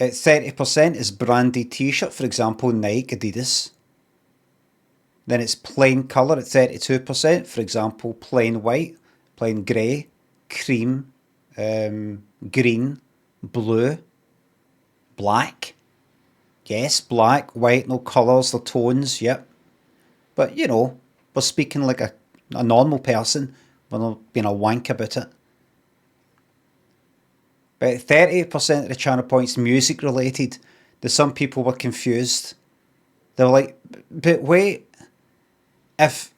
At 30% is branded t-shirt, for example, Nike, Adidas. Then it's plain colour at 32%, for example, plain white, plain grey, cream, green, blue, black. Yes, black, white, no colours, the tones, yep. But, you know, we're speaking like a normal person. We're not being a wank about it. But 38% of the channel points music related. Some people were confused. They were like, but wait, if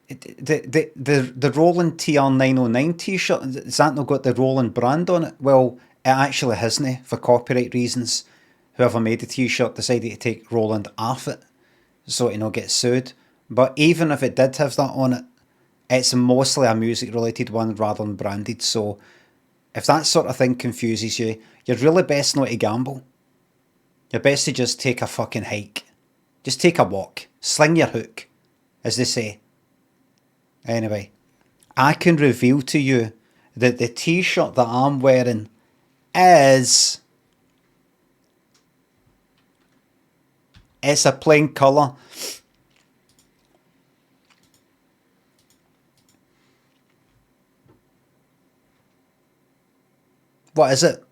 the Roland TR909 t-shirt, has that not got the Roland brand on it? Well, it actually hasn't, for copyright reasons. Whoever made the t-shirt decided to take Roland off it, so it not get sued. But even if it did have that on it, it's mostly a music related one rather than branded. So if that sort of thing confuses you, you're really best not to gamble. You're best to just take a fucking hike. Just take a walk. Sling your hook, as they say. Anyway, I can reveal to you that the t-shirt that I'm wearing is... It's a plain colour. What is it?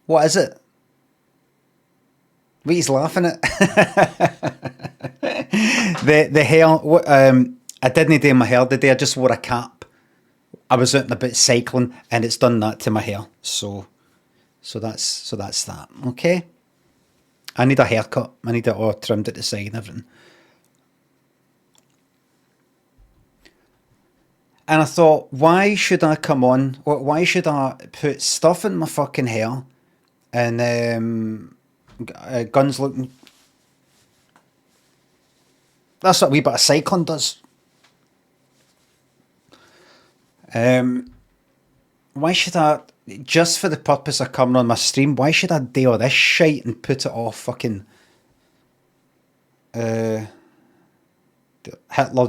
What is it? What he's laughing at? the hair. I didn't do my hair today. I just wore a cap. I was out and about cycling, and it's done that to my hair. So that's that. Okay. I need a haircut. I need it all trimmed at the side and everything. And I thought, why should I come on? Why should I put stuff in my fucking hair and guns looking? That's what a wee bit of cycling does. Why should I, just for the purpose of coming on my stream, why should I do all this shite and put it off fucking Hitler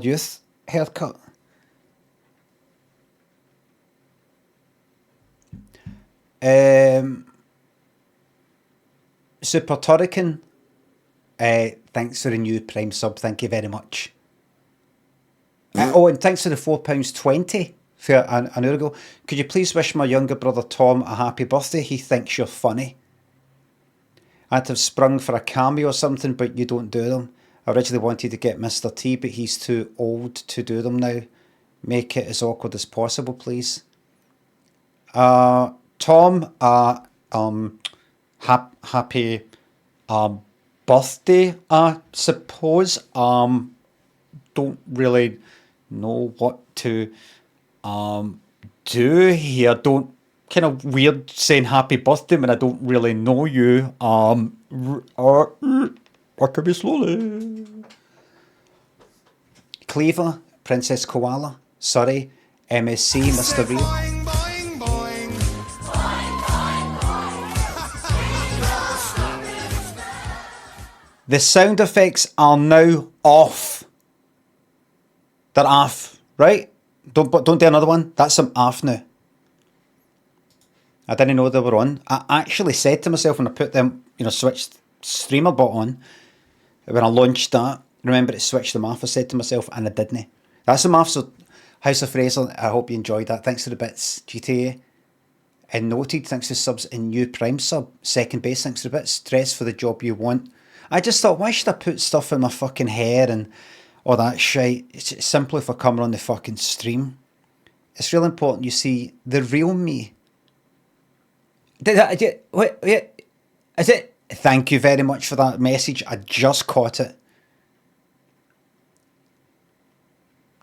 Youth haircut? Super Turrican, thanks for the new Prime sub, thank you very much. And thanks for the £4.20 for an hour ago. Could you please wish my younger brother Tom a happy birthday? He thinks you're funny. I had to have sprung for a cameo or something, but you don't do them. I originally wanted to get Mr. T, but he's too old to do them now. Make it as awkward as possible, please. Tom, happy birthday, I suppose. Don't really know what to do here. Don't, kind of weird saying happy birthday when I don't really know you. What could be slowly? Cleaver, Princess Koala, Surrey, MSC, Mr. Real. The sound effects are now off. They're off, right? Don't do another one. That's them off now. I didn't know they were on. I actually said to myself when I put them, switched streamer bot on, when I launched that, remember to switch them off, I said to myself, and I didn't. That's them off, so House of Fraser, I hope you enjoyed that. Thanks for the bits, GTA. And Noted, thanks for subs, and new Prime sub. Second base, thanks for the bits. Dress for the job you want. I just thought, why should I put stuff in my fucking hair and all that shit? It's simply for coming on the fucking stream. It's really important you see the real me. Wait, is it? Thank you very much for that message. I just caught it.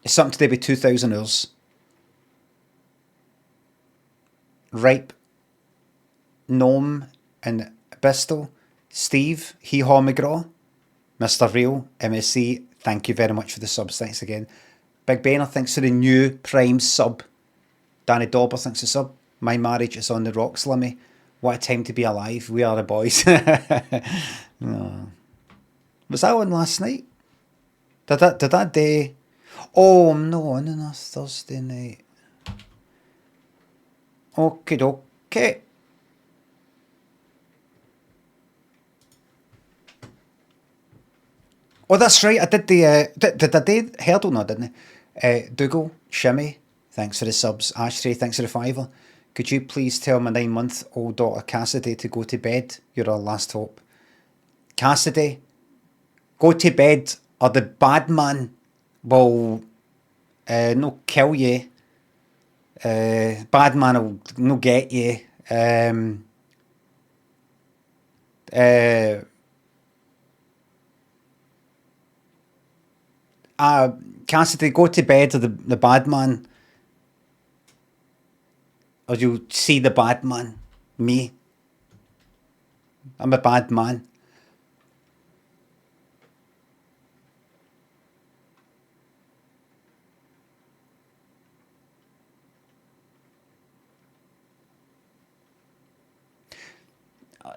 It's something to do with 2,000 hours. Ripe, Gnome, and Bristol. Steve, Hee Haw McGraw, Mr. Real, MSC, thank you very much for the subs, thanks again. Big Banner, thanks for the new Prime sub. Danny Dauber, thanks for the sub. My marriage is on the rocks, Limmy. What a time to be alive, we are the boys. No. Was that on last night? Did that day? Oh, no, on a Thursday night. Okay. Oh, that's right. I did the did I do Hurdle? No, didn't I? Dougal, Shimmy, thanks for the subs. Ashtray, thanks for the fiver. Could you please tell my 9-month-old daughter Cassidy to go to bed? You're our last hope. Cassidy, go to bed, or the bad man will no kill you. Bad man will no get you. Uh, Cassidy, go to bed, or the bad man, or you'll see the bad man. Me. I'm a bad man.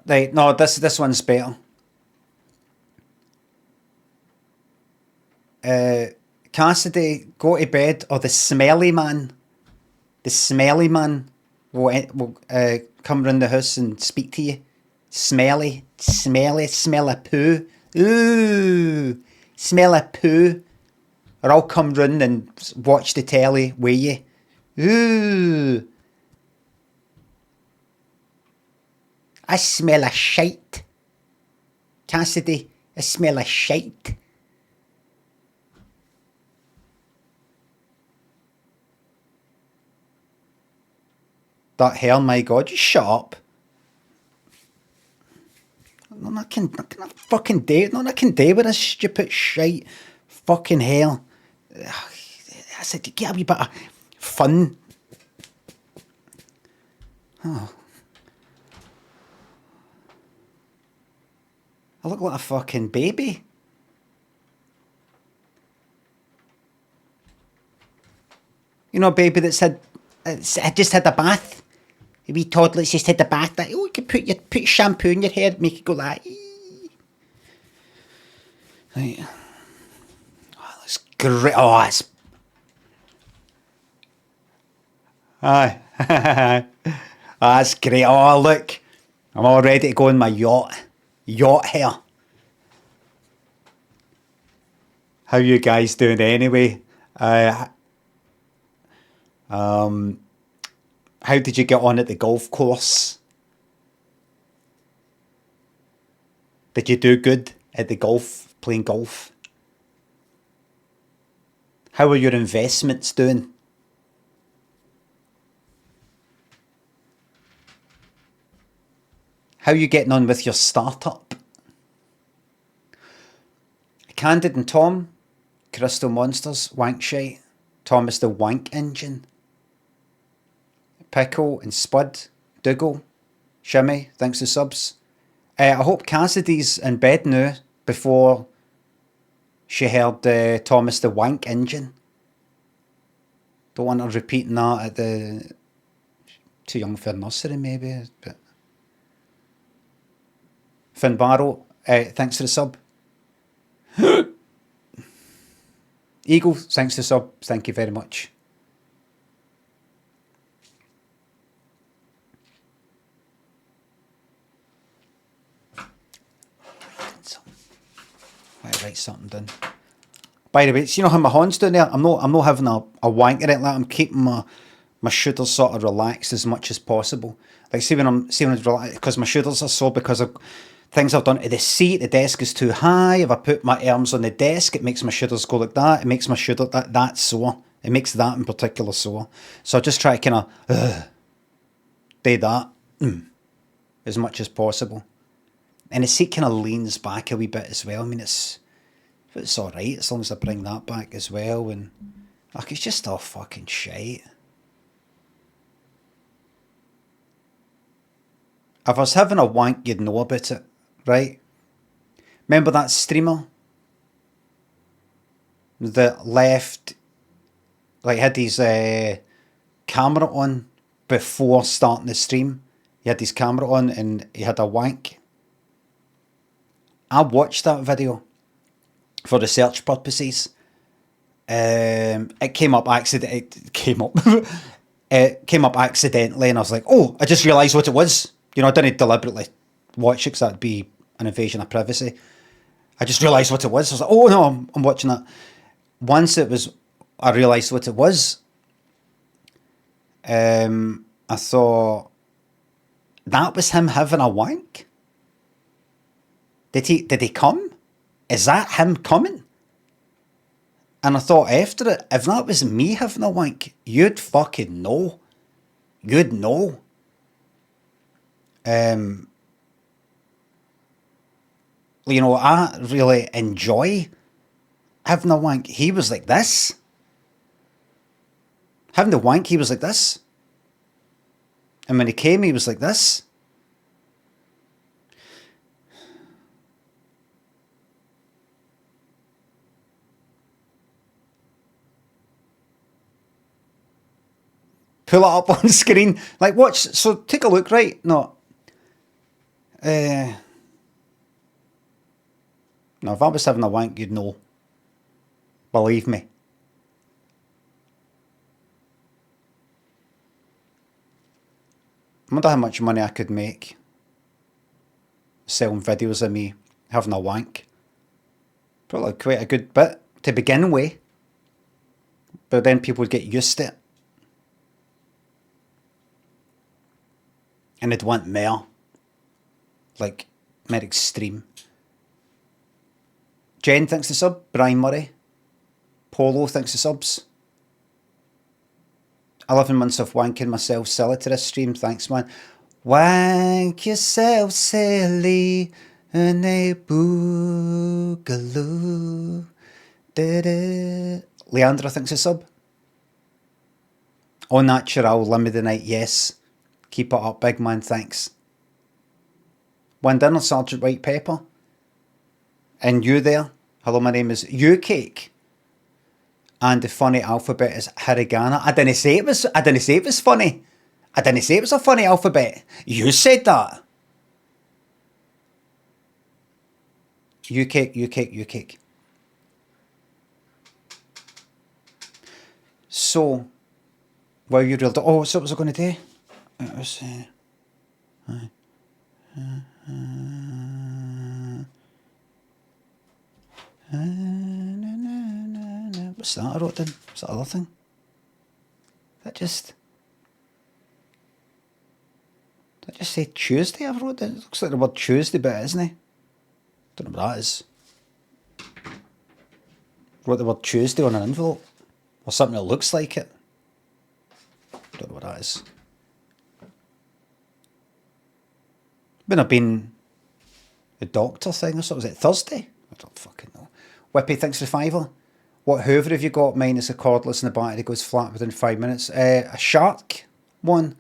Right, no, this one's better. Cassidy, go to bed, or the smelly man will come round the house and speak to you. Smelly, smell of poo. Ooh, smell of poo. Or I'll come round and watch the telly with you. Ooh, I smell a shite. Cassidy, I smell a shite. That hair, my God, you shut up. No, I can fucking do it. No, I can do with this stupid shite fucking hair. I said, you get a wee bit of fun. Oh. I look like a fucking baby. You know, a baby that's had just had a bath. A wee toddler's just had a bath. That, oh, you can put shampoo in your hair, make it go like. Right. Oh, that's great. Oh, it's. Aye. That's great. Oh, look. I'm all ready to go in my yacht. Yacht hair. How you guys doing anyway? How did you get on at the golf course? Did you do good at the golf, playing golf? How are your investments doing? How are you getting on with your startup? Candid and Tom, Crystal Monsters, Wank Shite, Thomas the Wank Engine, Pickle and Spud, Dougal, Shimmy, thanks for subs. I hope Cassidy's in bed now before she heard Thomas the Wank Engine. Don't want her repeating that at the... Too young for nursery maybe, but... Finn Barrow, thanks for the sub. Eagle, thanks for the sub, thank you very much. I'll write something down. By the way, you know how my hand's down there? I'm not having a wank at it. Like, I'm keeping my shoulders sort of relaxed as much as possible. Like, see when I'm relaxed, because my shoulders are sore because of things I've done to the seat. The desk is too high. If I put my arms on the desk, it makes my shoulders go like that. It makes my shoulder that sore. It makes that in particular sore. So I just try to kind of do that as much as possible. And the seat kind of leans back a wee bit as well. I mean, it's alright as long as I bring that back as well. And like, it's just all fucking shite. If I was having a wank, you'd know about it, right? Remember that streamer that left, like, had his camera on before starting the stream? He had his camera on and he had a wank. I watched that video for research purposes. It came up it came up accidentally, and I was like, oh, I just realised what it was. You know, I didn't deliberately watch it because that'd be an invasion of privacy. I just realised what it was. I was like, oh no, I'm watching that. Once I realised what it was. I thought that was him having a wank. Did he come? Is that him coming? And I thought after it, if that was me having a wank, you'd fucking know. You'd know. You know, I really enjoy having a wank. He was like this. Having the wank, he was like this. And when he came, he was like this. Pull it up on screen. Like, watch. So take a look, right? No. No, if I was having a wank, you'd know. Believe me. I wonder how much money I could make selling videos of me having a wank. Probably quite a good bit to begin with. But then people would get used to it. And they'd want more. Like, more extreme. Jen thinks the sub. Brian Murray. Polo thinks the subs. 11 months of wanking myself silly to this stream. Thanks, man. Wank yourself silly in a boogaloo. Leandra thinks a sub. Au natural, Limmy the night, yes. Keep it up, big man, thanks. One dinner, Sergeant White Pepper. And you there. Hello, my name is You Cake. And the funny alphabet is Hiragana. I didn't say it was funny. I didn't say it was a funny alphabet. You said that. You cake, you cake, you cake. So, well, you real. Oh, so what was I going to do? It was. What's that I wrote down? What's that other thing? That just say Tuesday I wrote down? It looks like the word Tuesday, but it isn't it? Don't know what that is. Wrote the word Tuesday on an envelope. Or something that looks like it. Don't know what that is. When I've been the doctor thing or something. Was it Thursday? I don't fucking know. Whippy thinks the fiver. What Hoover have you got? Mine is a cordless and the battery goes flat within 5 minutes. A Shark one.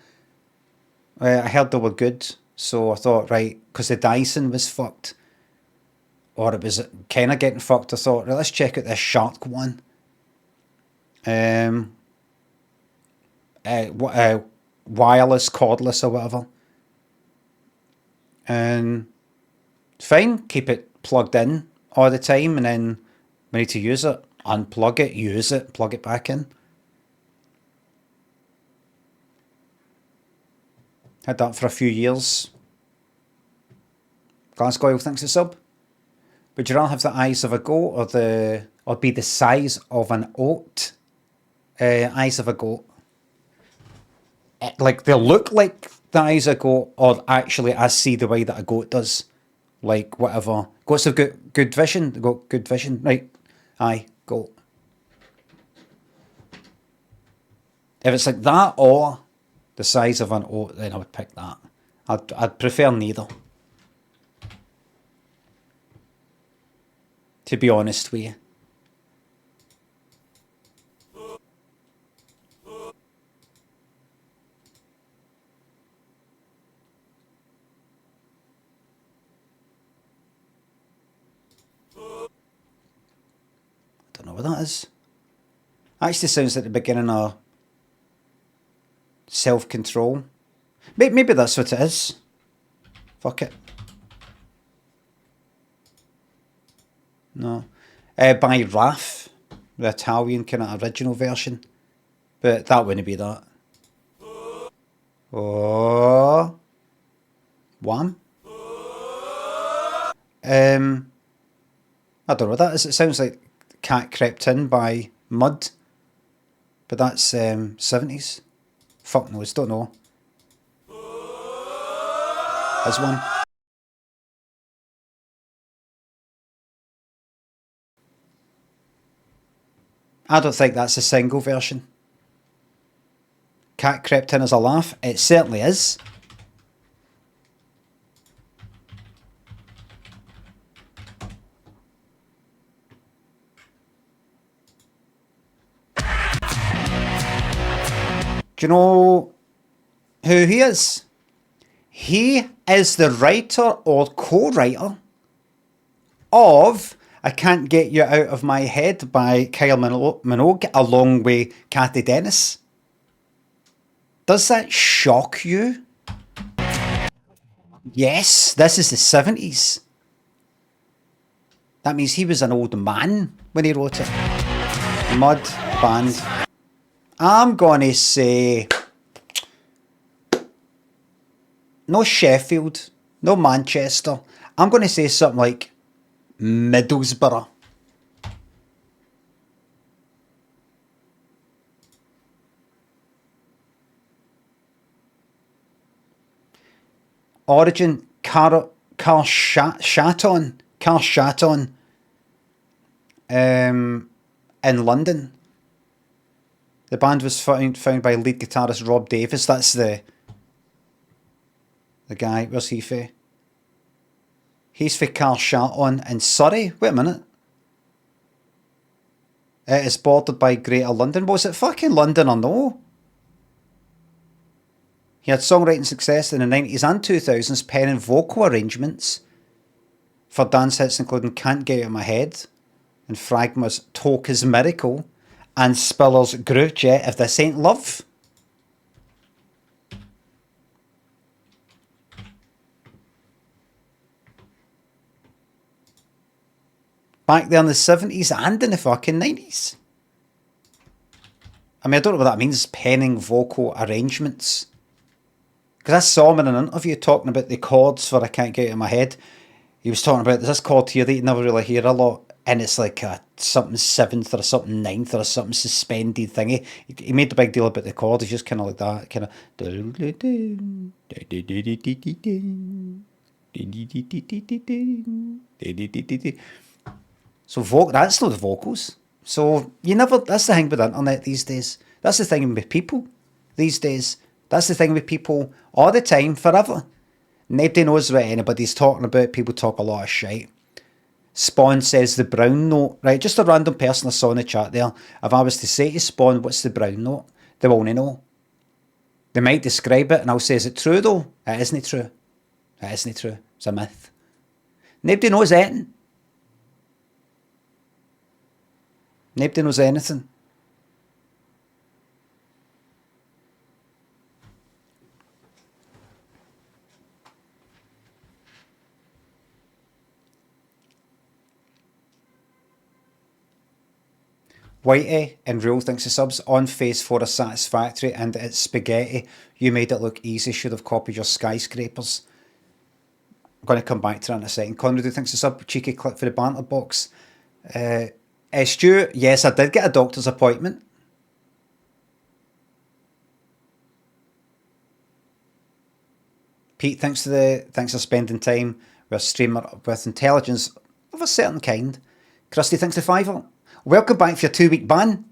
I heard they were good. So I thought, right, because the Dyson was fucked. Or it was kind of getting fucked. I thought, right, let's check out this Shark one. Wireless, cordless or whatever. And fine, keep it plugged in all the time, and then we need to use it, unplug it, use it, plug it back in. Had that for a few years. Glasgow thinks it's sub. Would you rather have the eyes of a goat or be the size of an oat? Eyes of a goat. Like they look like the eyes of a goat, or actually I see the way that a goat does. Like whatever. Goats have got good vision. They got good vision. Right. Aye, goat. If it's like that or the size of an oat, then I would pick that. I'd prefer neither. To be honest with you. Don't know what that is. Actually sounds like the beginning of self-control. Maybe that's what it is. Fuck it. No. By Raf, the Italian kind of original version. But that wouldn't be that. Oh. Wham. I don't know what that is. It sounds like Cat Crept In by Mud. But that's 70s. Fuck knows, don't know. There's one. I don't think that's a single version. Cat Crept In as a laugh. It certainly is. Do you know who he is? He is the writer or co-writer of I Can't Get You Out of My Head by Kyle Minogue along with Cathy Dennis. Does that shock you? Yes, this is the 70s. That means he was an old man when he wrote it. Mud Band. I'm going to say no Sheffield, no Manchester. I'm going to say something like Middlesbrough. Origin, Car Chaton. In London. The band was found by lead guitarist Rob Davis. That's the guy. Where's he for? He's for Carl Chaton in Surrey. Wait a minute. It is bordered by Greater London. Was it fucking London or no? He had songwriting success in the 90s and 2000s, penning vocal arrangements for dance hits including Can't Get Out of My Head and Fragma's Talk Is Miracle and Spiller's Groove Jet If This Ain't Love. Back there in the 70s and in the fucking 90s. I mean, I don't know what that means, penning vocal arrangements. Because I saw him in an interview talking about the chords for I Can't Get Out of My Head. He was talking about, there's this chord here that you never really hear a lot, and it's like a something seventh or something ninth or something suspended thingy. He made a big deal about the chord. It's just kind of like that, kind of. So that's not the vocals. So you never. That's the thing with the internet these days. That's the thing with people these days. That's the thing with people all the time, forever. Nobody knows what anybody's talking about. People talk a lot of shit. Spawn says the brown note. Right, just a random person I saw in the chat there. If I was to say to Spawn, what's the brown note? They won't know. They might describe it and I'll say, is it true though? It isn't true. It isn't true. It's a myth. Nobody knows anything. Nobody knows anything. Whitey and Rule thinks the subs on phase 4 are satisfactory and it's spaghetti. You made it look easy. Should have copied your skyscrapers. I'm going to come back to that in a second. Conrad thinks the sub cheeky clip for the banter box. Stu, yes, I did get a doctor's appointment. Pete, thanks for spending time with a streamer with intelligence of a certain kind. Krusty thinks the fiver. Welcome back for your 2-week ban.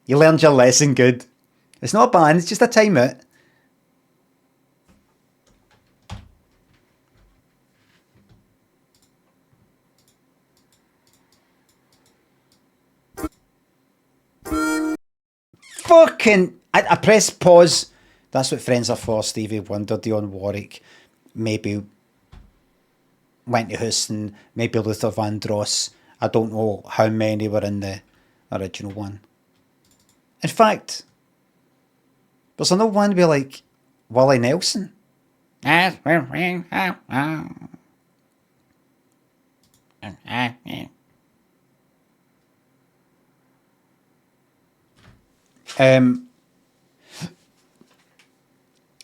You learned your lesson, good. It's not a ban, it's just a timeout. Fucking... I press pause. That's what friends are for, Stevie Wonder, Dionne Warwick, maybe Whitney Houston, maybe Luther Vandross. I don't know how many were in the original one. In fact, there's another one with like Willie Nelson. I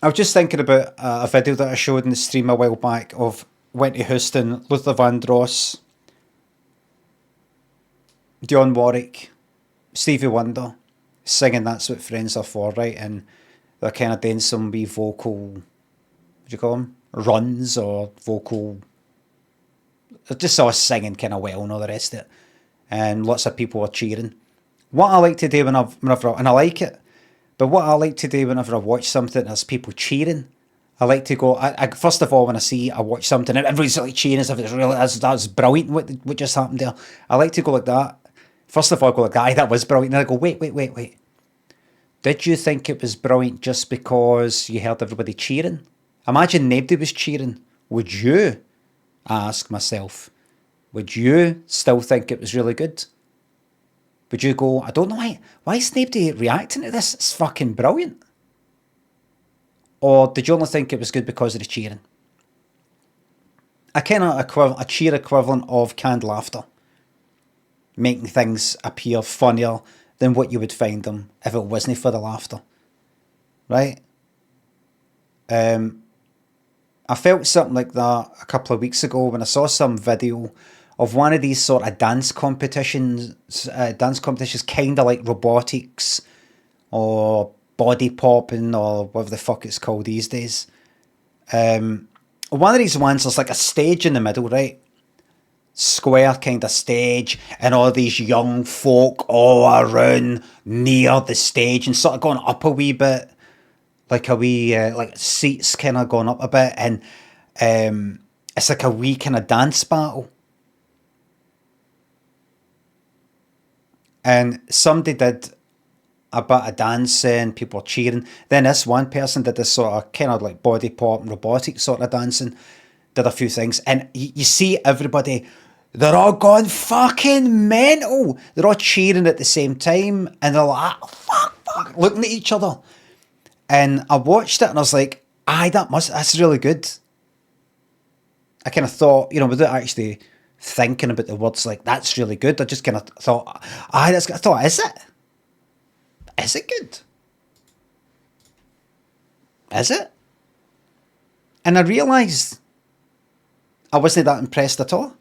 was just thinking about a video that I showed in the stream a while back of Whitney Houston, Luther Vandross, Dionne Warwick, Stevie Wonder, singing That's What Friends Are For, right? And they're kind of doing some wee vocal, what do you call them? Runs or vocal, just all singing kind of well and all the rest of it. And lots of people are cheering. What I like to do whenever and I like it, but what I like to do whenever I watch something is people cheering. I like to go. First of all, when I watch something and everybody's like cheering as if it's really that's brilliant. What just happened there? I like to go like that. First of all, I go like, "Aye, that was brilliant." And I go, "Wait. Did you think it was brilliant just because you heard everybody cheering? Imagine nobody was cheering. Would you?" I ask myself. Would you still think it was really good? Would you go, I don't know why is nobody reacting to this? It's fucking brilliant. Or did you only think it was good because of the cheering? A cheer equivalent of canned laughter. Making things appear funnier than what you would find them if it wasn't for the laughter. Right? I felt something like that a couple of weeks ago when I saw some video of one of these sort of dance competitions kind of like robotics or body popping or whatever the fuck it's called these days. One of these ones, there's like a stage in the middle, right? Square kind of stage, and all these young folk all around near the stage and sort of going up a wee bit, like a wee, like seats kind of going up a bit, and it's like a wee kind of dance battle. And somebody did a bit of dancing, people were cheering. Then this one person did this sort of kind of like body pop and robotic sort of dancing, did a few things. And you see everybody, they're all going fucking mental. They're all cheering at the same time. And they're like, fuck, looking at each other. And I watched it and I was like, aye, that's really good. I kind of thought, without actually thinking about the words like, that's really good. I just kind of thought, I thought, is it? Is it good? Is it? And I realised I wasn't that impressed at all.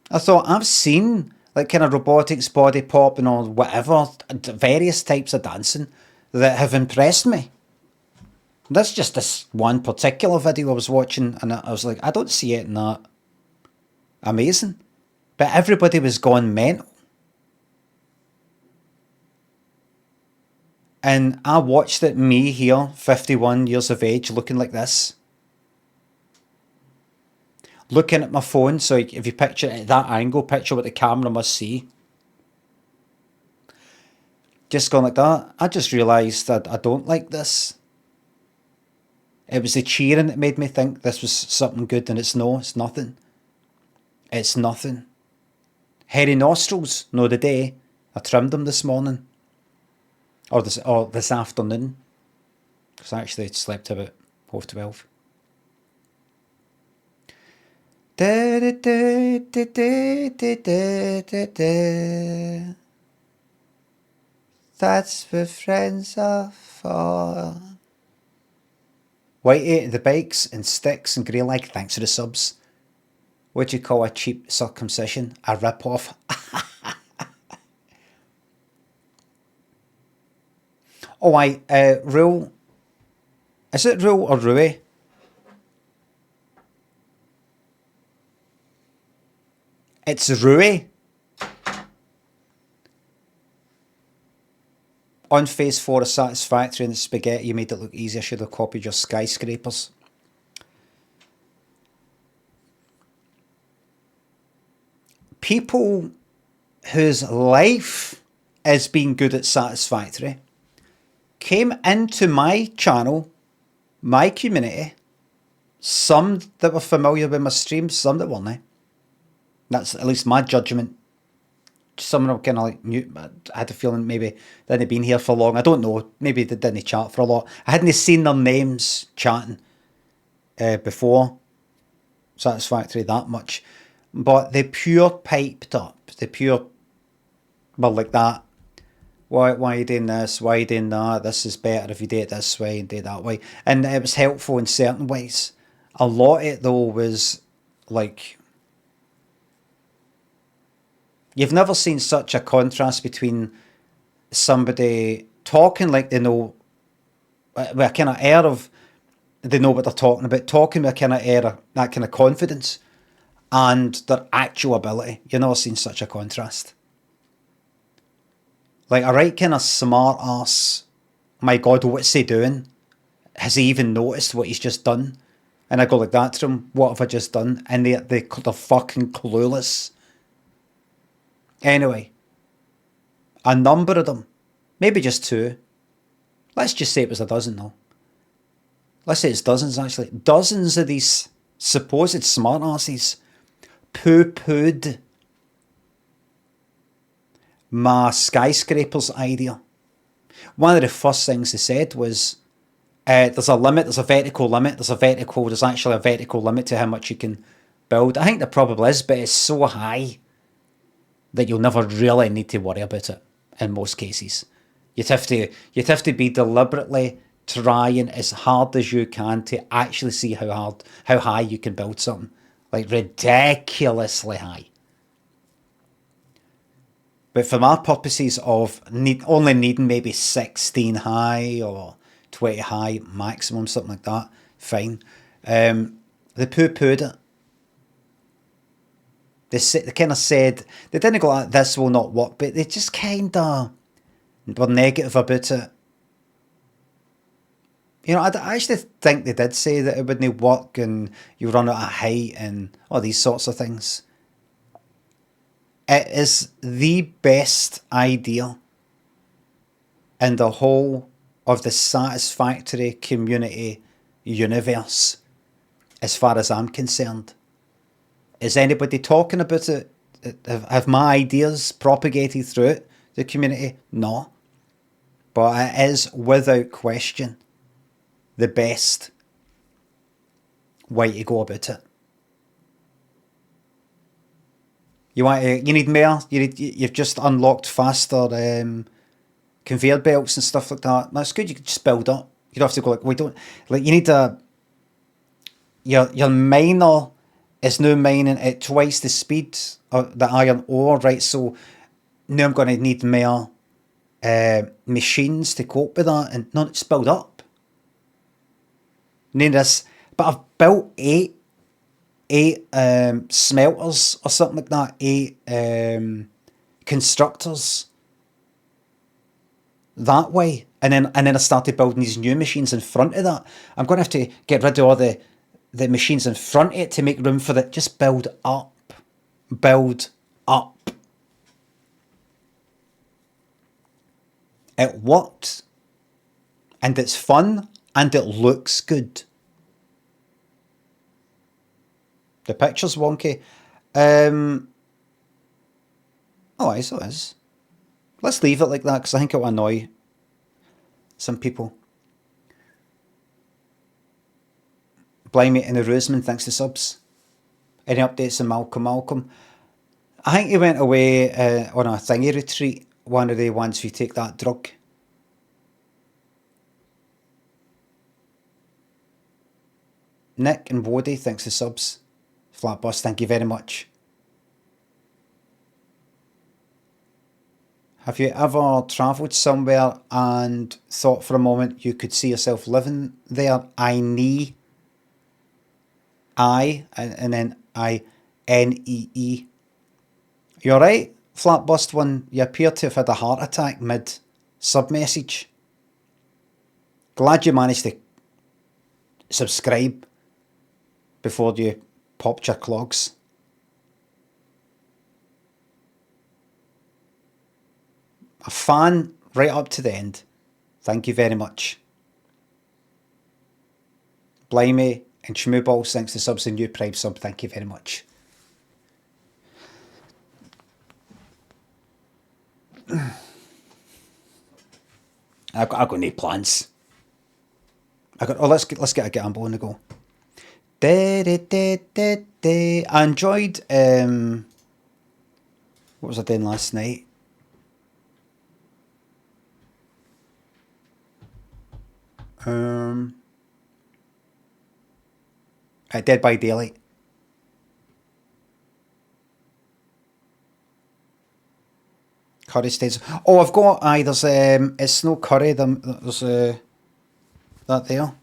I thought, I've seen like kind of robotics, body popping or whatever, various types of dancing that have impressed me. That's just this one particular video I was watching, and I was like, I don't see it in that amazing. But everybody was going mental. And I watched it, me here, 51 years of age, looking like this. Looking at my phone, so if you picture it at that angle, picture what the camera must see. Just going like that. I just realised that I don't like this. It was the cheering that made me think this was something good, and it's nothing. It's nothing. Hairy nostrils, no the day. I trimmed them this morning. Or this afternoon. Because I actually slept about 12:30. That's what friends are for. Whitey, the bikes and sticks and grey leg, thanks for the subs. What do you call a cheap circumcision? A rip-off. Oh, Rule. Is it Rule or Rui? It's Rui. On phase 4 of Satisfactory and the spaghetti, you made it look easy. I should have copied your skyscrapers. People whose life is being good at Satisfactory came into my channel, my community, some that were familiar with my streams, some that weren't. That's at least my judgment. Some of them kind of like new. I had a feeling maybe they hadn't been here for long. I don't know. Maybe they didn't chat for a lot. I hadn't seen their names chatting before Satisfactory that much. But they pure piped up. They pure were like that. Why are you doing this? Why are you doing that? This is better if you do it this way and do it that way. And it was helpful in certain ways. A lot of it though was like, you've never seen such a contrast between somebody talking like they know, with a kind of air of they know what they're talking about, talking with a kind of air of that kind of confidence, and their actual ability. You've never seen such a contrast. Like a right kind of smart ass, my God, what's he doing? Has he even noticed what he's just done? And I go like that to him, what have I just done? And they're fucking clueless. Anyway, a number of them, maybe just two. Let's just say it was a dozen though. Let's say it's dozens actually. Dozens of these supposed smartasses poo-pooed my skyscrapers idea. One of the first things they said was, there's a limit, there's a vertical limit, there's actually a vertical limit to how much you can build. I think there probably is, but it's so high that you'll never really need to worry about it in most cases. You'd have to be deliberately trying as hard as you can to actually see how high you can build something. Like ridiculously high. But for my purposes of only needing maybe 16 high or 20 high maximum, something like that, fine. They poo-pooed it. They kind of said, they didn't go like, this will not work, but they just kind of were negative about it. You know, I actually think they did say that it wouldn't work and you run out of height and all these sorts of things. It is the best idea in the whole of the Satisfactory community universe, as far as I'm concerned. Is anybody talking about it? Have my ideas propagated throughout the community? No. But it is, without question, the best way to go about it. You need more. You've just unlocked faster conveyor belts and stuff like that. That's good. You can just build up. You don't have to go like, we don't like. You need your miner is now mining at twice the speed of the iron ore, right? So now I'm going to need more machines to cope with that, and not just build up. Need this, but I've built eight smelters or something like that, eight constructors that way, and then I started building these new machines in front of that. I'm going to have to get rid of all the machines in front of it to make room for it. Just build up. It worked, and it's fun, and it looks good. The picture's wonky. Oh, it is. Let's leave it like that, because I think it'll annoy some people. Blimey and the Roseman, thanks to subs. Any updates on Malcolm? I think he went away on a thingy retreat, one of the ones you take that drug. Nick and Wody, thanks to subs. Flat Bus, thank you very much. Have you ever travelled somewhere and thought for a moment you could see yourself living there? And then INEE. You're right, Flat Bust One. You appear to have had a heart attack mid sub-message. Glad you managed to subscribe before you popped your clogs. A fan right up to the end. Thank you very much. Blimey and Schmooballs, thanks to subs and new Prime sub. Thank you very much. I've got no plans. Let's get a gamble on the go. I enjoyed what was I doing last night? Dead by Daylight. Curry stays. Oh, I've got, aye, there's, it's no curry, there's, that there.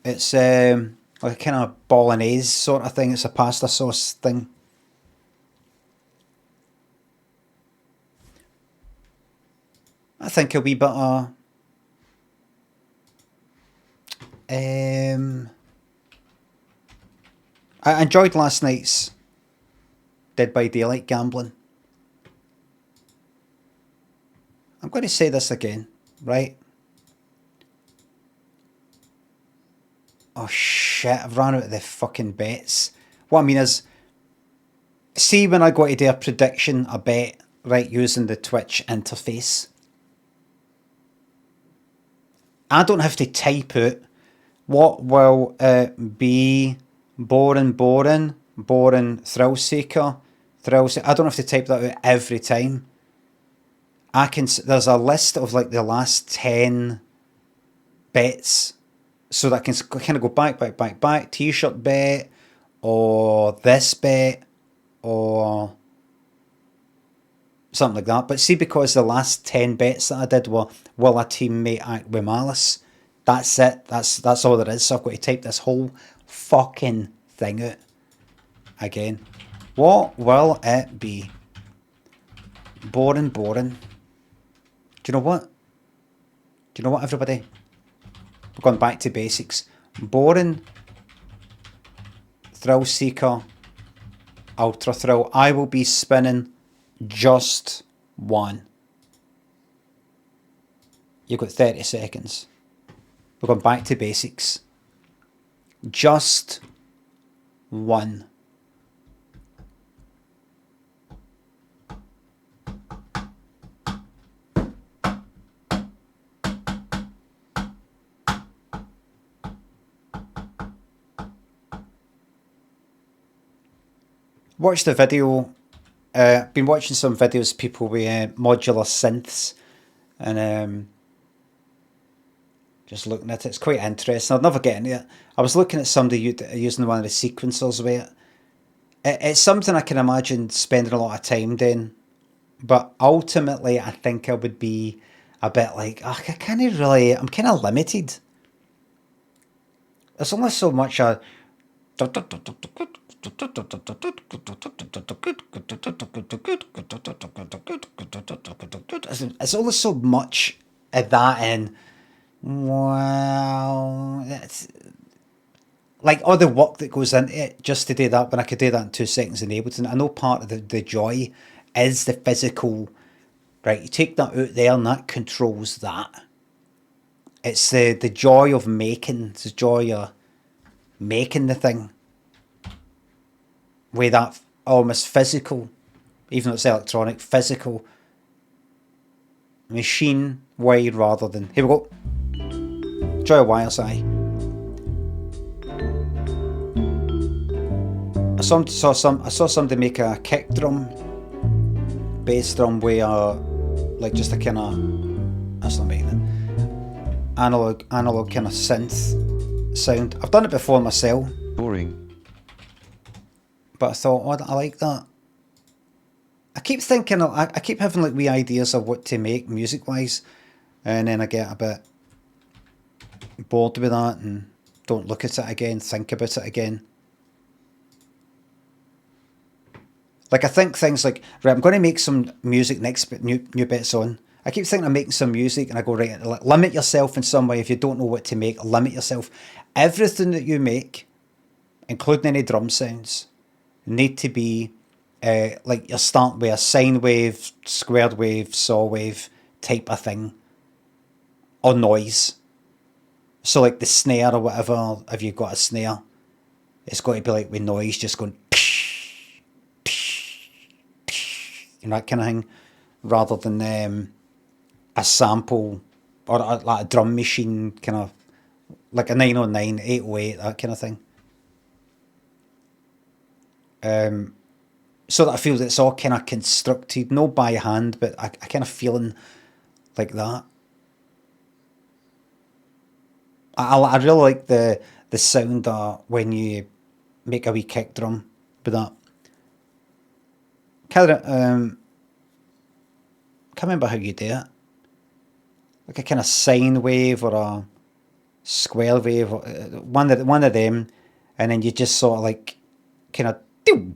It's, like a kind of bolognese sort of thing. It's a pasta sauce thing. I think a wee bit of, I enjoyed last night's Dead by Daylight gambling. I'm going to say this again, right? Oh shit, I've run out of the fucking bets. What I mean is, see when I go to do a prediction, a bet, right, using the Twitch interface, I don't have to type out what will it be, boring, thrill seeker, I don't have to type that out every time. I can, there's a list of like the last 10 bets, so that I can kind of go back, t-shirt bet, or this bet, or something like that. But see, because the last 10 bets that I did were, will a teammate act with malice? That's it. That's all there is. So I've got to type this whole fucking thing out again. What will it be? Boring. Do you know what? Everybody? We're going back to basics. Boring, thrill seeker, ultra thrill. I will be spinning just one. You've got 30 seconds. We're going back to basics. Just one. Watched the video. Been watching some videos, people with modular synths, and just looking at it. It's quite interesting. I'll never get into it. I was looking at somebody using one of the sequencers with it. It's something I can imagine spending a lot of time doing, but ultimately I think I would be a bit like, oh, I can't really, I'm kind of limited. There's only so much it's only so much at that end. Wow, that's like all the work that goes into it just to do that, when I could do that in 2 seconds in Ableton. I know part of the joy is the physical, right? You take that out there and that controls that. It's the joy of making, it's the joy of making the thing with that almost physical, even though it's electronic, physical machine way rather than, here we go, joy of wires. I saw somebody make a kick drum, bass drum with a, like just a kind of, that's not making it, analog kind of synth sound. I've done it before myself. Boring. But I thought, oh, I like that. I keep thinking, I keep having like wee ideas of what to make music wise, and then I get a bit bored with that and don't look at it again, think about it again. Like I think things like, right, I'm going to make some music next, new bits on. I keep thinking I'm making some music and I go, right, limit yourself in some way. If you don't know what to make, limit yourself. Everything that you make, including any drum sounds, need to be like you're starting with a sine wave, squared wave, saw wave type of thing, or noise. So like the snare or whatever, if you've got a snare, it's got to be like with noise, just going, you know, that kind of thing, rather than a sample or like a drum machine, kind of like a 909, 808, that kind of thing. So that I feel that it's all kind of constructed, no by hand, but I kind of feeling like that. I really like the sound when you make a wee kick drum with that can't remember how you do it. Like a kind of sine wave or a square wave, or one of them, and then you just sort of like kind of you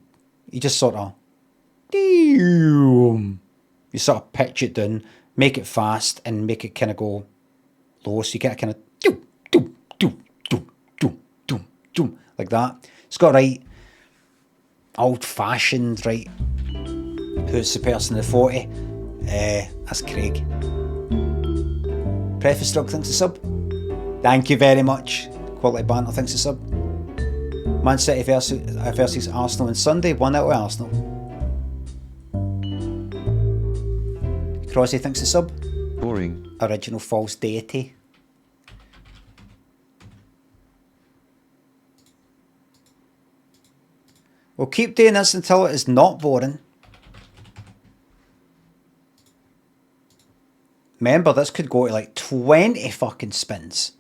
just sort of you sort of pitch it down, make it fast, and make it kind of go low, so you get a kind of like that. It's got right old-fashioned, right. Who's the person in the 40? That's Craig. Preface Drug thinks a sub. Thank you very much. Quality Banter thinks a sub. Man City versus Arsenal on Sunday. 1-0 Arsenal. Crossy thinks a sub. Boring. Original false deity. We'll keep doing this until it is not boring. Remember, this could go to like 20 fucking spins.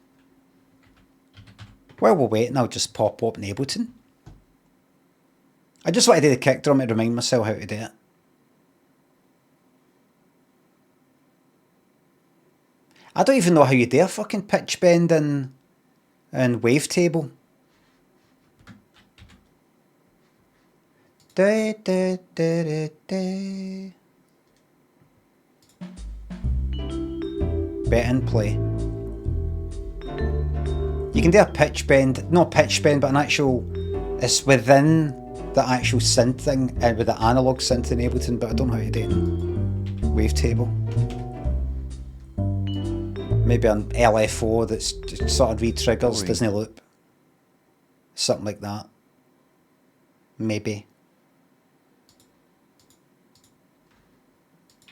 While we're waiting, I'll just pop up in Ableton. I just want to do the kick drum to remind myself how to do it. I don't even know how you do a fucking pitch bend and wavetable. Da, da, da, da, da. Bet and play. You can do a pitch bend, not pitch bend, but an actual, it's within the actual synth thing, and with the analog synth in Ableton, but I don't know how to do it in wavetable. Maybe an LFO that's just sort of re-triggers, doesn't loop. Something like that. Maybe.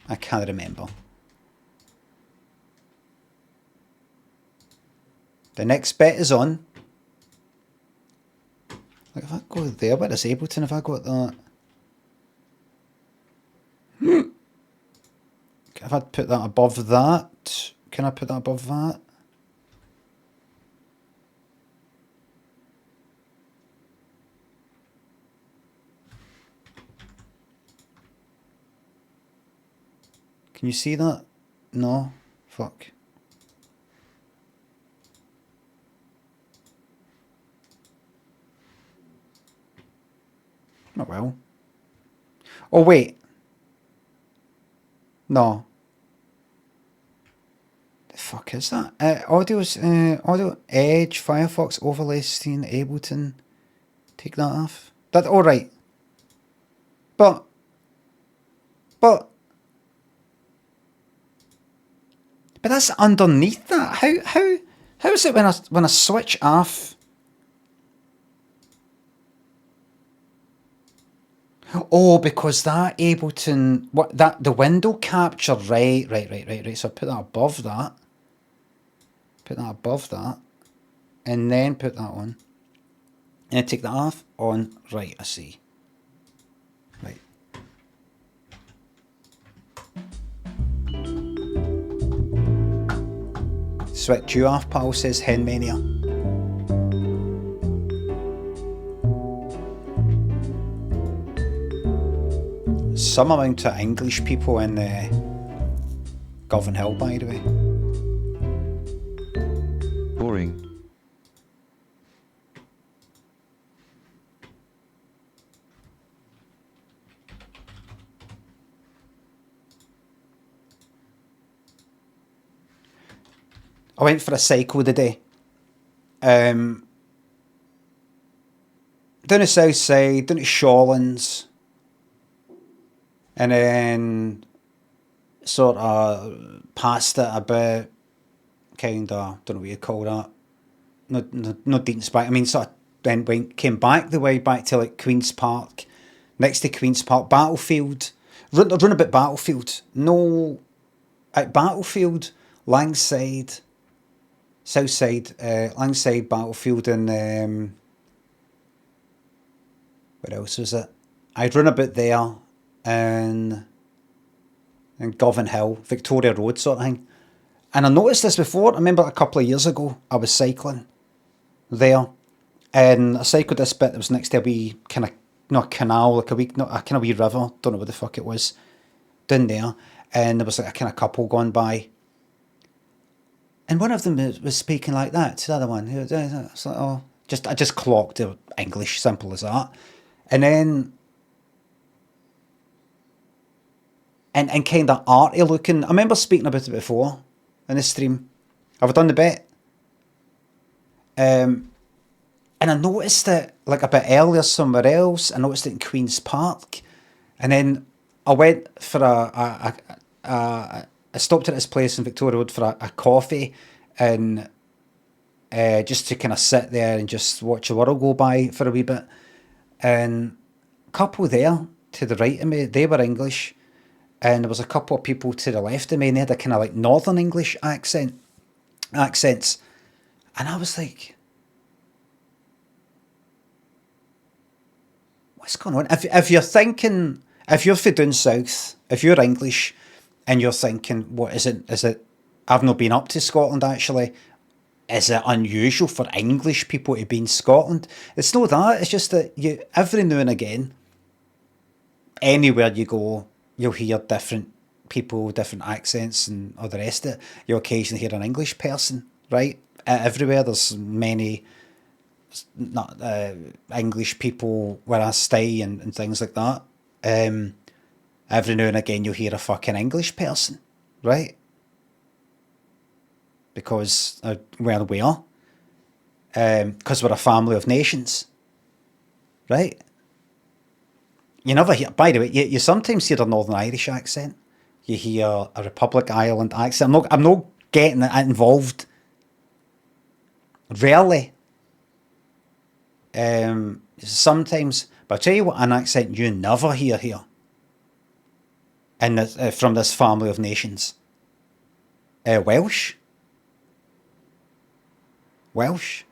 I can't remember. The next bet is on. Like if I go there, where is Ableton? If I got that. If I put that above that, can I put that above that? Can you see that? No? Fuck. Oh well. Oh wait. No. The fuck is that? Audio Edge, Firefox, Overlay Scene, Ableton. Take that off. That alright. But that's underneath that. How is it when I switch off? Oh, because that Ableton, the window capture, right. So I put that above that. Put that above that. And then put that on. And I take that off, on, right, I see. Right. Switch you off, pal, says Henmania. Some amount of English people in Govan Hill, by the way. Boring. I went for a cycle today. Down the south side, down to Shawlands. And then sort of past it a bit, kind of, don't know what you call that. No Dean's back. I mean, sort of then came back the way back to like Queen's Park, next to Queen's Park, Battlefield. Run a bit Battlefield. No, at Battlefield, Langside, Southside, Langside, Battlefield, and where else was it? I'd run a bit there. And Govan Hill, Victoria Road sort of thing. And I noticed this before. I remember a couple of years ago, I was cycling there. And I cycled this bit that was next to a wee kind of no, a canal, like a wee, no, a kind of wee river, don't know what the fuck it was, down there, and there was like a kind of couple going by, and one of them was speaking like that to the other one. It's like, oh, I just clocked their English, simple as that, and then and kind of arty looking. I remember speaking about it before in the stream. Have I done the bet? And I noticed it like a bit earlier somewhere else. I noticed it in Queen's Park, and then I went for I stopped at this place in Victoria Road for a coffee, and just to kind of sit there and just watch the world go by for a wee bit. And a couple there to the right of me, they were English, and there was a couple of people to the left of me, and they had a kind of like Northern English accents, and I was like, what's going on? If you're thinking, if you're from down south, if you're English, and you're thinking, what is it? Is it? I've not been up to Scotland actually. Is it unusual for English people to be in Scotland? It's not that. It's just that you every now and again, anywhere you go, you'll hear different people, different accents, and all the rest of it. You'll occasionally hear an English person, right? Everywhere there's many not English people where I stay and things like that. Every now and again you'll hear a fucking English person, right? Because where we are, because we're a family of nations, right? You never hear. By the way, you sometimes hear a Northern Irish accent. You hear a Republic Ireland accent. I'm not getting it involved. Rarely. Sometimes, but I'll tell you what, an accent you never hear here. And from this family of nations, Welsh. Welsh.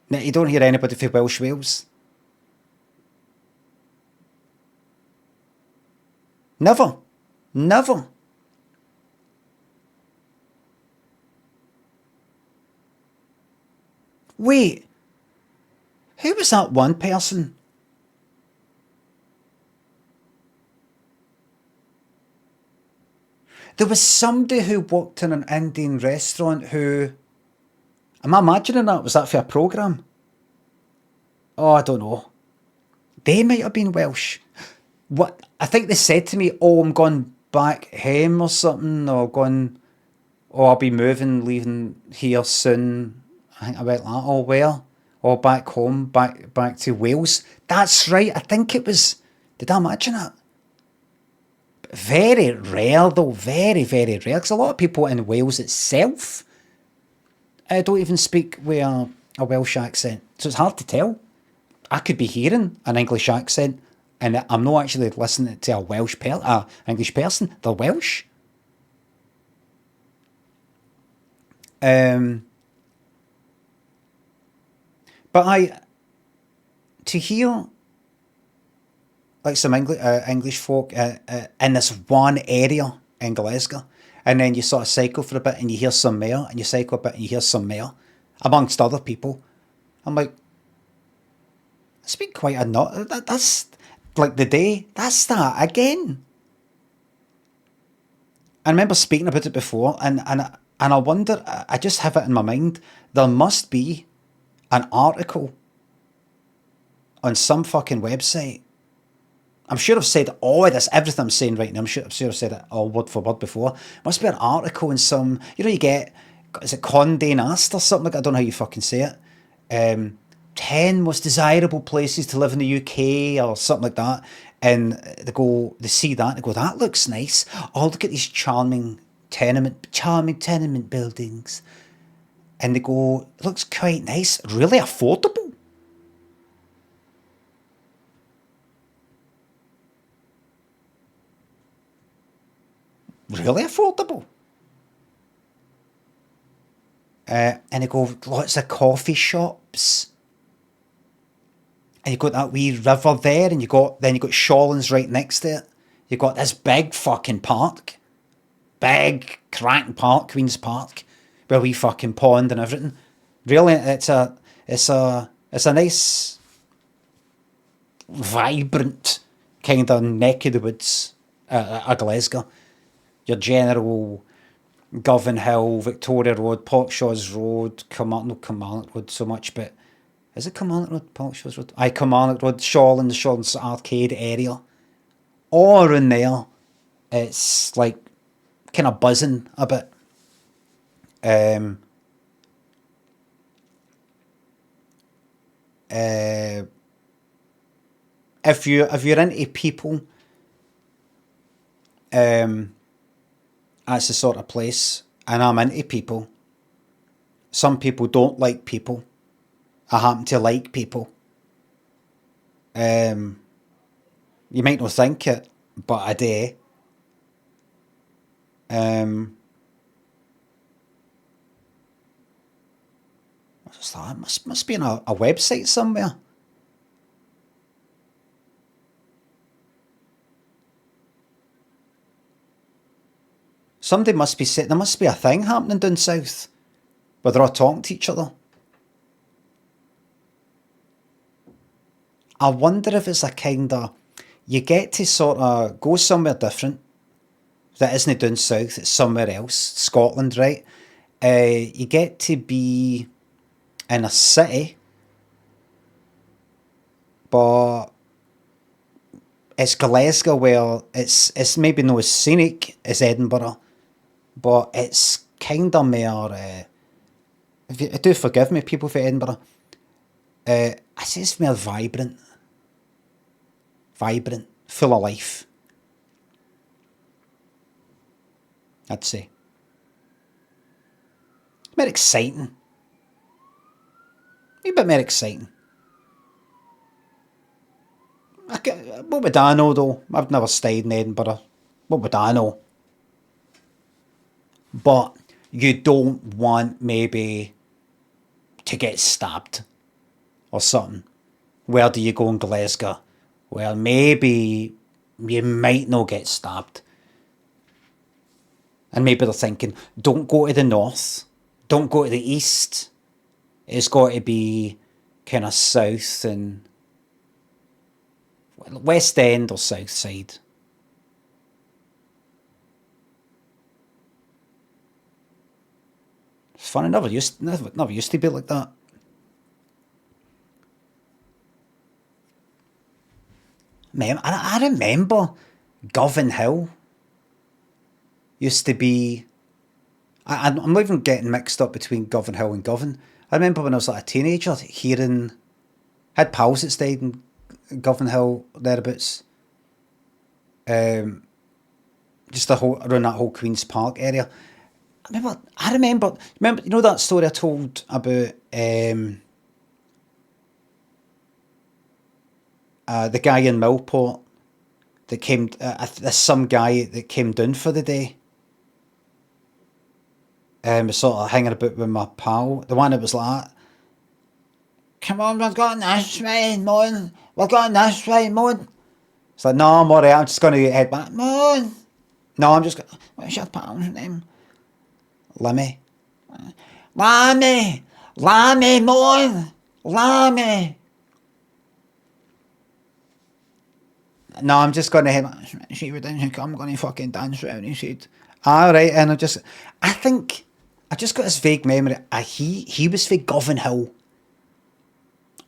Now, you don't hear anybody from Welsh Wales. Never. Never. Wait, who was that one person? There was somebody who worked in an Indian restaurant who... Am I imagining that? Was that for a programme? Oh, I don't know. They might have been Welsh. What? I think they said to me, oh, I'm going back home or something, or going... Oh, I'll be moving, leaving here soon. I think I went like, oh, where? Oh, back home, back to Wales. That's right, I think it was... Did I imagine that? Very rare though, very, very rare. Because a lot of people in Wales itself don't even speak with a Welsh accent. So it's hard to tell. I could be hearing an English accent and I'm not actually listening to a English person. They're Welsh. But to hear like some English folk in this one area in Glasgow, and then you sort of cycle for a bit and you hear some more, and you cycle a bit and you hear some more, amongst other people. I'm like, it's been quite a not. That's like the day. That's that again. I remember speaking about it before, and I wonder. I just have it in my mind. There must be an article on some fucking website. I'm sure I've said all of this, everything I'm saying right now. I'm sure I've said it all word for word before. Must be an article in some, you get, is it Condé Nast or something like that? I don't know how you fucking say it. 10 most desirable places to live in the UK or something like that. And they see that, they go, that looks nice. Oh, look at these charming tenement buildings. And they go, it looks quite nice, really affordable. Really affordable. And they go, lots of coffee shops. And you got that wee river there, and you got Shawlands right next to it. You got this big fucking park. Big cracking park, Queen's Park, with a wee fucking pond and everything. Really, it's a It's a nice, vibrant kind of neck of the woods of Glasgow. Your general Govan Hill, Victoria Road, Portshaw's Road, not Kilmarnock Road so much, but is it Kilmarnock Road, Portshaw's Road? Aye, Kilmarnock Road, Shawlands Arcade area. All around there, it's like kind of buzzing a bit. If you're into people, that's the sort of place, and I'm into people. Some people don't like people. I happen to like people. You might not think it, but I do. I just thought it must be on a website somewhere. Somebody must be saying there must be a thing happening down south where they're all talking to each other. I wonder if it's a kind of, you get to sort of go somewhere different that isn't down south, it's somewhere else, Scotland, right? You get to be in a city, but it's Glasgow where it's maybe not as scenic as Edinburgh, but it's kind of more, do forgive me, people from Edinburgh, I say it's more vibrant, full of life, I'd say. It's more exciting. A bit more exciting. What would I know though? I've never stayed in Edinburgh. What would I know? But you don't want maybe to get stabbed or something. Where do you go in Glasgow? Well, maybe you might not get stabbed. And maybe they're thinking, don't go to the north, don't go to the east. It's got to be kind of south and West End or south side. It's funny, never used to be like that. I remember Govan Hill used to be. I'm not even getting mixed up between Govan Hill and Govan. I remember when I was like a teenager hearing, had pals that stayed in Govan Hill thereabouts. Just around that whole Queen's Park area. I remember, you know that story I told about the guy in Millport that came, there's some guy that came down for the day. Was sort of hanging about with my pal, the one that was like, come on, we're going this way, man. We're going this way, man. It's like, no, I'm alright, I'm just going to head back, man. No, I'm just going, what's your pal's name? Limmy. Limmy, man. Limmy. No, I'm just going to head back. She would think I'm going to fucking dance around, he said. Alright, and I think, I just got this vague memory. He was for Govan Hill.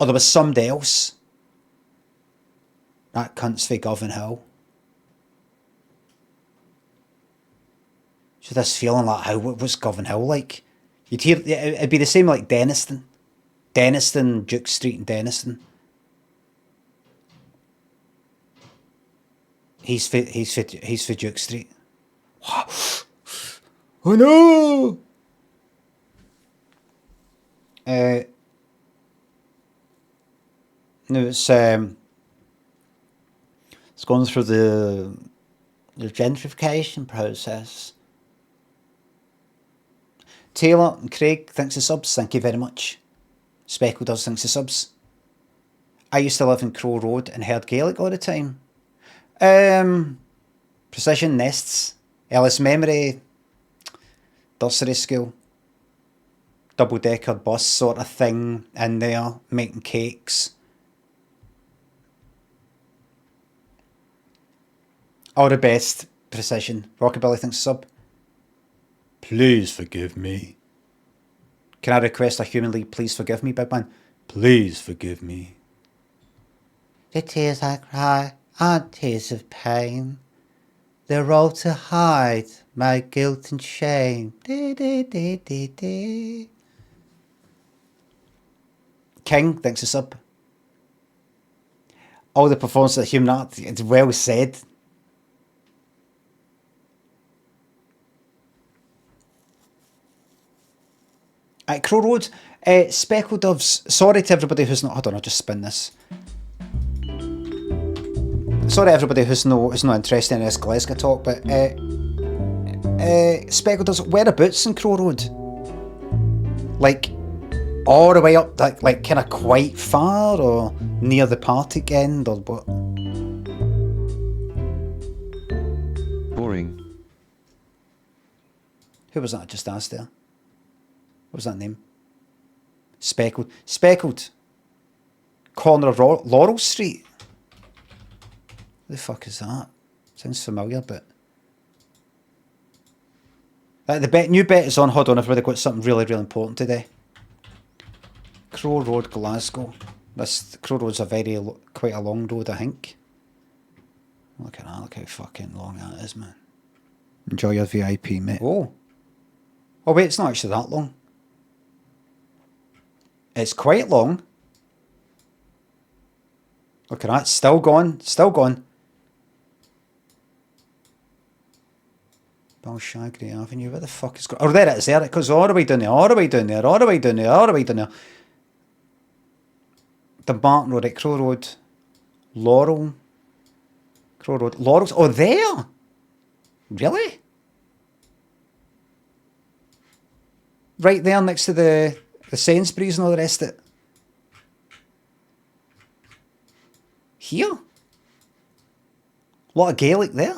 Or there was somebody else. That cunt's for Govan Hill. So this feeling like, what was Govan Hill like? You'd hear, it'd be the same like Denniston. Duke Street and Denniston. He's for Duke Street. Oh no! No, it's going through the gentrification process. Taylor and Craig, thanks for subs. Thank you very much. Speckle does, thanks for subs. I used to live in Crow Road and heard Gaelic all the time. Precision Nests, Ellis Memory, Bursary School. double-decker bus sort of thing in there, making cakes. All the best, Precision. Rockabilly thinks sub. Please forgive me. Can I request a Human League please forgive me, big man? Please forgive me. The tears I cry aren't tears of pain. They're all to hide my guilt and shame. Dee, dee, dee, dee, dee. King thinks a sub. All the performances of human art, it's well said. At Crow Road, Speckled Doves, sorry to everybody who's not, hold on, I'll just spin this. Sorry everybody who's not interested in this Glasgow talk, but Speckled Doves, whereabouts in Crow Road? Like, all the way up, like kind of quite far, or near the Partick end, or what? Boring. Who was that I just asked there? What was that name? Speckled. Speckled. Corner of Laurel Street. Who the fuck is that? Sounds familiar, but... the new bet is on. Hold on, I've really got something really, really important today. Crow Road, Glasgow. This Crow Road's quite a long road, I think. Look at that, look how fucking long that is, man. Enjoy your VIP, mate. Oh. Oh wait, it's not actually that long. It's quite long. Look at that, still gone, still gone. Balshagray Avenue, where the fuck is going? Oh, there it is, there it goes all the way down there, all the way down there, all the way down there, all the way down there. The Martin Road, at Crow Road, Laurel, Crow Road, Laurels, oh there? Really? Right there next to the Sainsburys and all the rest of it. Here? A lot of Gaelic there.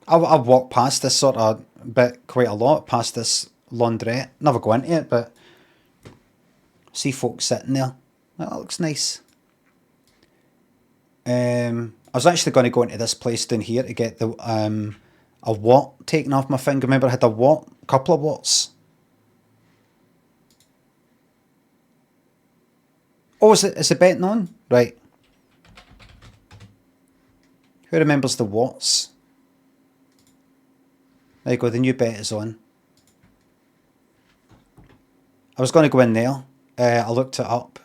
I've walked past this sort of bit quite a lot, past this laundrette. Never go into it, but see folks sitting there. That looks nice. I was actually going to go into this place down here to get the a watt taken off my finger. Remember I had a couple of watts. Oh, is it betting on? Right. Who remembers the watts? There you go, the new bet is on. I was going to go in there. I looked it up.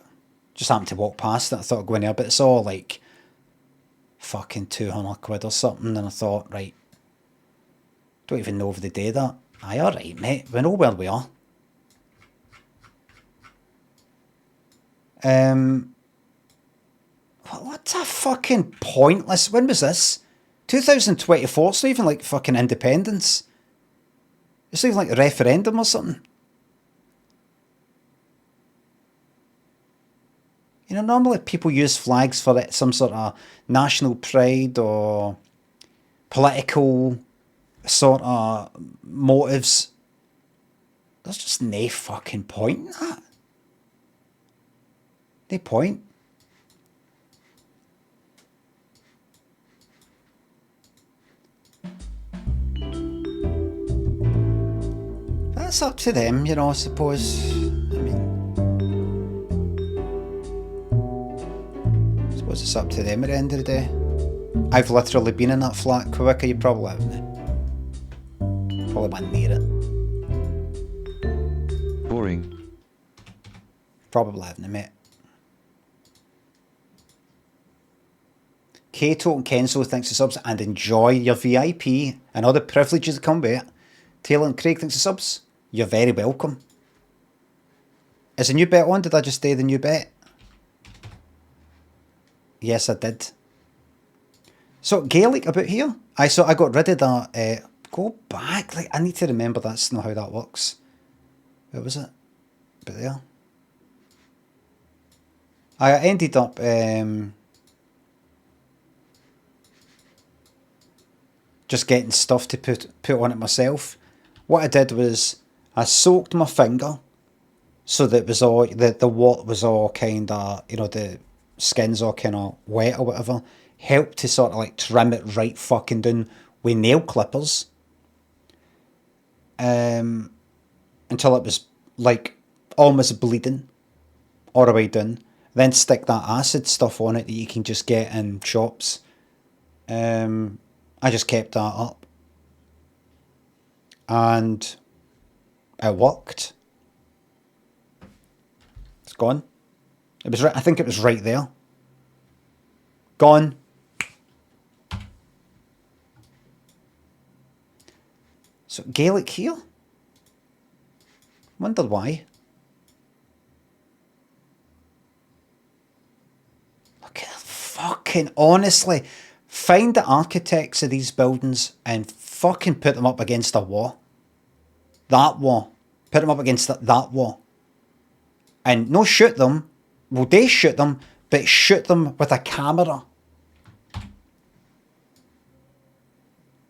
Just happened to walk past it. I thought I'd go in there, but it's all like fucking 200 quid or something. And I thought, right, don't even know if they do that. Aye, alright, mate. We know where we are. What's a fucking pointless... When was this? 2024, it's not even like fucking independence. It's not even like a referendum or something. You know, normally people use flags for some sort of national pride or political sort of motives. There's just no fucking point in that. No point. That's up to them, you know, I suppose. I mean, I suppose it's up to them at the end of the day. I've literally been in that flat, Kawika, you probably haven't. Probably went near it. Boring. Probably haven't, mate. Kato and Kenzo thanks for subs and enjoy your VIP and all the privileges that come with it. Taylor and Craig thanks for subs. You're very welcome. Is a new bet on? Did I just say the new bet? Yes, I did. So Gaelic about here. I got rid of that. Go back. Like I need to remember that's not how that works. Where was it? But there. I ended up just getting stuff to put on it myself. What I did was I soaked my finger so that it was all the wart was all kind of, you know, the skin's all kind of wet or whatever. Helped to sort of like trim it right fucking down with nail clippers. Until it was like almost bleeding all the way down. Then stick that acid stuff on it that you can just get in shops. I just kept that up. And it worked. It's gone. It was right, I think it was right there. Gone. So Gaelic here? Wonder why. Look at fucking honestly. Find the architects of these buildings and fucking put them up against a wall. That wall. Put them up against that wall. And no shoot them. Well, they shoot them, but shoot them with a camera.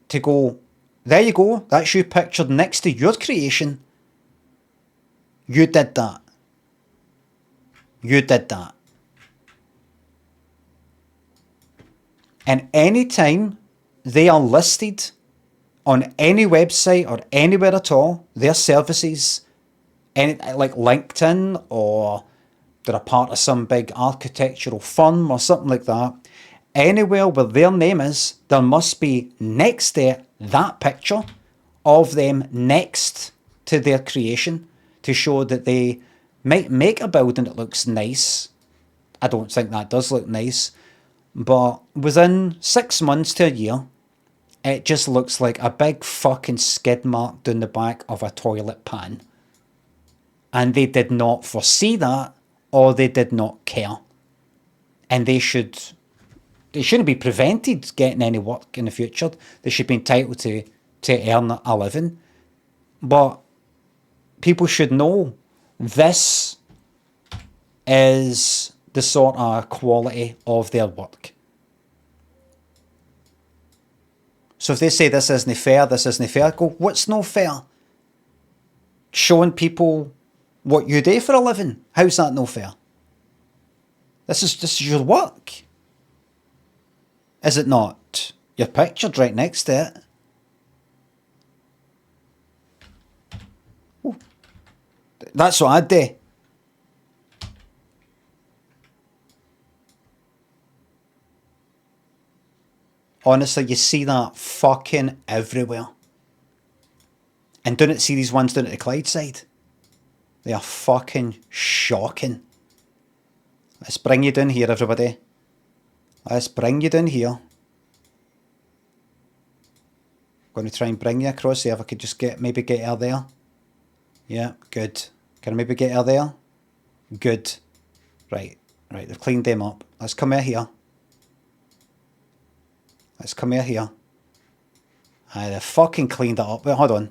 To go, there you go. That's you pictured next to your creation. You did that. You did that. And anytime they are listed on any website or anywhere at all, their services, any, like LinkedIn, or they're a part of some big architectural firm or something like that, anywhere where their name is, there must be next to that picture of them next to their creation to show that they might make a building that looks nice. I don't think that does look nice. But within 6 months to a year, it just looks like a big fucking skid mark down the back of a toilet pan. And they did not foresee that, or they did not care. And they shouldn't be prevented getting any work in the future. They should be entitled to earn a living. But people should know this is the sort of quality of their work. So if they say this isn't fair, go, what's no fair? Showing people what you do for a living. How's that no fair? This is your work. Is it not? You're pictured right next to it. Ooh. That's what I'd do. Honestly, you see that fucking everywhere. And don't see these ones down at the Clydeside? They are fucking shocking. Let's bring you down here, everybody. Let's bring you down here. I'm going to try and bring you across there. If I could just maybe get her there. Yeah, good. Can I maybe get her there? Good. Right, they've cleaned them up. Let's come here. Let's come here. They've fucking cleaned it up. Wait, hold on.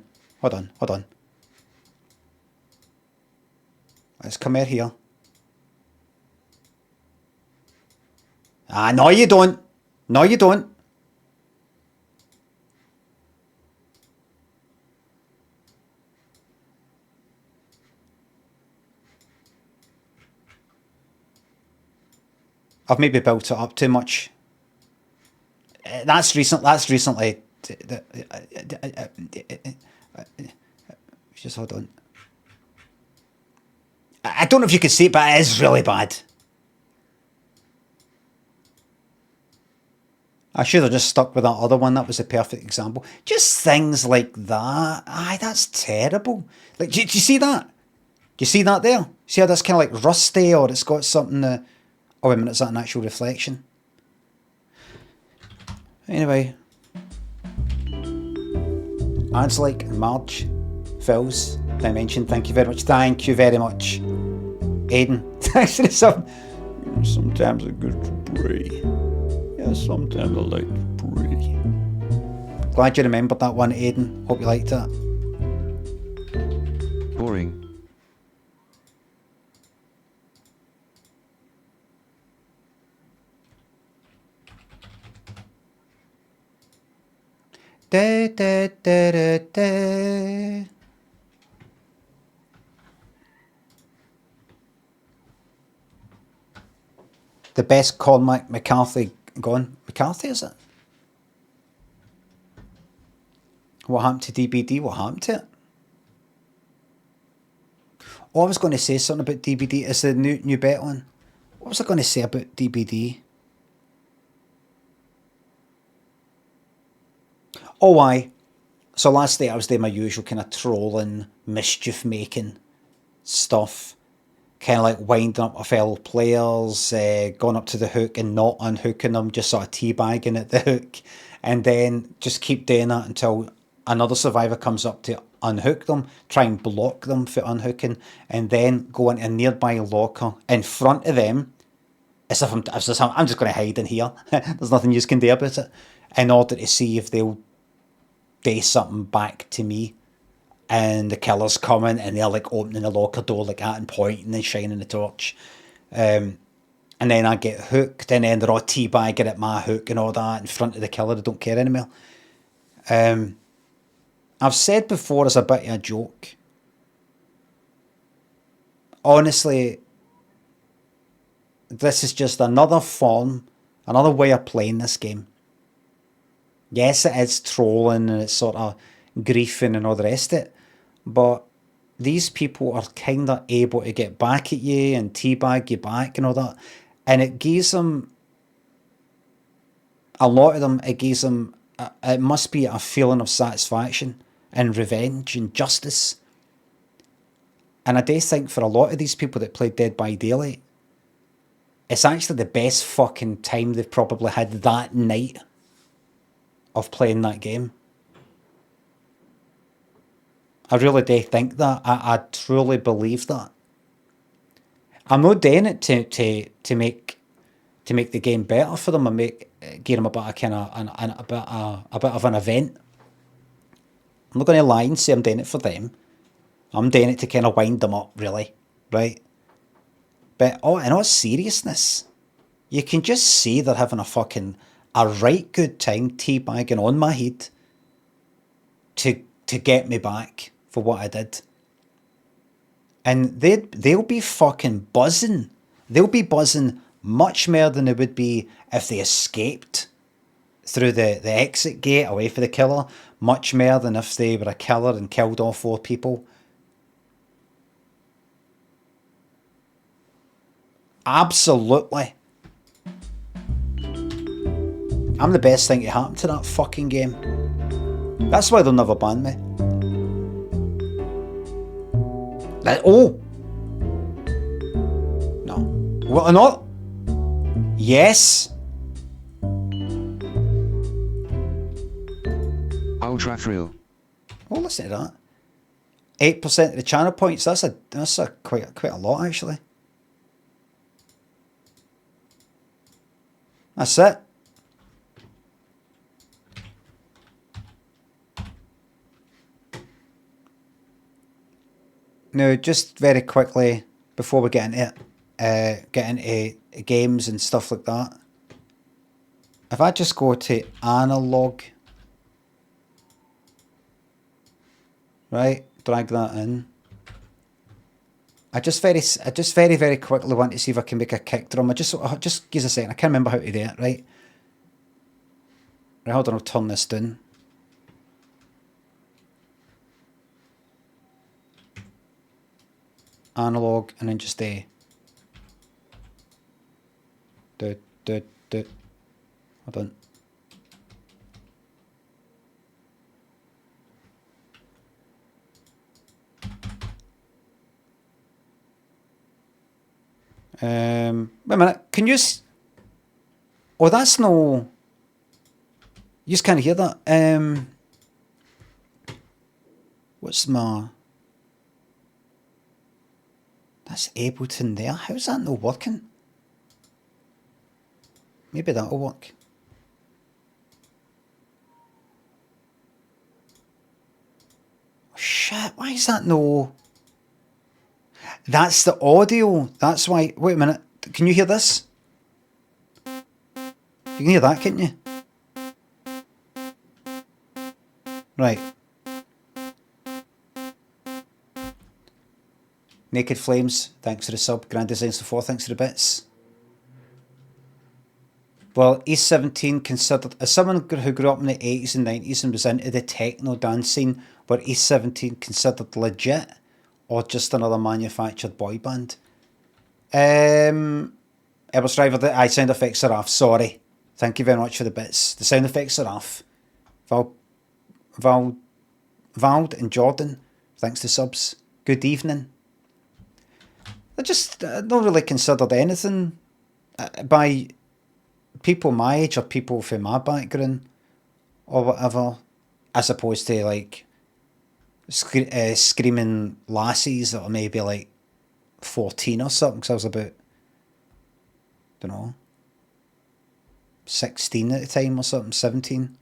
Let's come here. No you don't. No you don't. I've maybe built it up too much. That's recently. Just hold on. I don't know if you can see it, but it is really bad. I should have just stuck with that other one. That was a perfect example. Just things like that. Aye, that's terrible. Like, do you see that? Do you see that there? See how that's kind of like rusty, or it's got something to... Oh, wait a minute, is that an actual reflection? Anyway. Ads like Marge, Phil's Dimension, thank you very much. Thank you very much. Aiden, thanks for the sub. Sometimes I go to pray. Yeah, sometimes I like to pray. Glad you remembered that one, Aiden. Hope you liked it. Boring. Da, da, da, da, da. The best Cormac McCarthy gone. McCarthy, is it? What happened to DBD? What happened to it? Oh, I was going to say something about DBD. Is the new bet on? What was I going to say about DBD? Oh, aye. So last night I was doing my usual kind of trolling, mischief making stuff. Kind of like winding up my fellow players, going up to the hook and not unhooking them, just sort of teabagging at the hook. And then just keep doing that until another survivor comes up to unhook them, try and block them for unhooking, and then go into a nearby locker in front of them, as if I'm just going to hide in here. There's nothing you can do about it, in order to see if they'll do something back to me. And the killer's coming and they're like opening the locker door like that and pointing and shining the torch. And then I get hooked and then they're all teabagging at my hook and all that in front of the killer. They don't care anymore. I've said before as a bit of a joke. Honestly, this is just another form, another way of playing this game. Yes, it is trolling and it's sort of griefing and all the rest of it. But these people are kind of able to get back at you and teabag you back and all that. And it gives them, a lot of them, it gives them, it must be a feeling of satisfaction and revenge and justice. And I do think for a lot of these people that play Dead by Daylight, it's actually the best fucking time they've probably had that night of playing that game. I really do think that. I truly believe that. I'm not doing it to make the game better for them and give them a bit of kind of a bit of an event. I'm not going to lie and say I'm doing it for them. I'm doing it to kind of wind them up, really, right? But in all seriousness, you can just see they're having a right good time teabagging on my head to get me back for what I did. And they'll be fucking buzzing. They'll be buzzing much more than they would be if they escaped through the exit gate away from the killer. Much more than if they were a killer and killed all 4 people. Absolutely. I'm the best thing to happen to that fucking game. That's why they'll never ban me. Oh! No. Well, not. Yes! Ultra thrill. Oh, listen to that. 8% of the channel points. That's a quite a lot, actually. That's it. Now, just very quickly before we get into it, get into games and stuff like that. If I just go to analog, right, drag that in. I just very quickly want to see if I can make a kick drum. Just give us a second. I can't remember how to do it. Right. Right. Hold on. I'll turn this down. Analog and then just hold on. Wait a minute. Can you? Oh, that's no. You just can't hear that. What's my? That's Ableton there. How's that not working? Maybe that'll work. Oh, shit, why is that no? That's the audio. That's why. Wait a minute. Can you hear this? You can hear that, can't you? Right. Naked Flames, thanks for the sub. Grand Designs 4, thanks for the bits. Well, East 17 considered, as someone who grew up in the 80s and 90s and was into the techno dance scene, were East 17 considered legit or just another manufactured boy band? Elbow Striver, the sound effects are off, sorry. Thank you very much for the bits. The sound effects are off. Vald and Jordan, thanks to subs. Good evening. I just not really considered anything by people my age or people from my background or whatever, as opposed to like screaming lassies that are maybe like 14 or something, because I was about, I don't know, 16 at the time or something, 17.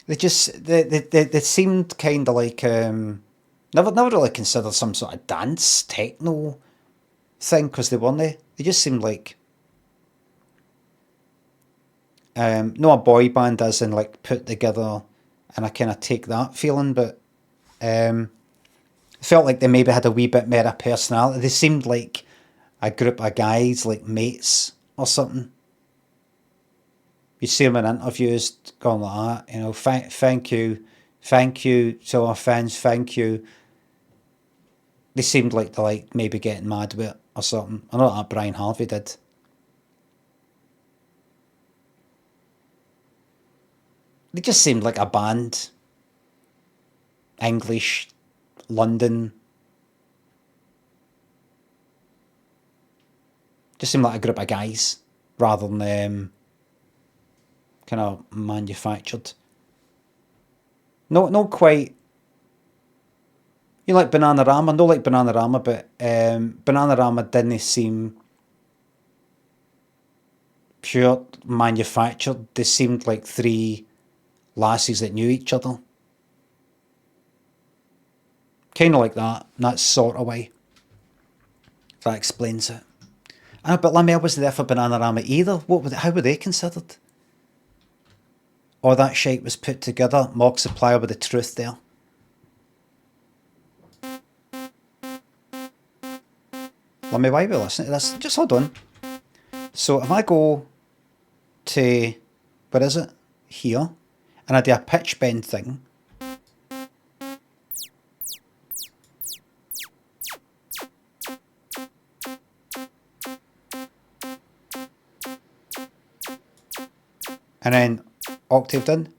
They seemed kind of like never really considered some sort of dance techno thing, because they weren't. They just seemed like not a boy band as in like put together, and I kind of take that feeling, but felt like they maybe had a wee bit more of personality. They seemed like a group of guys, like mates or something. You see them in interviews going like that, you know, thank you to our fans, thank you. They seemed like they're like maybe getting mad with it or something. I know that Brian Harvey did. They just seemed like a band. English, London. Just seemed like a group of guys rather than kind of manufactured. No, quite. You like Bananarama? No, like Bananarama, but Bananarama didn't seem pure manufactured. They seemed like three lassies that knew each other. Kind of like that sort of way. If that explains it. I know, but Limmy, I wasn't there for Bananarama either. How were they considered? All that shite was put together. Mock Supplier with the truth there. Limmy, why are we listening to this? Just hold on. So if I go to, where is it? Here. And I do a pitch bend thing. And then octaved in.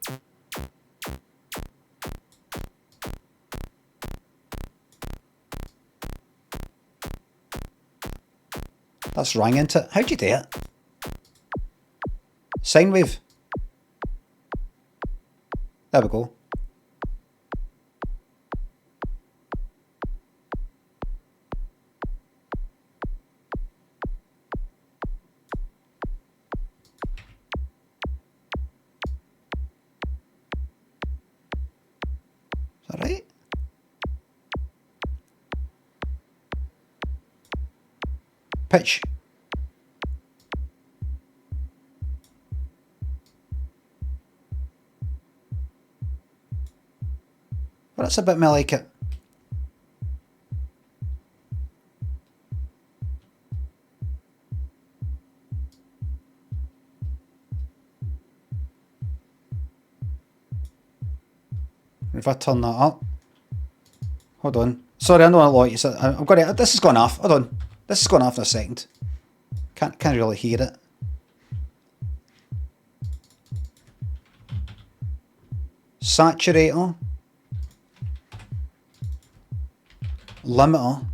That's rang into it. How'd you do it? Sine wave. There we go. Is that right? Pitch. Well, that's a bit more like it. If I turn that up. Hold on. Sorry, I know a lot you said. I'm gonna. This is going off. Hold on. This is going off in a second. Can't really hear it. Saturator. Limiter.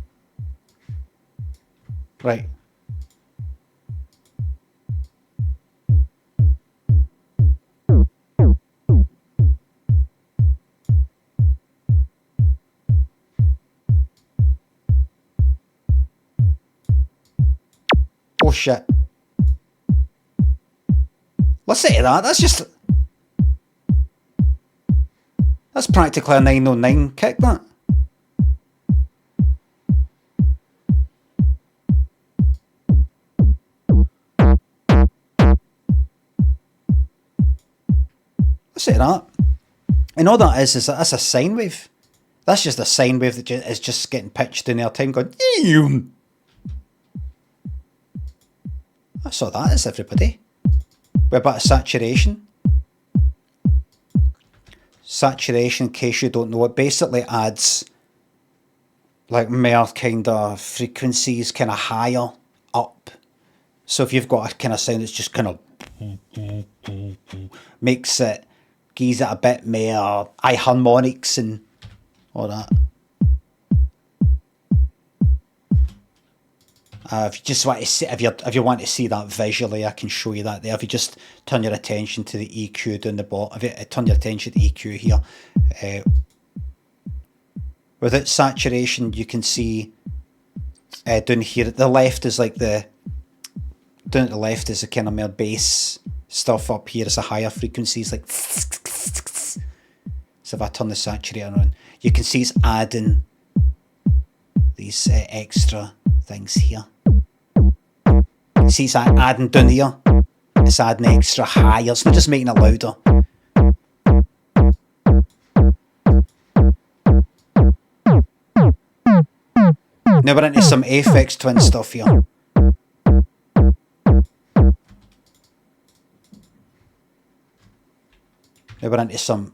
Right. Oh shit. Listen to that. That's practically a 909 kick, that. say that. And all that is that's a sine wave. That's just a sine wave that is just getting pitched in our time going, ew. That's all that is, everybody. With a bit of saturation. Saturation, in case you don't know, it basically adds like more kind of frequencies kind of higher up. So if you've got a kind of sound that's just kind of makes it, gives it a bit more high harmonics and all that. If you just want to see, if you want to see that visually, I can show you that there. If you just turn your attention to the EQ down the bottom, if you turn your attention to the EQ here, without saturation, you can see down here at the left is like down at the left is the kind of more bass stuff. Up here is the higher frequencies, like. So if I turn the saturator on, you can see it's adding these extra things here. You see it's adding down here. It's adding extra higher. It's not just making it louder. Now we're into some Aphex Twin stuff here. Now we're into some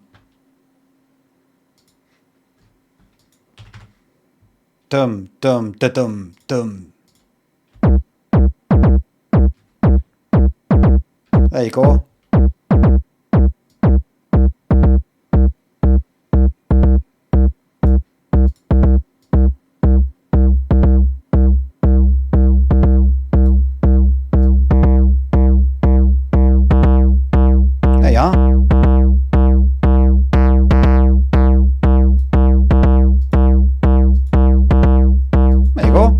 dum dum da dum dum. There you go. There you are. There you go.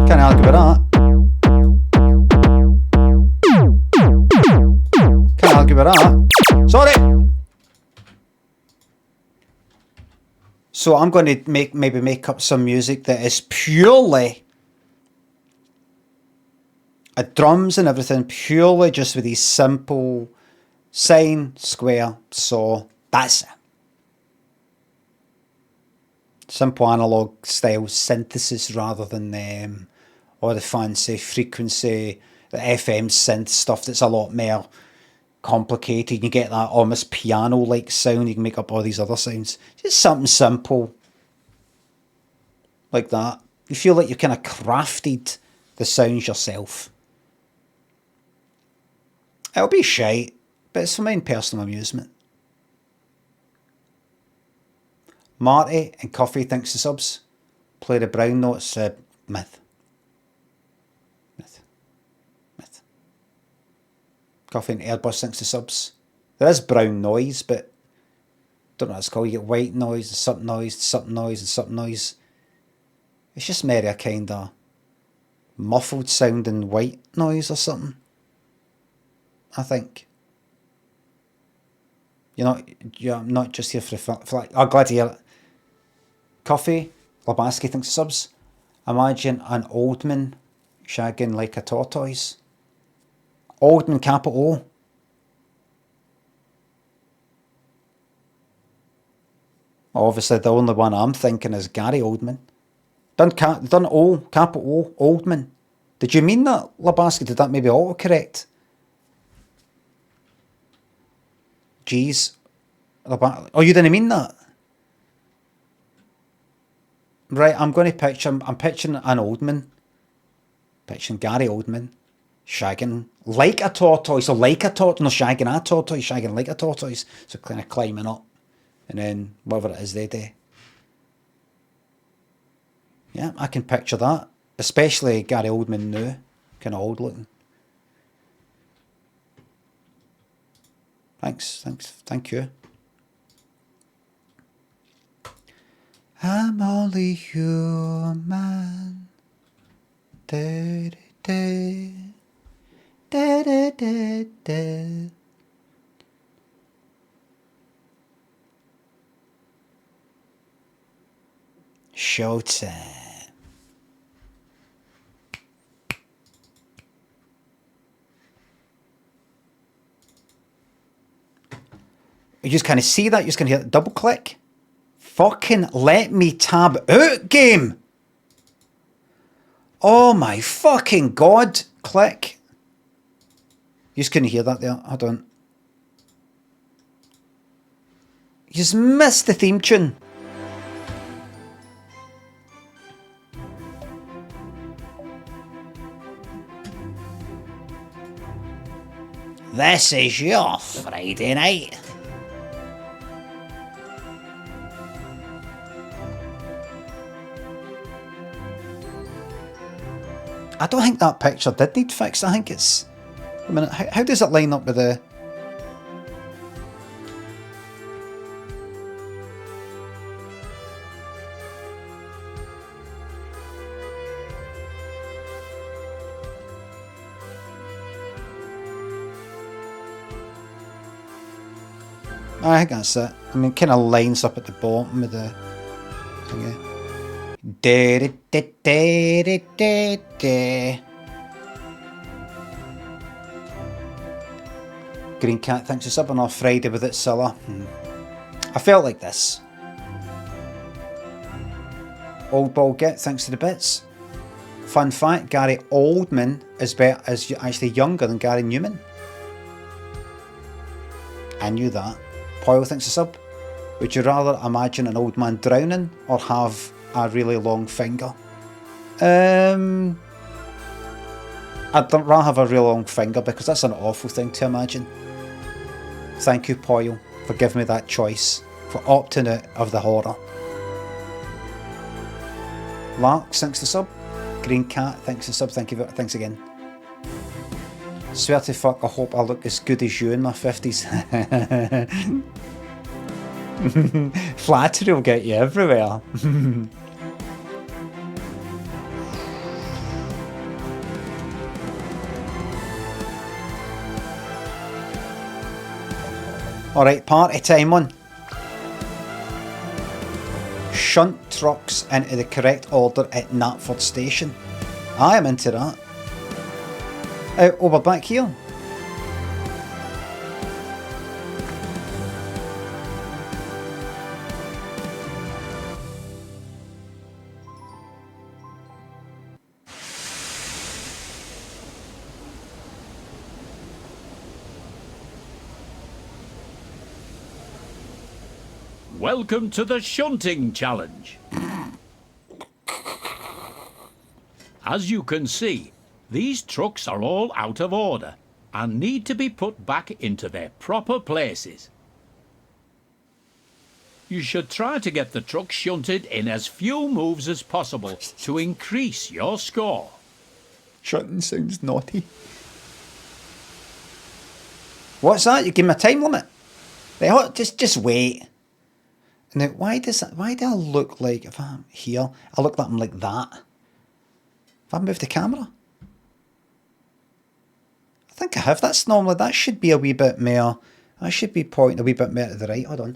Can't argue with that. Can't argue with that. Sorry. So I'm going to maybe make up some music that is purely drums and everything, purely just with these simple sine, square, saw. That's it. Simple analog style synthesis rather than all the fancy frequency, the FM synth stuff that's a lot more complicated. You get that almost piano-like sound. You can make up all these other sounds. Just something simple like that. You feel like you've kind of crafted the sounds yourself. It'll be shite, but it's for my own personal amusement. Marty and Coffee thanks the subs. Play the brown notes. Myth. Coffee and Airbus thanks the subs. There is brown noise, but don't know what it's called. You get white noise, and something noise, something noise, and something noise. It's just maybe a kind of muffled sounding white noise or something. I think. You're not just here for the I'm glad to hear it. Coffee, Labaski thinks subs. Imagine an old man shagging like a tortoise. Oldman, capital O. Obviously, the only one I'm thinking is Gary Oldman. Done O, capital O, Oldman. Did you mean that, Labaski? Did that maybe autocorrect? Jeez. Oh, you didn't mean that? Right, I'm picturing an Oldman. Picturing Gary Oldman. Shagging like a tortoise, or like a tortoise, no, shagging a tortoise, shagging like a tortoise. So kind of climbing up, and then whatever it is they do. Yeah, I can picture that. Especially Gary Oldman now, kind of old looking. Thanks, thank you. I'm only human. Da, da, da. Da, da, da, da. Showtime. You just kind of see that. You just kind of hear double click. Fucking let me tab out, game. Oh my fucking god. Click. You just couldn't hear that there. Hold on. You just missed the theme tune. This is your Friday night. I don't think that picture did need fixed. I think it's... A minute, how does it line up with the... I think that's it. I mean, it kind of lines up at the bottom of the thingy. Green Cat thinks it's up on our Friday with it, Scylla. I felt like this. Old Ball Get thanks to the bits. Fun fact, Gary Oldman is actually younger than Gary Newman. I knew that. Poyle thinks a sub. Would you rather imagine an old man drowning or have a really long finger? I'd rather have a really long finger because that's an awful thing to imagine. Thank you, Poyle, for giving me that choice, for opting out of the horror. Lark thanks the sub. Green Cat thanks the sub. Thanks again. Swear to fuck, I hope I look as good as you in my 50s. Flattery will get you everywhere. Alright, party time on. Shunt trucks into the correct order at Knapford Station. I am into that. Oh, we're back here. Welcome to the shunting challenge. As you can see, these trucks are all out of order and need to be put back into their proper places. You should try to get the truck shunted in as few moves as possible to increase your score. Shunting sounds naughty. What's that? You give me a time limit? Just wait. Now, why do I look like, if I'm here, I look like I'm like that? If I move the camera? I think I have. That should be a wee bit more, I should be pointing a wee bit more to the right. Hold on.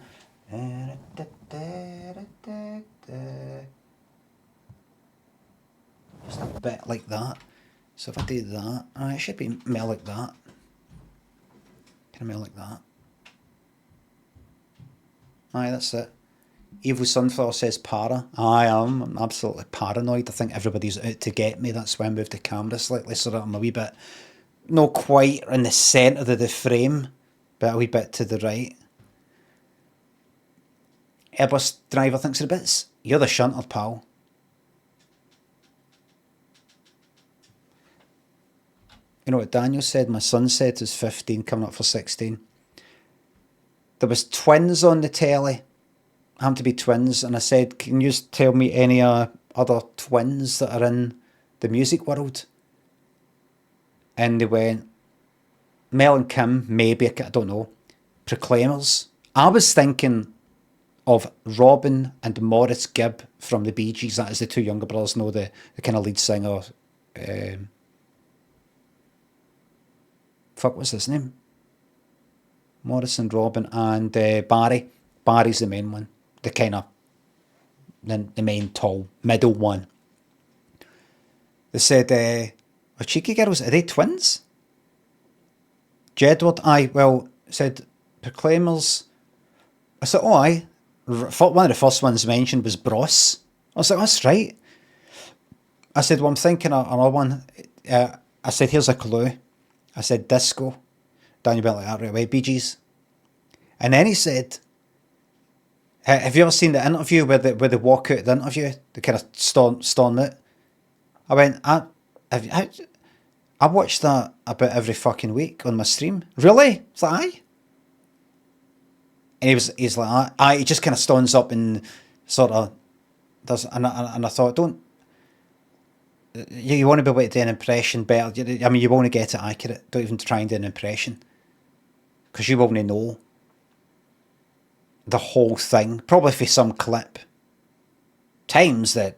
Just a bit like that. So if I do that, it should be more like that. Kind of more like that. Aye, that's it. Evil Sunflower says para. I'm absolutely paranoid. I think everybody's out to get me. That's why I moved the camera slightly so that I'm a wee bit, not quite in the centre of the frame, but a wee bit to the right. Airbus driver thinks of the bits. You're the shunter, pal. You know what Daniel said? My son said is 15, coming up for 16. There was twins on the telly. Happened to be twins, and I said, can you tell me any other twins that are in the music world? And they went, Mel and Kim, maybe, I don't know. Proclaimers. I was thinking of Robin and Maurice Gibb from the Bee Gees. That is the two younger brothers, know the kind of lead singer. What's his name? Maurice and Robin and Barry. Barry's the main one. The kind of, the main tall, middle one. They said, are Cheeky Girls, are they twins? Jedward, said Proclaimers, I said, oh aye. One of the first ones mentioned was Bros. I was like, that's right. I said, well, I'm thinking of another one. I said, here's a clue. I said, disco. Down you went like that right away, Bee Gees. And then he said, have you ever seen the interview where they walk out the interview? They kind of storm it. I went, I watch that about every fucking week on my stream. Really? It's like, aye. And he's like, aye. He just kind of stands up and sort of does, and I thought, don't, you want to be able to do an impression better. I mean, you want to get it accurate. Don't even try and do an impression. Because you want to know the whole thing, probably for some clip. Times that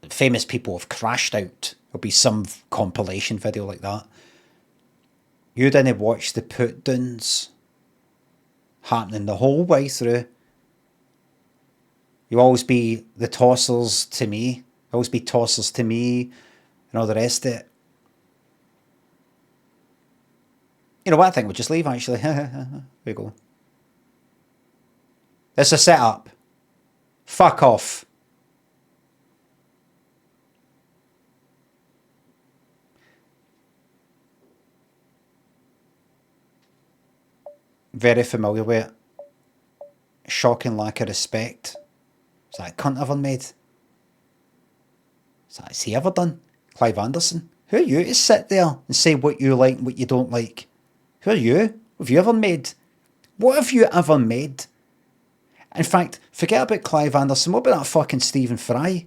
famous people have crashed out. There'll be some compilation video like that. You didn't watch the put downs happening the whole way through. You always be the tossers to me. Always be tossers to me and all the rest of it. You know what, I think we'll just leave actually. There we go. It's a setup. Fuck off. Very familiar with it. Shocking lack of respect. Is that cunt ever made? Has he ever done? Clive Anderson? Who are you to sit there and say what you like and what you don't like? Who are you? What have you ever made? What have you ever made? In fact, forget about Clive Anderson. What about that fucking Stephen Fry?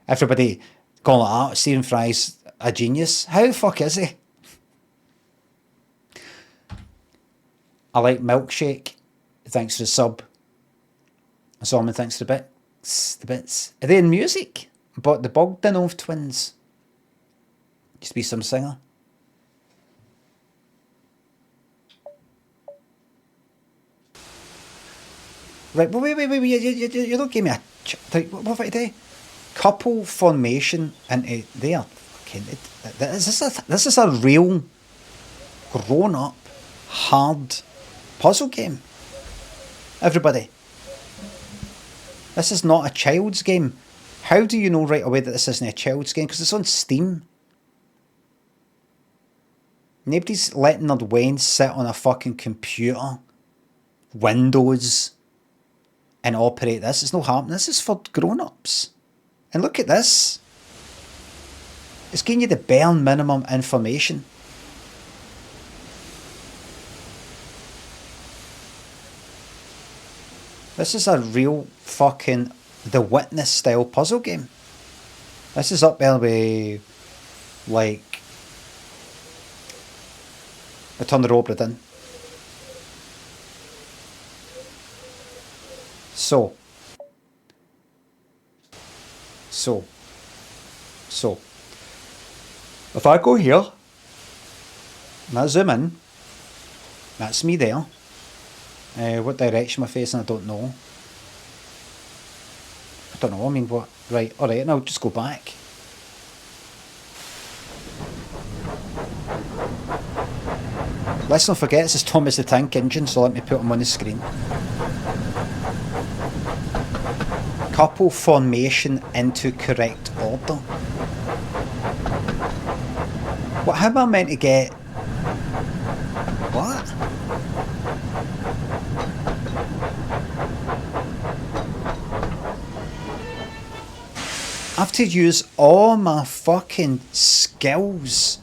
Everybody going like that. Stephen Fry's a genius. How the fuck is he? I like Milkshake. Thanks for the sub. Solomon, thanks for the bits. Are they in music? But the Bogdanov twins. Used to be some singer. Right, well, wait, you don't give me a... What have I do? Couple formation into there. Fucking, this is a real, grown-up, hard puzzle game. Everybody. This is not a child's game. How do you know right away that this isn't a child's game? Because it's on Steam. Nobody's letting their Wayne sit on a fucking computer, Windows, and operate this. It's not happening. This is for grown-ups. And look at this. It's giving you the bare minimum information. This is a real fucking The Witness style puzzle game. This is up there with, like, the Turn the Obra Dinn. So, if I go here, and I zoom in, that's me there. What direction am I facing? I don't know. I mean, what? Right, alright, and I'll just go back. Let's not forget, this is Thomas the Tank Engine, so let me put him on the screen. Couple formation into correct order. What? How am I meant to get... What? I have to use all my fucking skills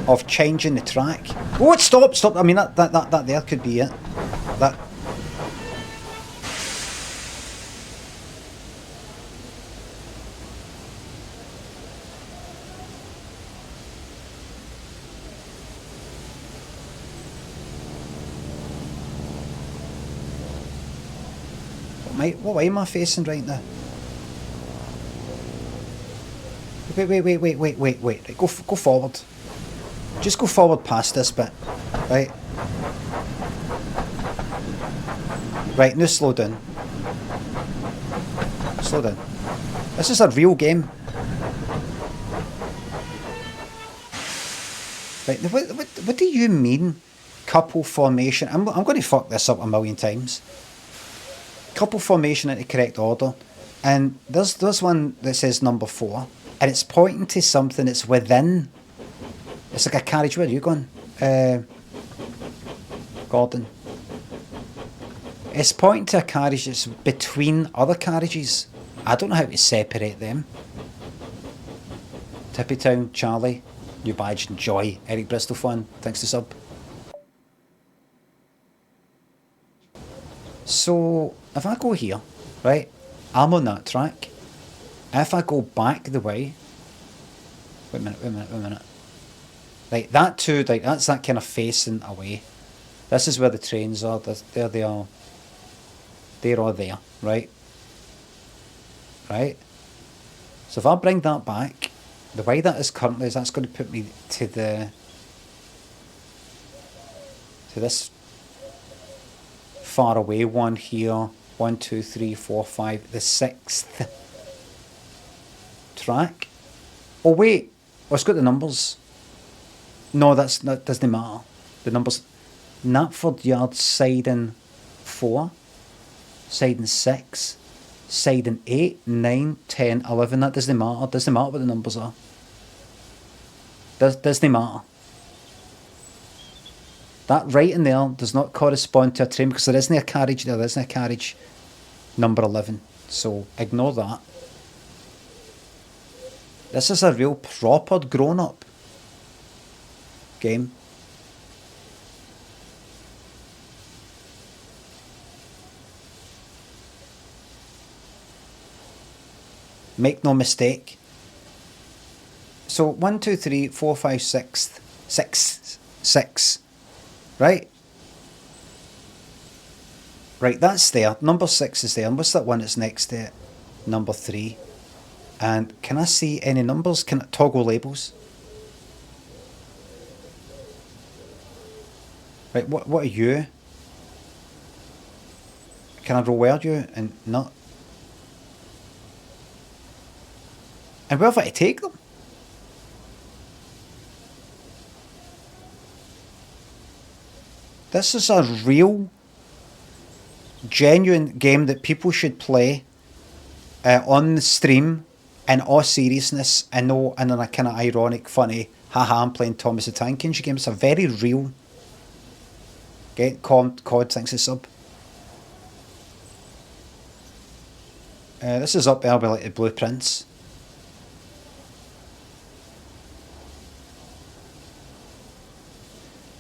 of changing the track. Oh, stop! I mean, that there could be it. That. What way am I facing right now? Wait. Right, go forward. Just go forward past this bit. Right. Right, now slow down. Slow down. This is a real game. Right, what do you mean couple formation. I'm going to fuck this up a million times. Couple formation into correct order. And there's one that says number 4. And it's pointing to something that's within. It's like a carriage. Where are you going? Gordon. It's pointing to a carriage that's between other carriages. I don't know how to separate them. Tippy Town, Charlie, New Badge, and Joy. Eric Bristol fan, thanks to sub. So, if I go here, right, I'm on that track. If I go back the way... Wait a minute. Right, that too, like, that's that kind of facing away. This is where the trains are. There they are. They're all there, right? Right? So if I bring that back, the way that is currently is that's going to put me to this far away one here. 1, 2, 3, 4, 5. The 6th track. Oh wait, it's got the numbers. No, that doesn't matter. The numbers. Knapford Yard siding 4, siding 6, siding 8, 9, 10, 11. That doesn't matter. Doesn't matter what the numbers are. Doesn't matter. That right in there does not correspond to a train because there isn't a carriage there. There isn't a carriage number 11. So ignore that. This is a real proper grown-up game. Make no mistake. So 1, 2, 3, 4, 5, 6, 6. Right? Right, that's there. Number 6 is there. And what's that one that's next to it? Number 3. And can I see any numbers? Can I toggle labels? Right, what are you? Can I reword you and not? And where have I to take them? This is a real, genuine game that people should play on the stream in all seriousness and no in a kind of ironic, funny, haha, I'm playing Thomas the Tank Engine game. It's a very real. Get COD thanks to sub. This is up there with like the blueprints.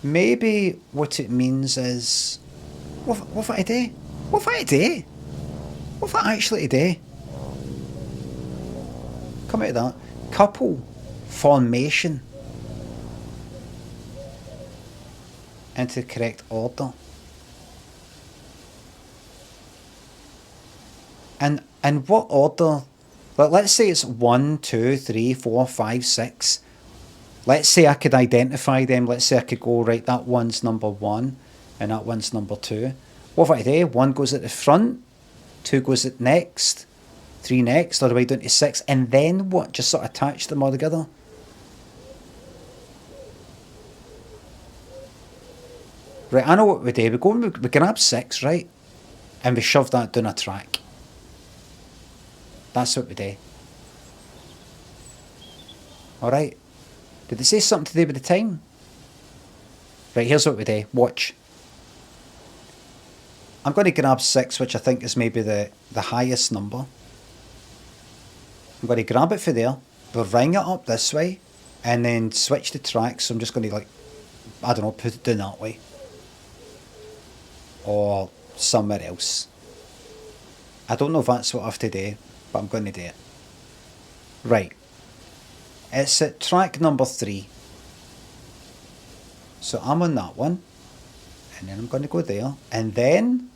Maybe what it means is... What if I do? What if I do? What if I actually do? Come out of that. Couple formation into the correct order. And what order? Let's say it's 1, 2, 3, 4, 5, 6. Let's say I could identify them. Let's say I could go, right, that one's number 1 and that one's number 2. What if I do? 1 goes at the front, 2 goes at next, 3 next, all the way down to 6. And then what? Just sort of attach them all together. Right, I know what we do. We grab 6, right? And we shove that down a track. That's what we do. Alright. Did they say something to do with the time? Right, here's what we do. Watch. I'm going to grab 6, which I think is maybe the highest number. I'm going to grab it for there. We'll ring it up this way. And then switch the track. So I'm just going to, like, I don't know, put it down that way. Or somewhere else. I don't know if that's what I have to do, but I'm going to do it. Right. It's at track number 3. So I'm on that one. And then I'm going to go there. And then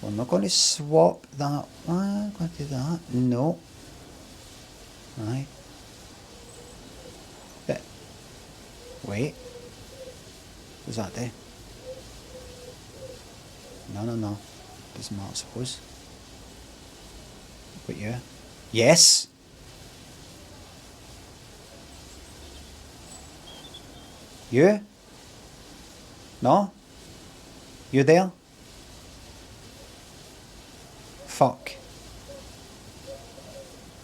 we're not going to swap that one. I'm going to do that. No. Right. But, wait. What's that do? No. Doesn't matter, I suppose. But yeah. Yes. You? No? You there? Fuck.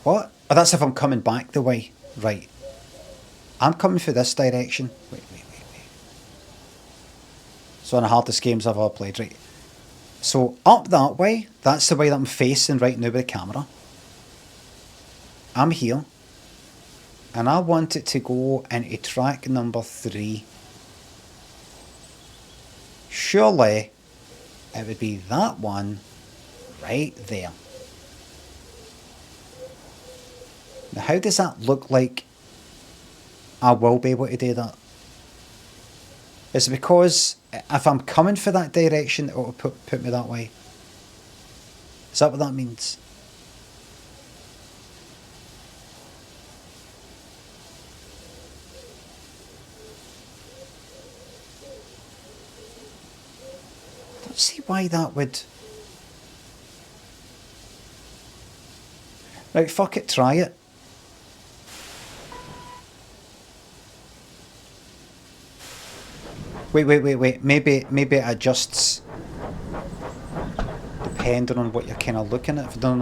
What? Oh, that's if I'm coming back the way. Right. I'm coming for this direction. Wait. It's one of the hardest games I've ever played, right? So, up that way, that's the way that I'm facing right now with the camera. I'm here. And I want it to go into track number 3. Surely, it would be that one right there. Now, how does that look like I will be able to do that? Is it because if I'm coming for that direction, it will put me that way? Is that what that means? I don't see why that would... Right, fuck it, try it. Wait. Maybe it adjusts depending on what you're kind of looking at. No.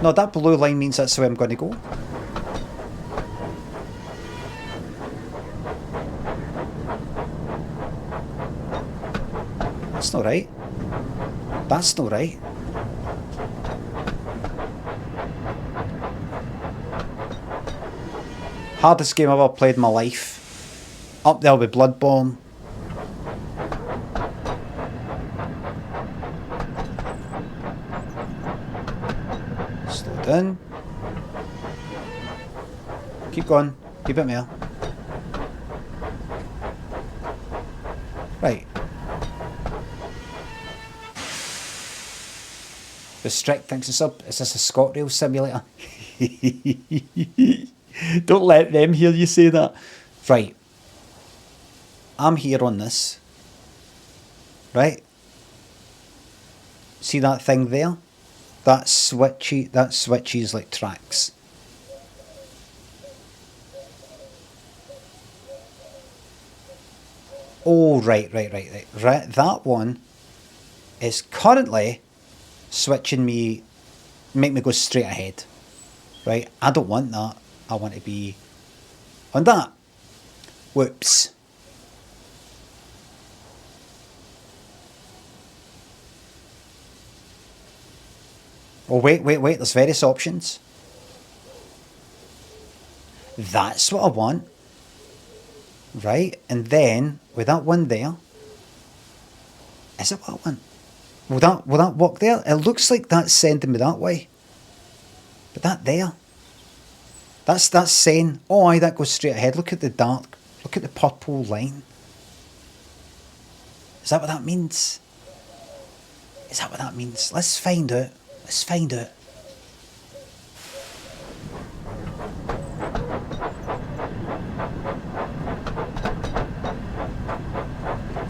No, that blue line means that's the way I'm going to go. That's not right. That's not right. Hardest game I've ever played in my life. Up there with Bloodborne. Slow down. Keep going. Keep it there. Right. Restrict thinks it's up. Is this a ScotRail simulator? Don't let them hear you say that. Right. I'm here on this. Right? See that thing there? That switches like tracks. Oh, right. That one is currently switching me, make me go straight ahead. Right? I don't want that. I want to be on that. Whoops. Oh, wait. There's various options. That's what I want. Right? And then, with that one there, is it what I want? Will that work there? It looks like that's sending me that way. But that there, that's saying, oh aye, that goes straight ahead. Look at the purple line. Is that what that means? Is that what that means? Let's find out.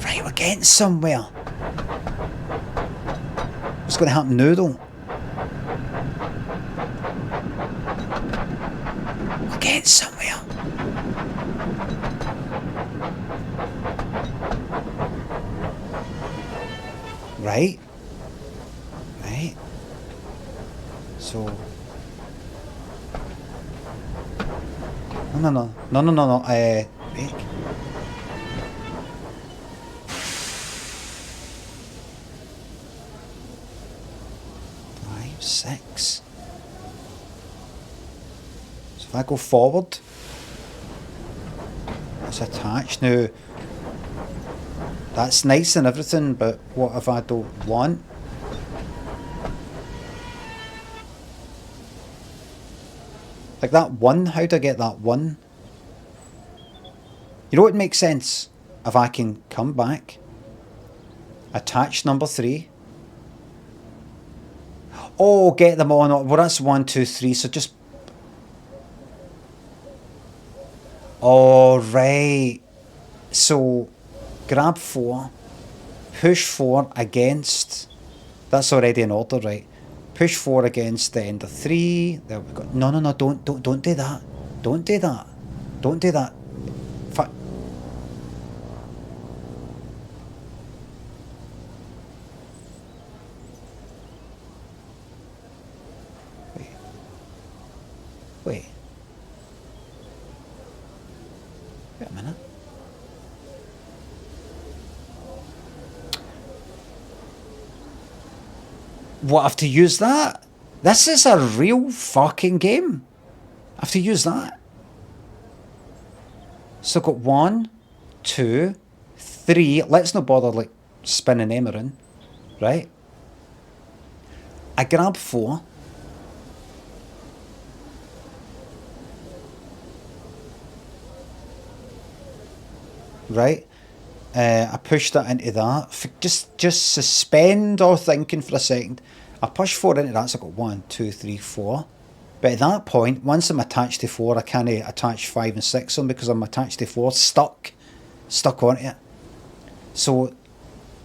Right, we're getting somewhere. What's going to happen now though? We're getting somewhere. Right. So... No. Wait. 5, 6. So if I go forward, it's attached. Now, that's nice and everything, but what if I don't want? Like that 1, how do I get that 1? You know what makes sense? If I can come back, attach number 3. Oh, get them on. Well, that's 1, 2, 3, so just... Oh, right. So, grab 4, push 4 against... That's already in order, right? Push 4 against the end of 3. There we go. No, don't do that. Don't do that. Wait. Wait a minute. What, I have to use that? This is a real fucking game. I have to use that. So I've got 1, 2, 3. Let's not bother like spinning them around. Right? I grab 4. Right? I push that into that. Just suspend all thinking for a second. I push 4 into that, so I've got 1, 2, 3, 4. But at that point, once I'm attached to 4, I can't attach 5 and 6 on because I'm attached to 4, stuck onto it. So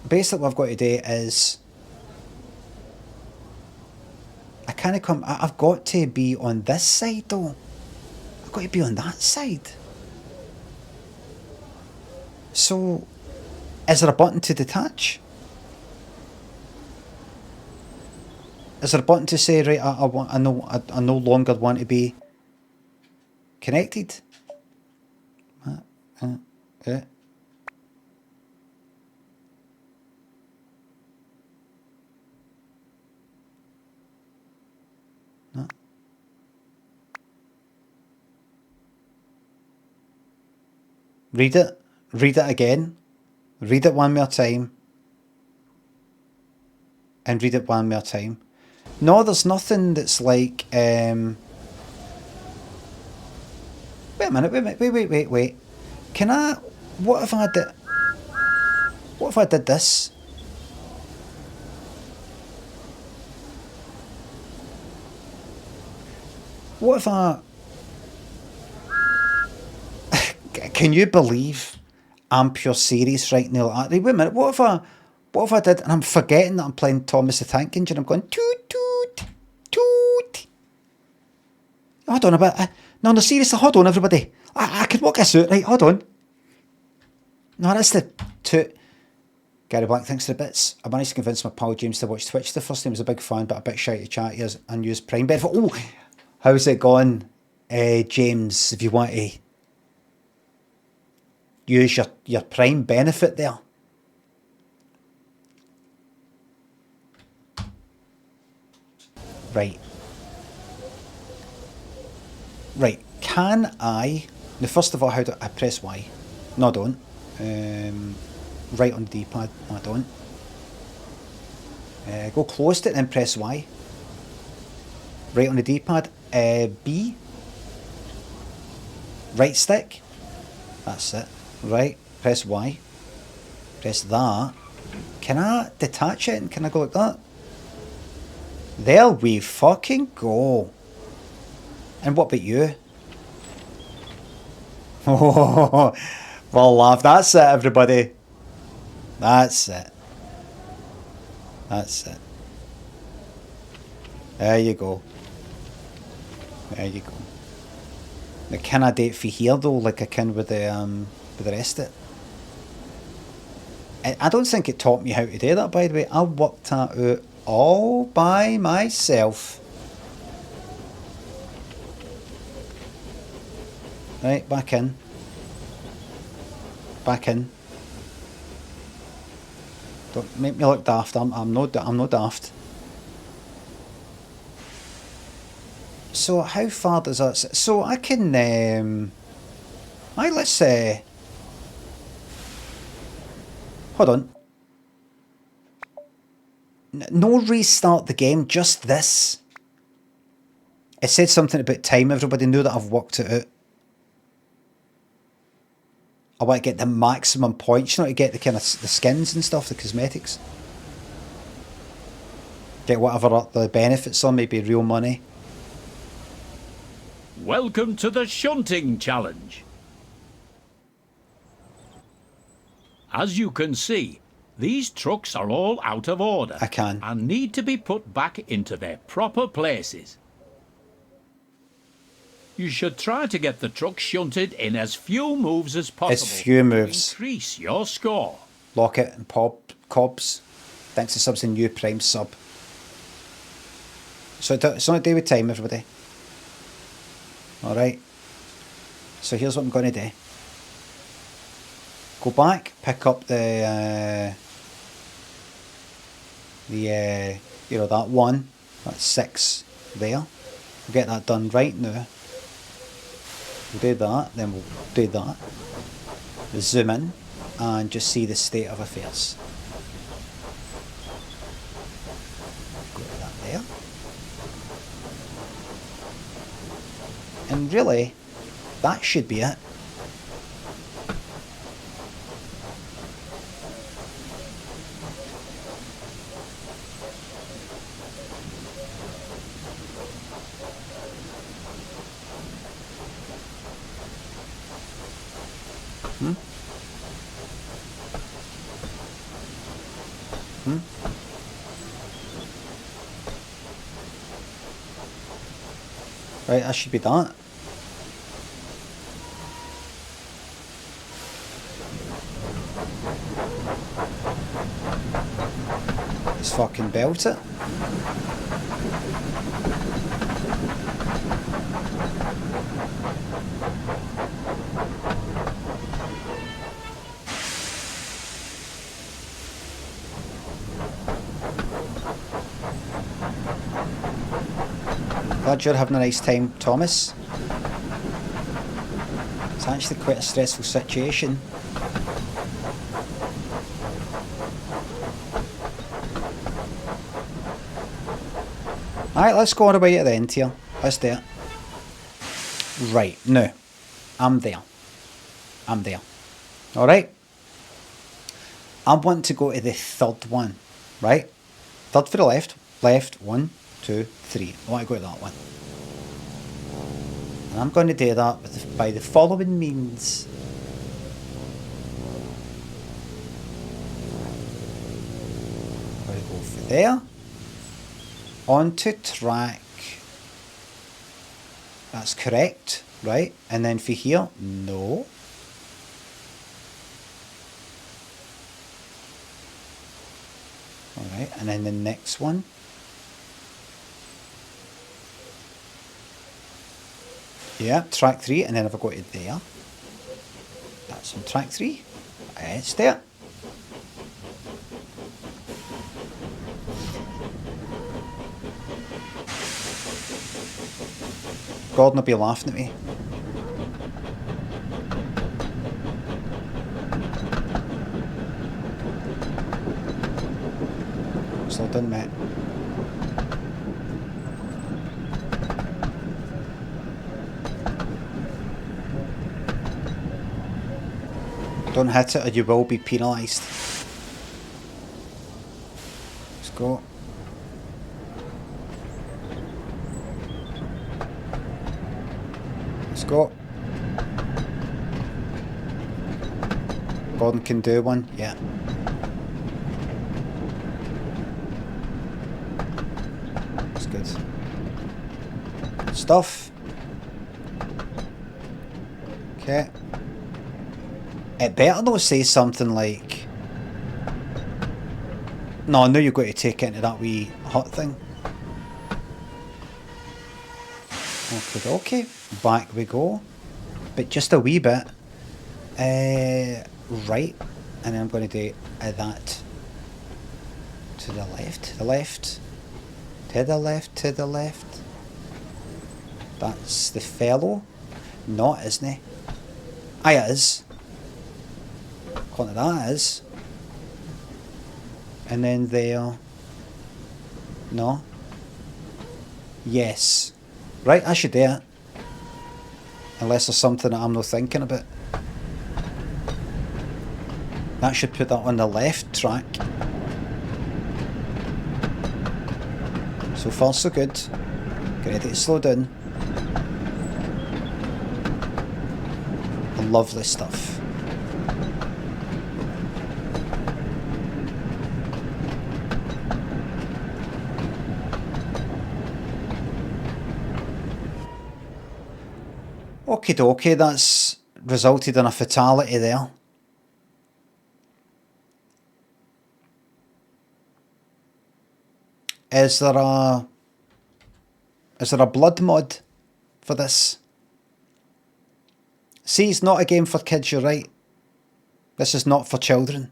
basically what I've got to do is I've got to be on this side though. I've got to be on that side. So is there a button to detach? Is there a button to say, right, I no longer want to be connected? Yeah. No. Read it. Read it again. Read it one more time. And read it one more time. No, there's nothing that's like, wait a minute, wait. Can I, what if I did this? What if I, can you believe I'm pure serious right now? Wait a minute, what if I did, and I'm forgetting that I'm playing Thomas the Tank Engine, I'm going toot toot toot. Hold on a bit. No, seriously, hold on everybody. I can work this out, right? Hold on. No, that's the toot. Gary Black, thanks for the bits. I managed to convince my pal James to watch Twitch. The first time was a big fan, but a bit shy to chat. He has unused Prime benefit. Oh, how's it going, James? If you want to use your Prime benefit there. Right, can I... Now, first of all, how do I press Y? No, I don't. Right on the D-pad. No, I don't. Go close to it, then press Y. Right on the D-pad. B. Right stick. That's it. Right, press Y. Press that. Can I detach it and can I go like that? There we fucking go. And what about you? Oh, well, laugh. That's it, everybody. That's it. That's it. There you go. There you go. Now, can I do it for here though, like I can with the rest of it? I don't think it taught me how to do that, by the way. I worked that out all by myself. Right, back in. Back in. Don't make me look daft. I'm no daft. So how far does that? So I can. Let's say. Hold on. No restart the game. Just this. It said something about time. Everybody knew that I've worked it out. I want to get the maximum points, you know, to get the kind of the skins and stuff, the cosmetics. Get whatever the benefits are, maybe real money. Welcome to the shunting challenge. As you can see, these trucks are all out of order. I can. And need to be put back into their proper places. You should try to get the truck shunted in as few moves as possible. As few moves. To increase your score. Lockett and Cobbs. Thanks to subs and new Prime sub. So it's not to do with time, everybody. Alright. So here's what I'm going to do. Go back, pick up the you know, that one, that's 6 there. We'll get that done right now. We'll do that, then we'll do that. We'll zoom in and just see the state of affairs. Go to that there. And really, that should be it. Right, that should be that. Let's fucking belt it. Glad you're having a nice time, Thomas. It's actually quite a stressful situation. Alright, let's go all the way to the end here. Let's do it. Right, now, I'm there. I'm there. Alright? I want to go to the third one, right? Third for the left. Left, 1, 2, 3. I want to go to that one. And I'm going to do that with by the following means. I'm going to go for there. Onto track. That's correct, right? And then for here, no. Alright, and then the next one. Yeah, track 3, and then if I go to there, that's on track 3. It's there. Gordon will be laughing at me. Slow down, mate. Don't hit it or you will be penalised. Let's go. Let's go. Gordon can do one, yeah. That's good. Good stuff. Okay. It better not say something like... No, I know you've got to take it into that wee hut thing. Okay, back we go. But just a wee bit. Right. And then I'm going to do that to the left, to the left, to the left, to the left. That's the fellow. Not, isn't he? Aye, it is. According to that, it is. And then there. No. Yes. Right, I should do it. Unless there's something that I'm not thinking about. That should put that on the left track. So far so good. Get ready to slow down. Lovely stuff. Okie dokie, that's resulted in a fatality there. Is there a blood mod for this? See, it's not a game for kids, you're right. This is not for children.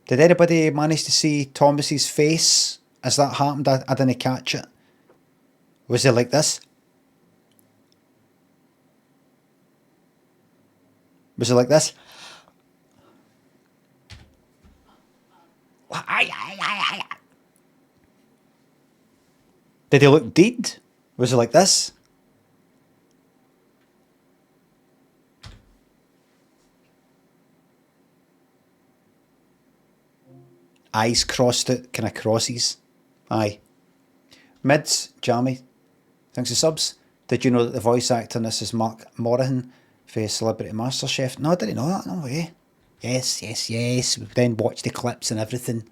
Did anybody manage to see Thomas's face as that happened? I didn't catch it. Was it like this? Was it like this? Did he look dead? Was it like this? Eyes crossed it, kind of crosses. Aye. Mids, Jammy. Thanks for subs. Did you know that the voice actor in this is Mark Morahan for Celebrity MasterChef? No, I didn't know that, no way. Yes. We then watched the clips and everything.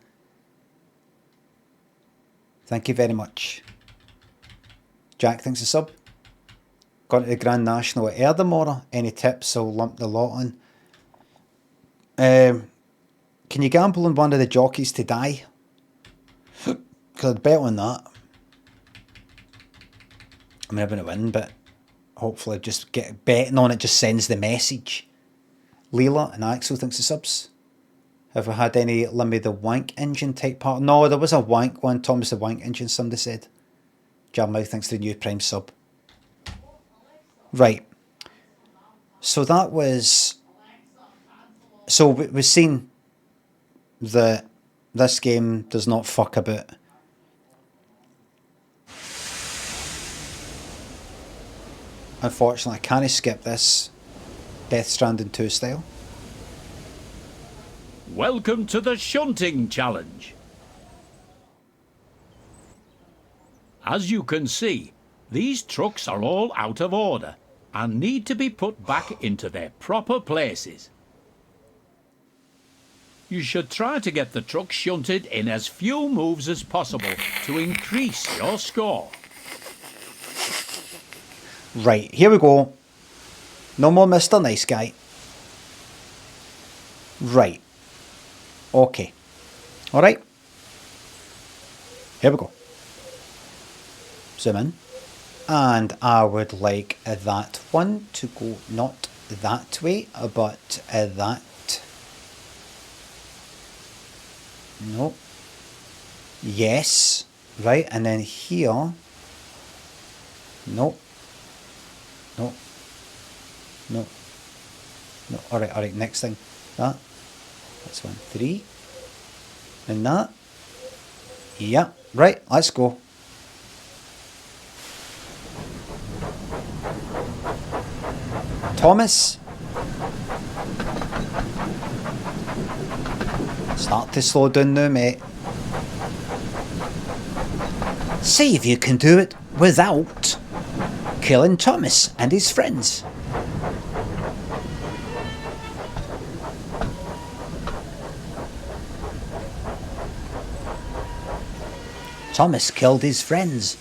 Thank you very much. Jack, thanks for sub. Gone to the Grand National at Erdemora. Any tips? I'll lump the lot on. Can you gamble on one of the jockeys to die? Because I'd bet on that. I'm never going to win, but hopefully just get betting on it just sends the message. Leela and Axel, thanks for subs. Have we had any Limmy the Wank Engine type part? No, there was a Wank one. Thomas the Wank Engine, somebody said. Jammouth, thanks to the new Prime sub. Right. So that was... So we've seen that this game does not fuck about. Unfortunately, I can't skip this Death Stranding 2 style. Welcome to the shunting challenge. As you can see, these trucks are all out of order and need to be put back into their proper places. You should try to get the truck shunted in as few moves as possible to increase your score. Right, here we go. No more Mr. Nice Guy. Right. Okay. Alright. Here we go. Zoom in. And I would like that one to go not that way, but that. No. Yes. Right, and then here. No. No. No. No. Alright, next thing. That. That's 1, 3. And that. Yeah. Right, let's go. Thomas. Start to slow down now, mate. See if you can do it without killing Thomas and his friends. Thomas killed his friends.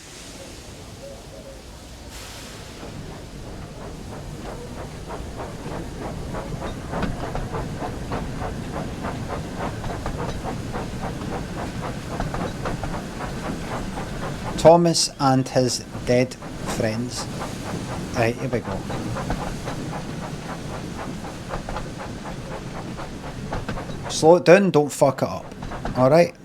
Thomas and his dead friends. Right, here we go. Slow it down, don't fuck it up. Alright?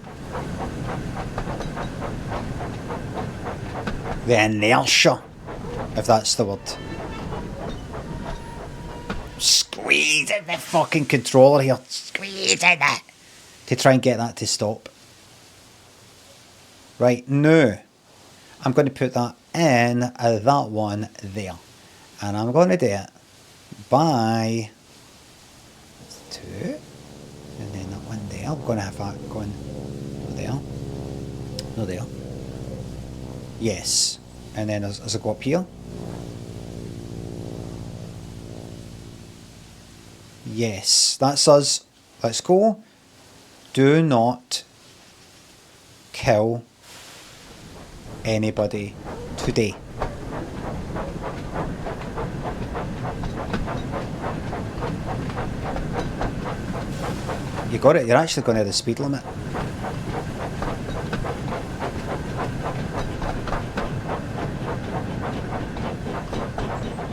The inertia, if that's the word. Squeezing the fucking controller here. Squeezing it. To try and get that to stop. Right, now. I'm going to put that in that one there. And I'm going to do it by 2. And then that one there. I'm going to have that going there. No, there. Yes. And then as I go up here. Yes. That's us. Let's go. Do not kill anybody today. You got it. You're actually going to the speed limit.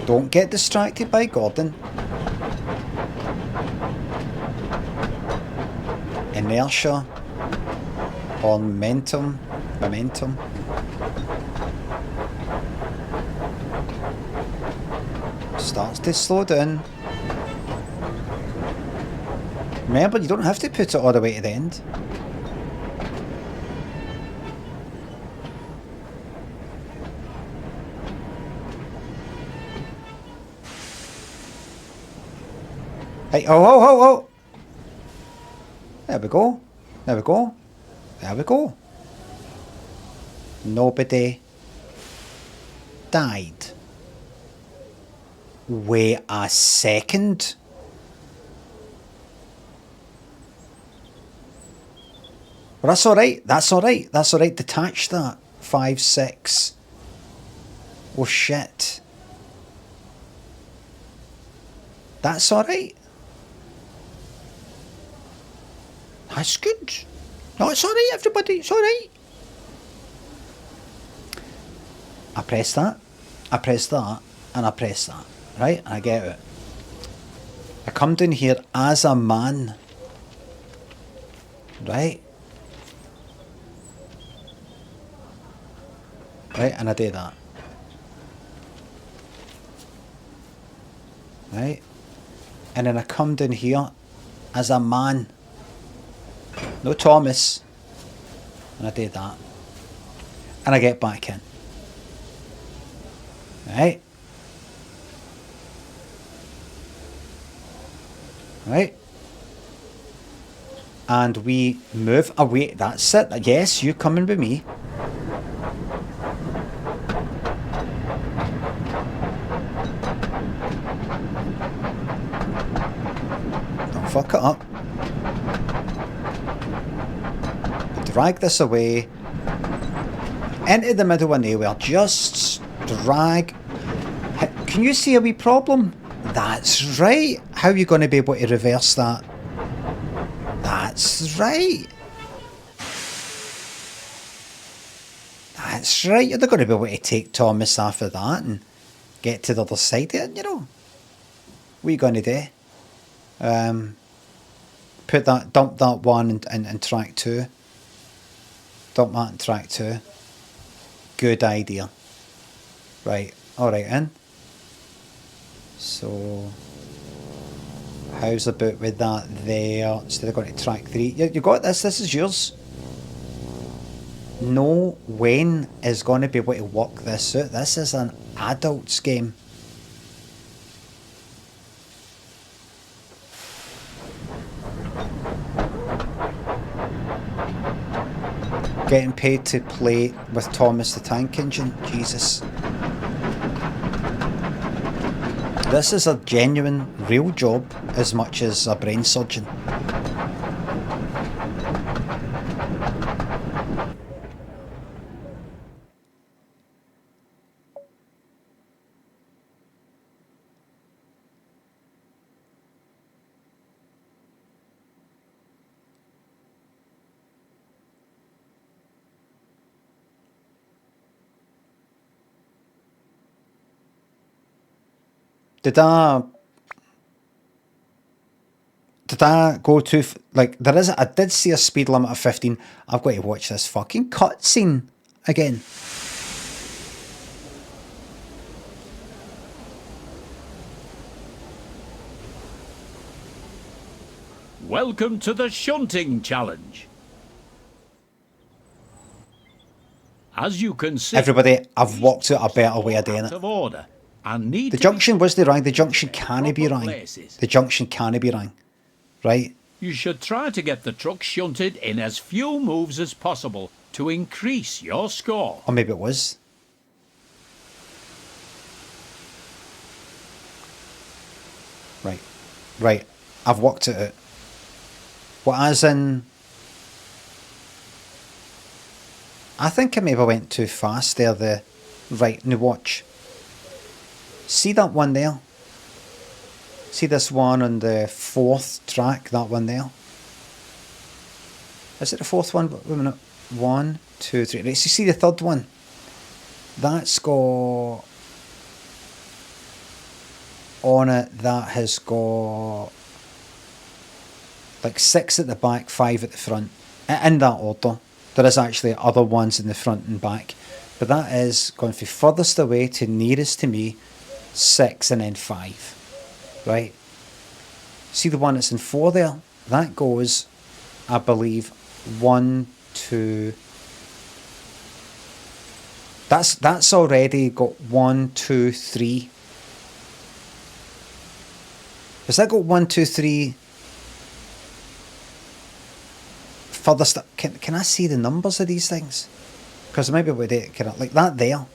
Don't get distracted by Gordon. Inertia or momentum. Starts to slow down. Remember, you don't have to put it all the way to the end. Hey, oh. There we go. Nobody died. Wait a second. Well, that's alright. Detach that. 5, 6. Oh shit. That's alright. That's good. No, it's alright, everybody. It's alright. I press that, and I press that. Right? And I get it. I come down here as a man. Right? Right? And I do that. Right? And then I come down here as a man. No Thomas. And I do that. And I get back in. Right? Right? And we move away. That's it. Yes, you coming with me. Don't fuck it up. Drag this away into the middle of nowhere. Just drag. Can you see a wee problem? That's right. How are you going to be able to reverse that? That's right. That's right. You're not going to be able to take Thomas off of that and get to the other side of it, you know. What are you going to do? Dump that one in track 2. Dump that in track 2. Good idea. Right, alright then. So, how's about with that there? Instead of going to track 3. You got this is yours. No one is going to be able to work this out. This is an adult's game. Getting paid to play with Thomas the Tank Engine. Jesus. This is a genuine, real job as much as a brain surgeon. Did I go too... Like, I did see a speed limit of 15. I've got to watch this fucking cutscene again. Welcome to the shunting challenge. As you can see, Everybody, I've worked out a better way of doing out it. of order and need The to junction was the wrong. The junction can't be wrong. places. The junction can't be wrong. Right? You should try to get the truck shunted in as few moves as possible to increase your score. Or maybe it was. Right. Right. I've worked it out. Well, as in... I think I maybe went too fast there. Right, now watch. See that one there? See this one on the 4th track? That one there? Is it the 4th one? Wait a minute. 1, 2, 3. Right, so see the 3rd one? That's got... on it that has got like 6 at the back, 5 at the front, in that order. There is actually other ones in the front and back, but that is going from furthest away to nearest to me, 6 and then 5, right? See the one that's in 4 there? That goes, I believe, 1, 2. That's already got 1, 2, 3. Has that got 1, 2, 3? Furthest, can I see the numbers of these things? Because maybe we do kind of like that there.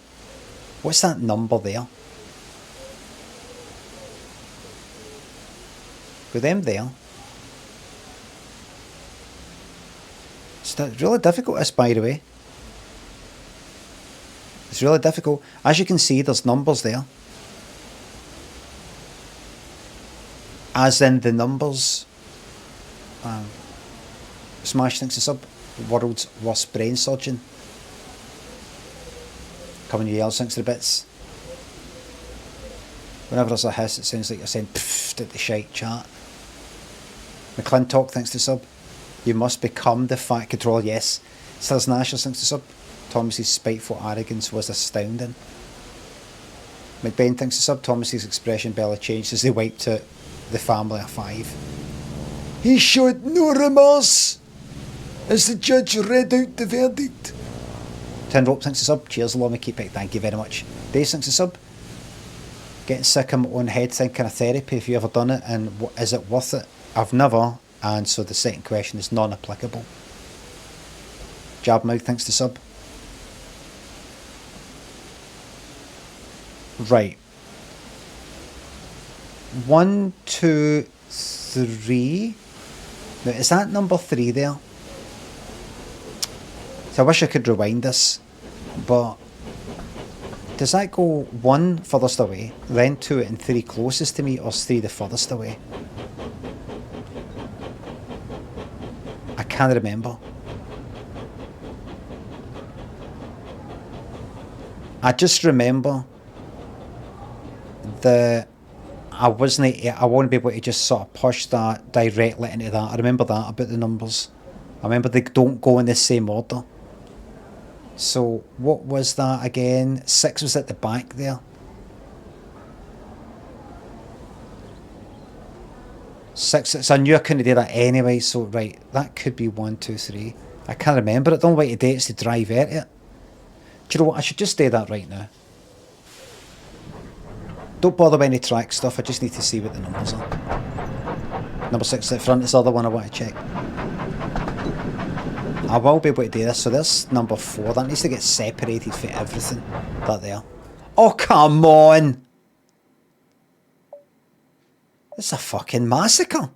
What's that number there? With them there. It's really difficult, this, by the way. It's really difficult. As you can see, there's numbers there. As in the numbers. Smash thinks it's up. World's worst brain surgeon. Coming to yell thinks the bits. Whenever there's a hiss, it sounds like you're saying pfft at the shite chat. McClintock thinks the sub. You must become the fat controller. Yes. Stills Nasher thinks the sub. Thomas's spiteful arrogance was astounding. McBain thinks the sub. Thomas's expression barely changed as they wiped out the family of 5. He showed no remorse as the judge read out the verdict. Tin Rope thinks the sub. Cheers, Lommy. Keep it. Thank you very much. Dave thinks the sub. Getting sick of my own head thinking of therapy. Have you ever done it, and is it worth it? I've never, and so the second question is non-applicable. Jabmouth thinks the sub. Right. 1, 2, 3. Now, is that number 3 there? So I wish I could rewind this, but does that go 1 furthest away, then 2 and 3 closest to me, or is 3 the furthest away? I can't remember. I just remember I won't be able to just sort of push that directly into that. I remember that about the numbers. I remember they don't go in the same order. So what was that again? 6 was at the back there. 6. So I knew I couldn't do that anyway. So right, that could be 1, 2, 3. I can't remember it. The only way to do it is to drive at it. Do you know what? I should just do that right now. Don't bother with any track stuff. I just need to see what the numbers are. Number 6 at the front is the other one I want to check. I will be able to do this. So this number 4, that needs to get separated for everything. That there. Oh, come on! It's a fucking massacre.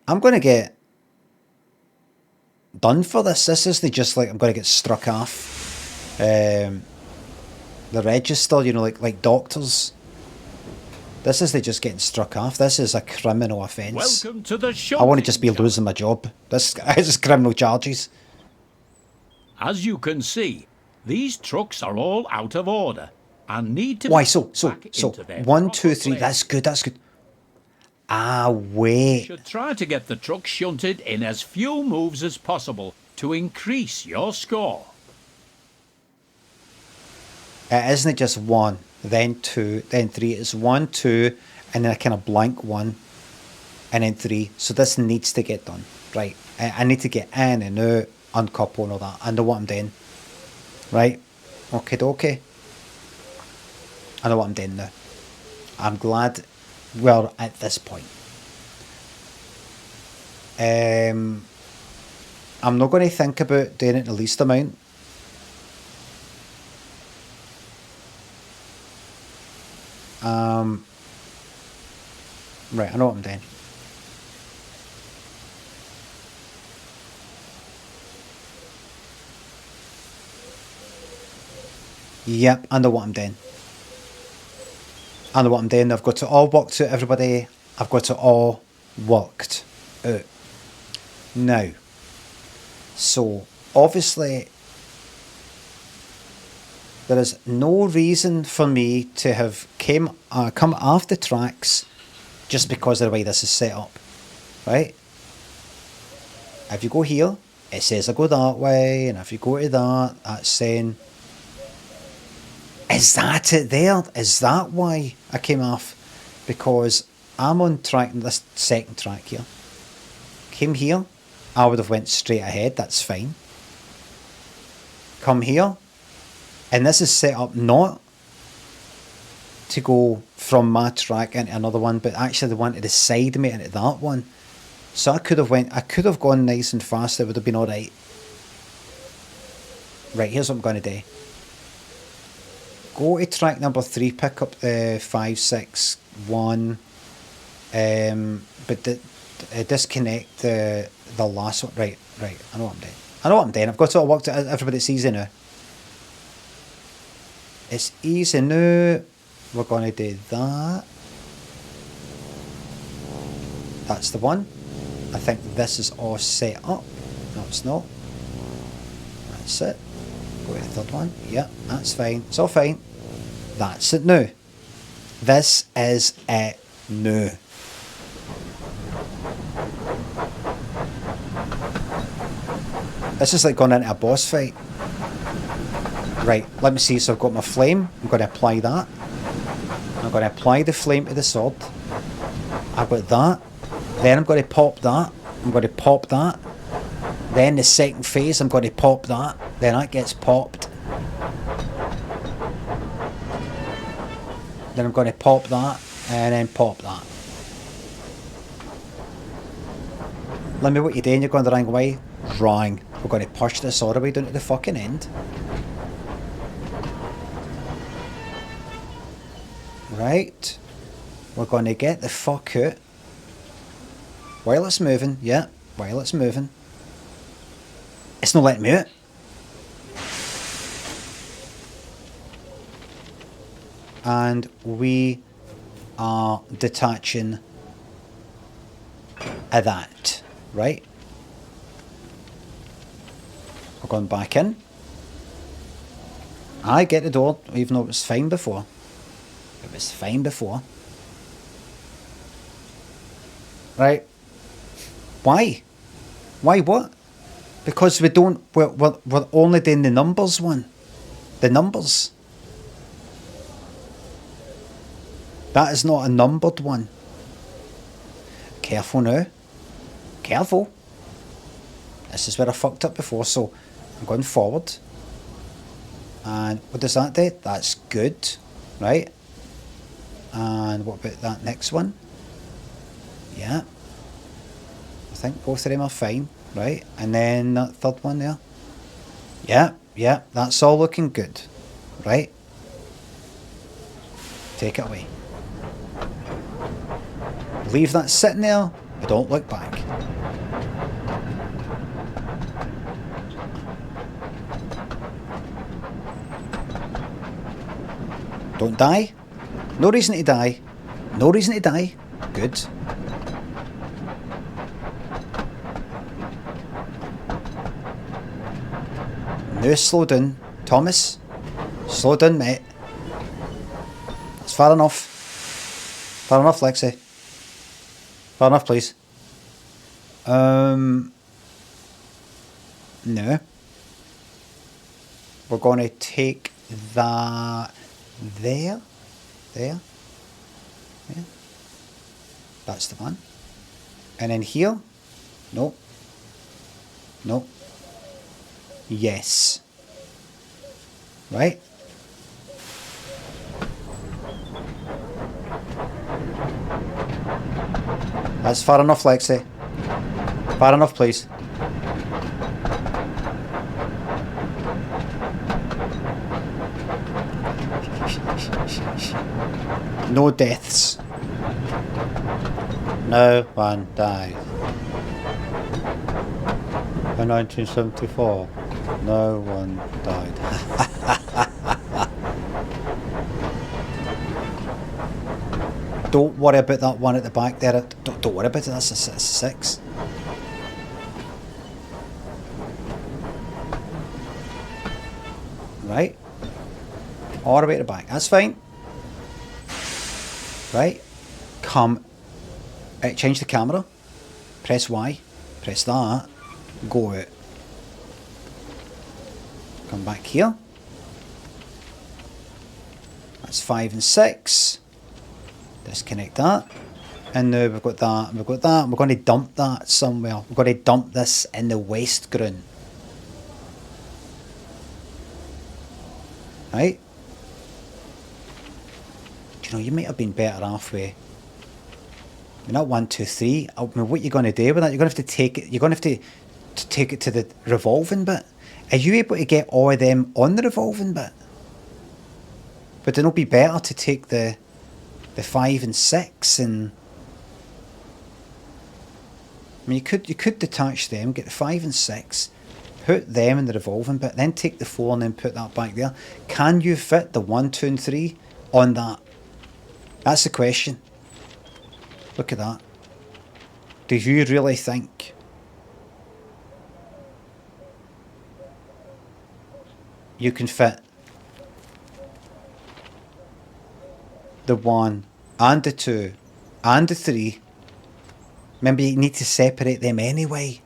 I'm going to get done for this. This isn't just like I'm going to get struck off the register, you know, like doctors. This isn't just getting struck off. This is a criminal offence. Welcome to the show. I want to just be losing my job. This is criminal charges. As you can see, these trucks are all out of order and need to Why? be So back into their 1, 2, proper 3. place. That's good. That's good. Ah, You wait. should try to get the truck shunted in as few moves as possible to increase your score. It isn't just 1, then 2, then 3. It's 1, 2, and then a kind of blank 1, and then 3. So this needs to get done. Right. I need to get in and out, uncouple and all that. I know what I'm doing. Right. Okay. I know what I'm doing now. I'm glad we're at this point. I'm not going to think about doing it the least amount. Right, I know what I'm doing. Yep, I know what I'm doing. I know what I'm doing. I've got it all worked out, everybody. I've got it all worked out. Now, so, obviously, There is no reason for me to have come off the tracks just because of the way this is set up, right? If you go here, it says I go that way, and if you go to that, that's saying, is that it there? Is that why I came off? Because I'm on track, this second track here. Came here, I would have went straight ahead, that's fine. Come here, and this is set up not to go from my track into another one, but actually the one to the side of me into that one. So I could have gone nice and fast, it would have been alright. Right, here's what I'm going to do. Go to track number 3, pick up the 5, 6, 1, but disconnect the last one. Right, I know what I'm doing. I've got it all worked out, everybody, it's easy now. It's easy now. We're going to do that. That's the one. I think this is all set up. No, it's not. That's it. Go to the third one. Yeah, that's fine. It's all fine. That's it now. This is it now. This is like going into a boss fight. Right, let me see. So I've got my flame. I'm going to apply that. I'm going to apply the flame to the sword. I've got that. Then I'm going to pop that. I'm going to pop that. Then the second phase, I'm going to pop that. Then that gets popped. Then I'm going to pop that. And then pop that. Let me what you're doing. You're going the wrong way. Wrong. We're going to push this all the way down to the fucking end. Right. We're going to get the fuck out. While it's moving. Yeah. While it's moving. It's not letting me out. And we are detaching of that. Right. We're going back in. I get the door, even though it was fine before. It was fine before. Right. Why? Why what? Because we don't, we're only doing the numbers one. The numbers. That is not a numbered one. Careful now. Careful. This is where I fucked up before, so I'm going forward. And what does that do? That's good, right? And what about that next one? Yeah. I think both of them are fine, right? And then that third one there. Yeah, that's all looking good, right? Take it away. Leave that sitting there, but don't look back. Don't die. No reason to die. No reason to die. Good. Now slow down. Thomas. Slow down, mate. That's far enough. Far enough, Lexi. Far enough, please. No. We're going to take that there. That's the one. And then here. No. Yes. Right. That's far enough, Lexi. Far enough, please. No deaths. No one died. In 1974, no one died. Don't worry about that one at the back there. Don't worry about it. That's a 6. Right. All the way to the back. That's fine. Right. Come. Change the camera. Press Y. Press that. Go out. Come back here. That's 5 and 6. Disconnect that. And now we've got that, and we've got that, and we're going to dump that somewhere. We're going to dump this in the waste ground. Right? Do you know, you might have been better off with, not 1, 2, 3. I mean, what are you going to do with that? You're going to have to take it, you're going to have to take it to the revolving bit. Are you able to get all of them on the revolving bit? Would it not be better to take the 5 and 6 and... I mean, you could detach them, get the 5 and 6, put them in the revolving bit, then take the 4 and then put that back there. Can you fit the 1, 2 and 3 on that? That's the question. Look at that. Do you really think you can fit the 1 and the 2 and the 3? Remember, you need to separate them anyway.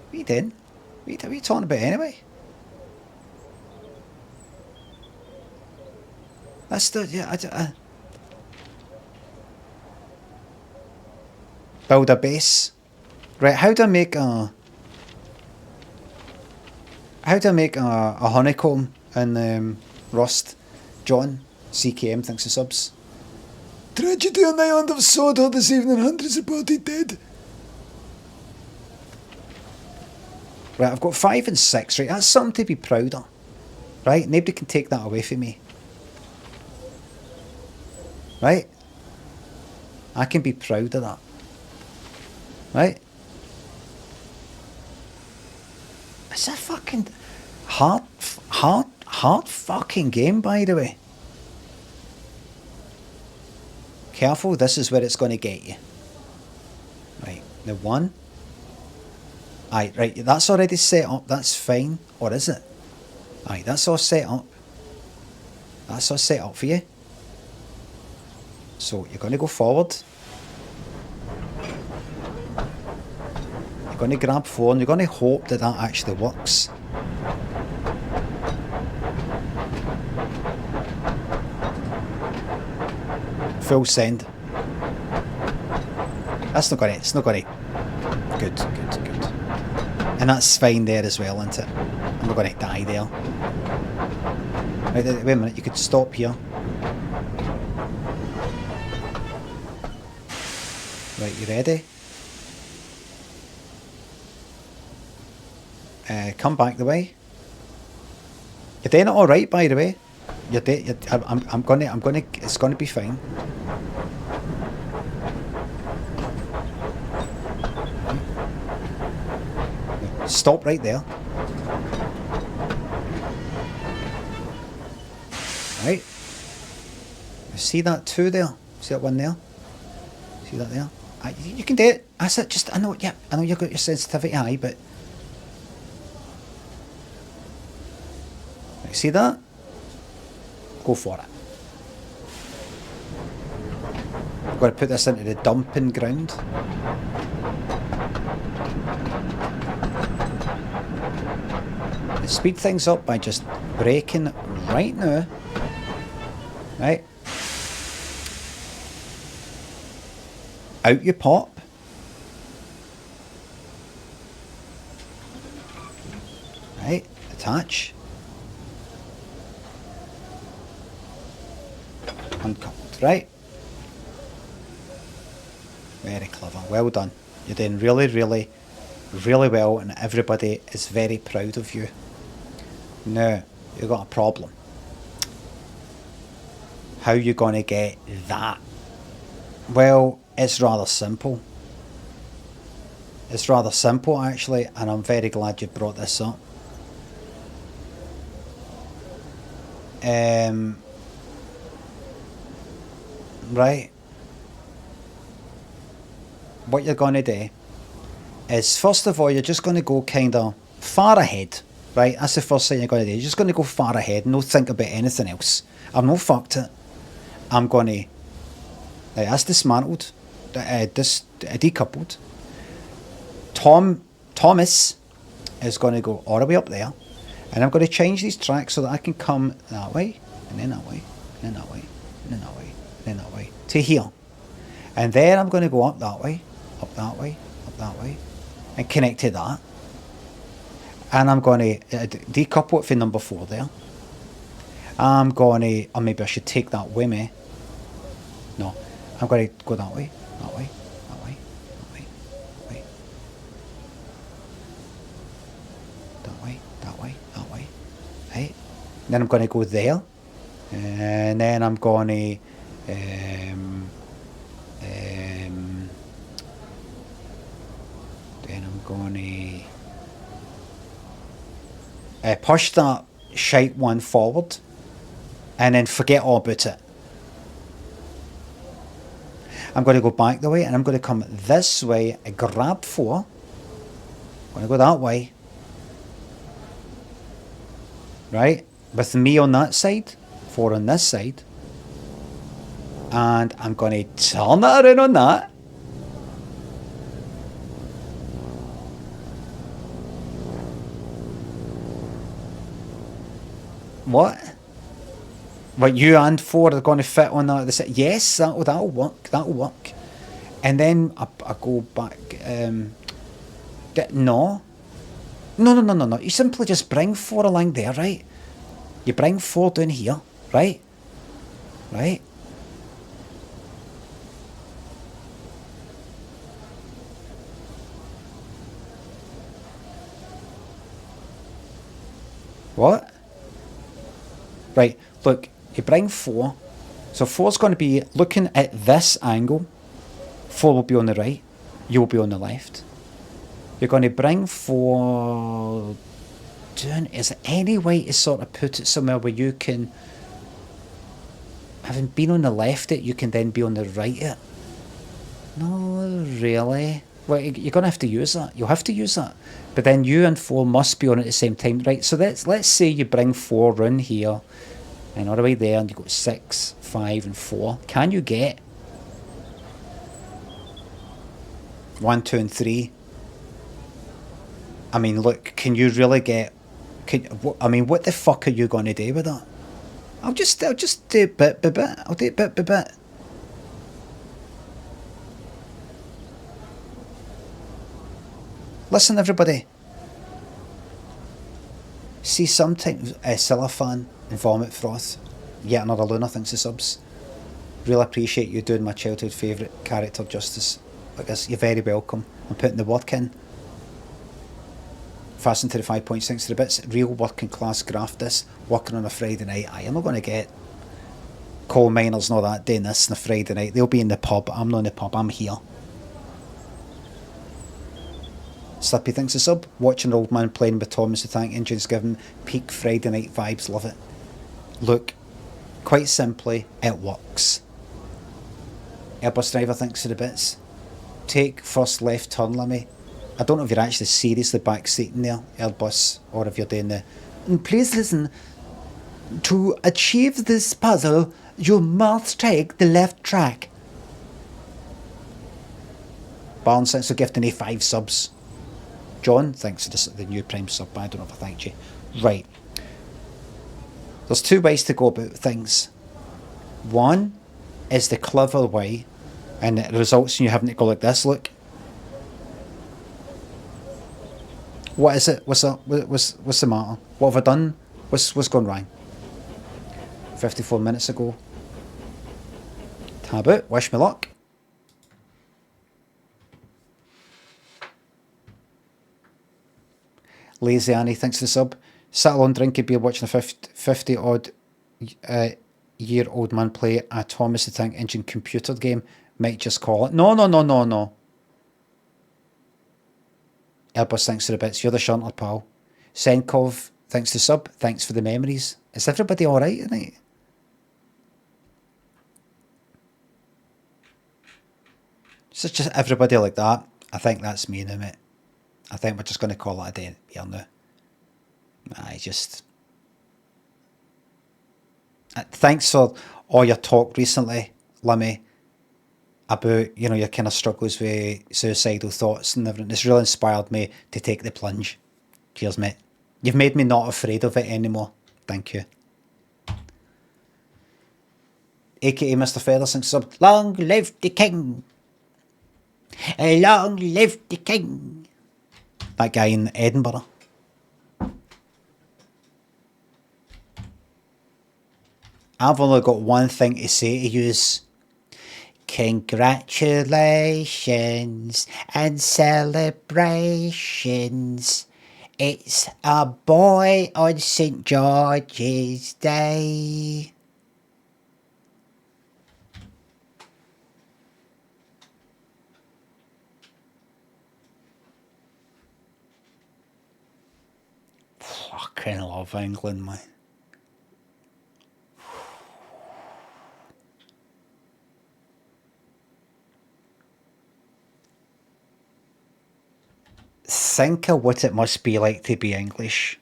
What are you doing? What are you talking about anyway? That's the... Yeah, build a base. Right, how do I make a... How do I make a honeycomb in Rust? John, CKM, thanks for subs. Tragedy on the island of Sodor this evening, hundreds reported dead. Right, I've got 5 and 6, right, that's something to be proud of. Right, nobody can take that away from me. Right? I can be proud of that. Right? It's a fucking hard fucking game, by the way. Careful, this is where it's going to get you. Right, the 1. Aye, right, that's already set up, that's fine. Or is it? Aye, that's all set up. That's all set up for you. So, you're going to go forward. You're going to grab 4 and you're going to hope that that actually works. Full send. That's not going to... It's not going to... Good. And that's fine there as well, isn't it? I'm not going to die there. Wait a minute, you could stop here. Right, you ready? Come back the way. You're doing it all right, by the way. I'm gonna. It's gonna be fine. Stop right there. Right. See that 2 there? See that 1 there? See that there? You can do it. That's it. Just I know. Yeah, I know you've got your sensitivity high, but see that? Go for it. I've got to put this into the dumping ground. Speed things up by just braking right now. Right. Out you pop. Right. Attach. Uncoupled. Right. Very clever. Well done. You're doing really, really, really well, and everybody is very proud of you. Now, you've got a problem. How are you going to get that? Well, it's rather simple. It's rather simple, actually, and I'm very glad you brought this up. Right. What you're going to do is, first of all, you're just going to go kind of far ahead, right? That's the first thing you're going to do. You're just going to go far ahead and not think about anything else. I've not fucked it. I'm going to... Right, that's dismantled. Decoupled. Thomas is going to go all the way up there. And I'm going to change these tracks so that I can come that way, and then that way, and then that way, and then that way, and then that way, to here. And then I'm going to go up that way, up that way, up that way, and connect to that. And I'm going to decouple it from number 4 there. I'm going to, or maybe I should take that with me. No, I'm going to go that way, that way, that way, that way, that way. That way, that way, that way. Right? Then I'm going to go there. And then I'm going to... then I'm going to... push that shite one forward. And then forget all about it. I'm going to go back the way, and I'm going to come this way, grab 4. I'm going to go that way. Right? With me on that side, 4 on this side. And I'm going to turn that around on that. What? But you and 4 are going to fit on that. Yes, that'll work. That'll work. And then I go back. No. No. You simply just bring 4 along there, right? You bring 4 down here, right? Right? What? Right, look, you bring 4. So 4's going to be looking at this angle. 4 will be on the right. You will be on the left. You're going to bring 4 down. Is there any way to sort of put it somewhere where you can, having been on the left it, you can then be on the right it? No, really? Well, you're going to have to use that. You'll have to use that. But then you and 4 must be on at the same time. Right, so let's say you bring 4 round here and all the way there, and you've got 6, 5 and 4. Can you get 1, 2 and 3? I mean, look, can you really get... I mean, what the fuck are you going to do with that? I'll just do it bit by bit. I'll do it bit by bit. Listen, everybody. See, sometimes Cellophane and Vomit Froth, yet another Luna, thanks to subs. Really appreciate you doing my childhood favourite character justice. I guess you're very welcome. I'm putting the work in. Fasten to the 5.6 to the bits. Real working class grafters. Working on a Friday night. I'm not going to get coal miners and all that doing this on a Friday night. They'll be in the pub. I'm not in the pub. I'm here. Slippy thinks a sub. Watching an old man playing with Thomas the Tank Engine's giving peak Friday night vibes. Love it. Look, quite simply, it works. Airbus driver thinks of the bits. Take first left turn, Limmy. I don't know if you're actually seriously backseating there, Airbus, or if you're doing the... Please listen. To achieve this puzzle, you must take the left track. Barnes thanks for gifting 5 subs. John thanks for the new Prime sub, but I don't know if I thanked you. Right. There's 2 ways to go about things. One is the clever way, and it results in you having to go like this, look. What is it? What's the matter? What have I done? What's gone wrong? 54 minutes ago. Tab out. Wish me luck. Lazy Annie, thanks for the sub. Sat alone drinking beer watching a 50-odd year old man play a Thomas the Tank Engine computer game. Might just call it. No. Airbus, thanks for the bits. You're the shunter, pal. Senkov, thanks to sub. Thanks for the memories. Is everybody alright tonight? It's just everybody like that. I think that's me now, mate. I think we're just going to call it a day here now. Thanks for all your talk recently, Limmy, about, you know, your kind of struggles with suicidal thoughts and everything. It's really inspired me to take the plunge. Cheers, mate. You've made me not afraid of it anymore. Thank you. AKA Mr. Featherston sub. Long live the king. Long live the king. That guy in Edinburgh. I've only got one thing to say to yous. Congratulations and celebrations. It's a boy on St. George's Day. Fucking love England, man. Think of what it must be like to be English.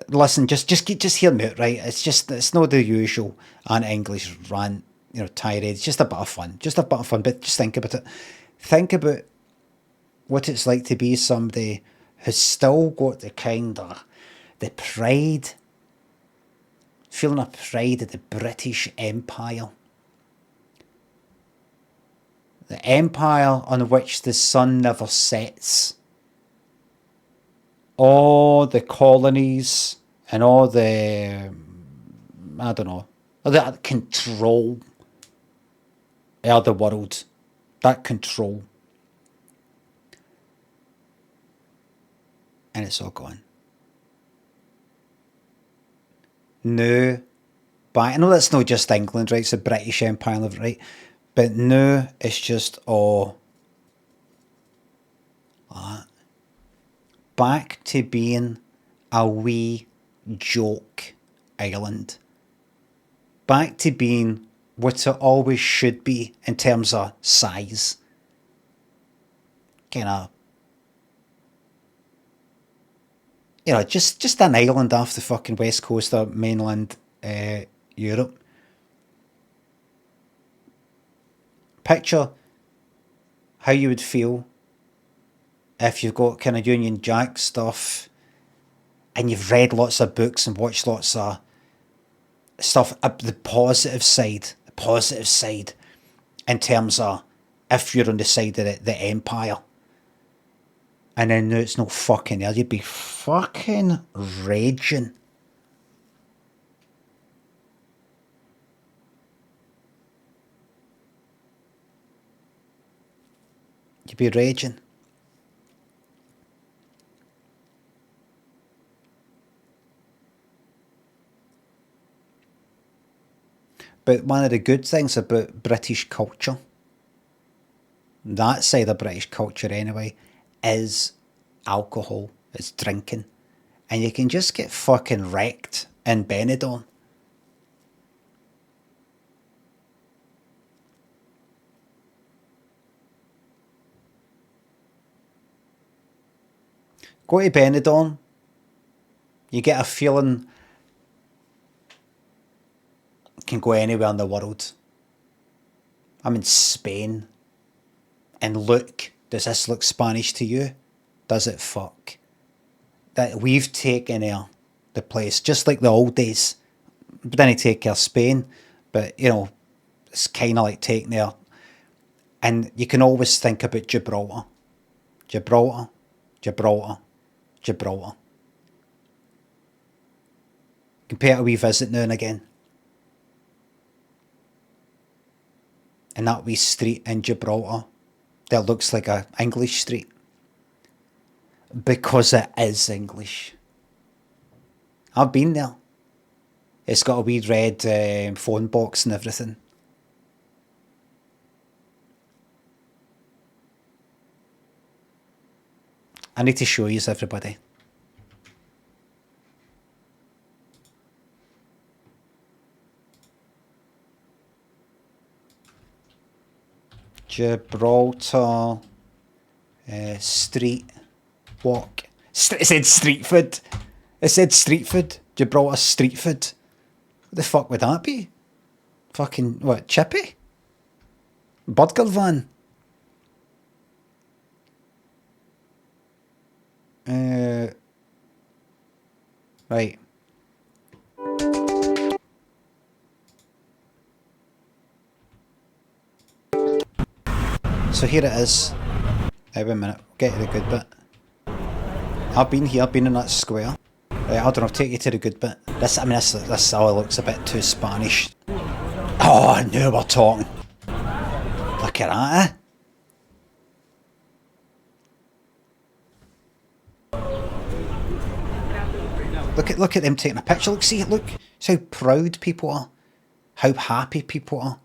Listen, just hear me out, right? It's not the usual English rant, you know, tirade. It's just a bit of fun, But just think about it. Think about what it's like to be somebody who's still got the kind of the pride, feeling of pride of the British Empire. The empire on which the sun never sets. All the colonies and all the, I don't know, that control of the world. That control. And it's all gone. Now, but I know that's not just England, right? It's the British Empire, right? But now it's just all that. Back to being a wee joke island. Back to being what it always should be in terms of size. Kind of, you know, just an island off the fucking west coast of mainland Europe. Picture how you would feel if you've got kind of Union Jack stuff and you've read lots of books and watched lots of stuff, the positive side in terms of if you're on the side of the empire. And then now it's not fucking there, you'd be fucking raging. You'd be raging. But one of the good things about British culture, that side of British culture anyway, is alcohol, it's drinking. And you can just get fucking wrecked in Benidorm. Go to Benidorm, you get a feeling you can go anywhere in the world. I'm in Spain, and look, does this look Spanish to you? Does it fuck? That we've taken the place, just like the old days. We didn't take care of Spain, but you know, it's kind of like taking there. And you can always think about Gibraltar. Gibraltar, Gibraltar, Gibraltar. Compare a wee visit now and again. And that wee street in Gibraltar that looks like a English street. Because it is English. I've been there. It's got a wee red phone box and everything. I need to show you everybody. Gibraltar street walk. It said street food. It said street food. Gibraltar street food. What the fuck would that be? Fucking, what, Chippy? Burger van? Right. So here it is. Wait a minute, get to the good bit. I've been here, I've been in that square. Right, hold on, I'll take you to the good bit. This all looks a bit too Spanish. Oh, now we're talking. Look at that, Look at them taking a picture. Look how proud people are. How happy people are.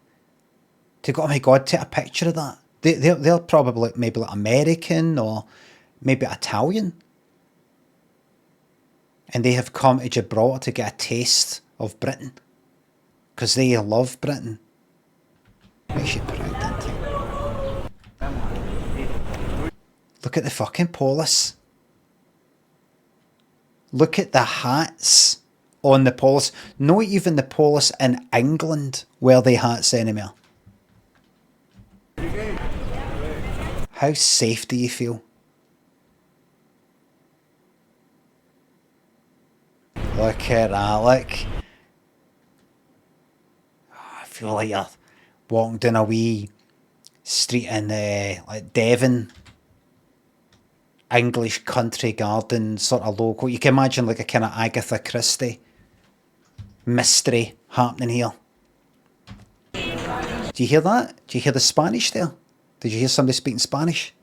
To go, oh my God, take a picture of that. They're probably maybe like American or maybe Italian. And they have come to Gibraltar to get a taste of Britain. Because they love Britain. Makes you proud, doesn't it? Look at the fucking polis. Look at the hats on the polis. Not even the polis in England wear they hats anymore. How safe do you feel? Look at that, look. Oh, I feel like you're walking down a wee street in like Devon. English country garden sort of logo. You can imagine like a kind of Agatha Christie mystery happening here. Do you hear that? Do you hear the Spanish there? Did you hear somebody speaking Spanish?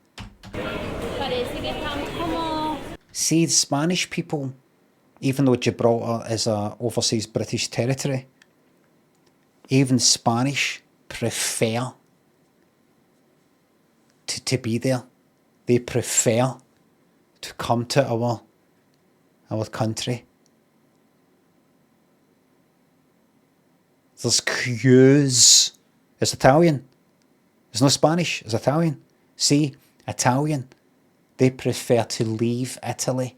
See, the Spanish people, even though Gibraltar is a overseas British territory, even Spanish prefer to be there. They prefer to come to our country. There's queues. It's Italian. It's not Spanish, it's Italian. See, Italian. They prefer to leave Italy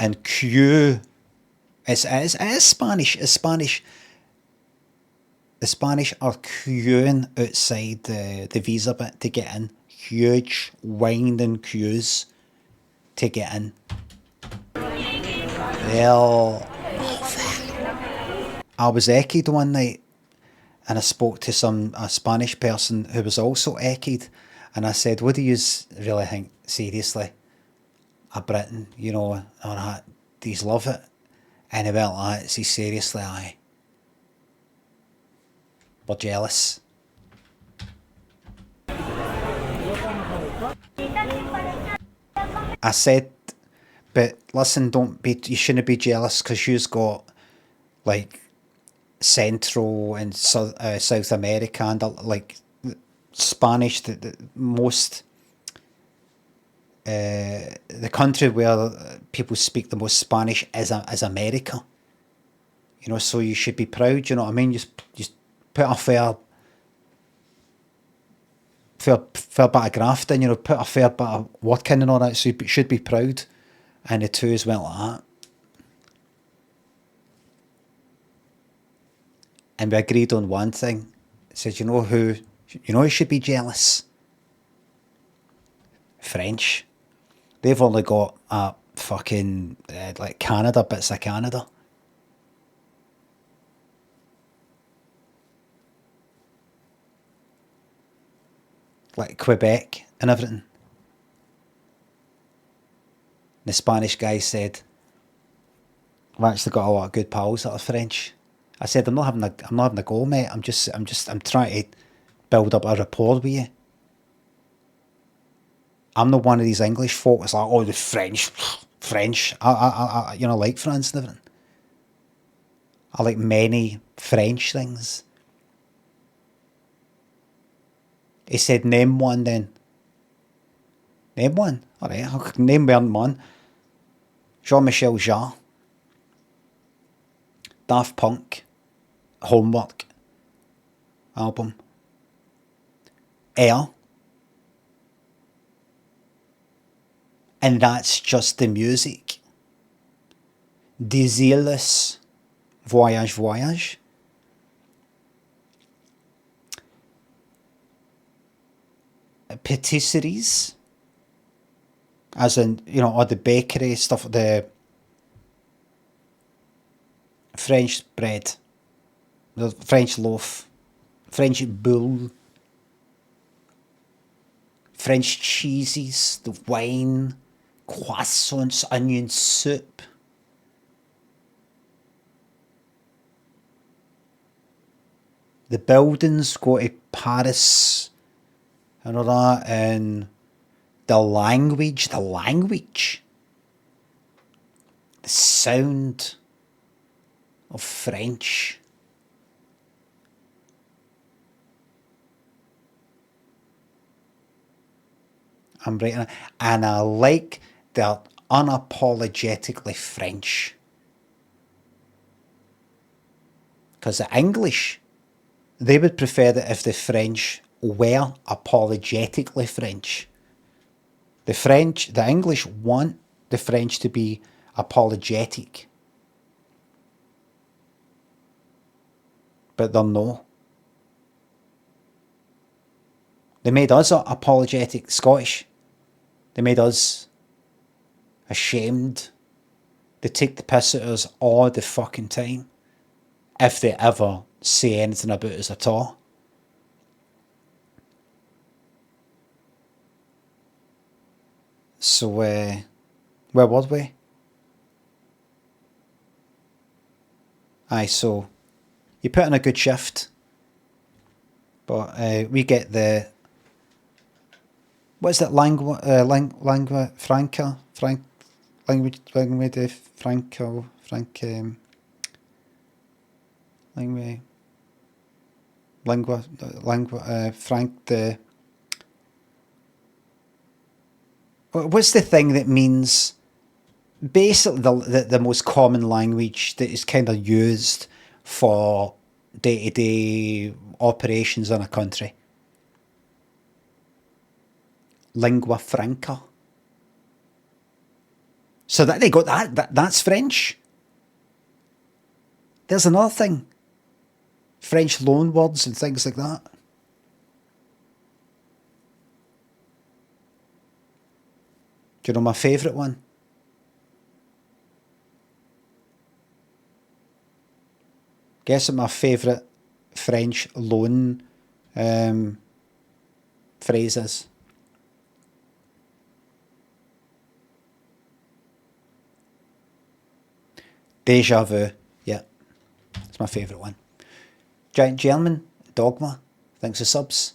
and queue. It is Spanish. It's Spanish. The Spanish are queuing outside the visa bit to get in. Huge winding queues to get in. Well, I was echoed one night and I spoke to a Spanish person who was also echoed, and I said, what do you really think, seriously, of Britain, you know, or that, do you love it? And he went like that, see, seriously, aye. We're jealous. I said, but listen, you shouldn't be jealous because you've got like Central and South America and like Spanish, the most, the country where people speak the most Spanish is America. You know, so you should be proud, you know what I mean? Just put a fair bit of graft in, you know, put a fair bit of work in and all that, so you should be proud. And the two as well like that. And we agreed on one thing. It said, you know who should be jealous? French. They've only got fucking like Canada, bits of Canada. Like Quebec and everything. The Spanish guy said, I've actually got a lot of good pals that are French. I said, I'm not having a go, mate. I'm trying to build up a rapport with you. I'm not one of these English folk that's like, oh, the French. I like France and everything. I like many French things. He said, name one then. Name one. Alright, I'll name one. Jean-Michel Jarre. Daft Punk. Homework. Album. Air. And that's just the music. Désirless, voyage, voyage. Patisseries, as in, you know, all the bakery stuff, the French bread, the French loaf, French boule, French cheeses, the wine, croissants, onion soup. The buildings go to Paris and all that, and the language, the sound of French. I'm writing it, and I like they're unapologetically French. Because the English, they would prefer that if the French were apologetically French. The English want the French to be apologetic. But they're no. They made us apologetic Scottish. They made us ashamed. They take the piss out of us all the fucking time. If they ever say anything about us at all. So, where was we? Aye, so you put in a good shift, but we get the, what's that, lingua franca, language de franco, lingua frank, the, what's the thing that means basically the most common language that is kind of used for day-to-day operations in a country? Lingua franca. So that they got that's French. There's another thing. French loan words and things like that. Do you know my favourite one? Guess what my favourite French loan phrase is? Deja vu. Yeah, it's my favourite one. Giant German, Dogma, thanks for subs.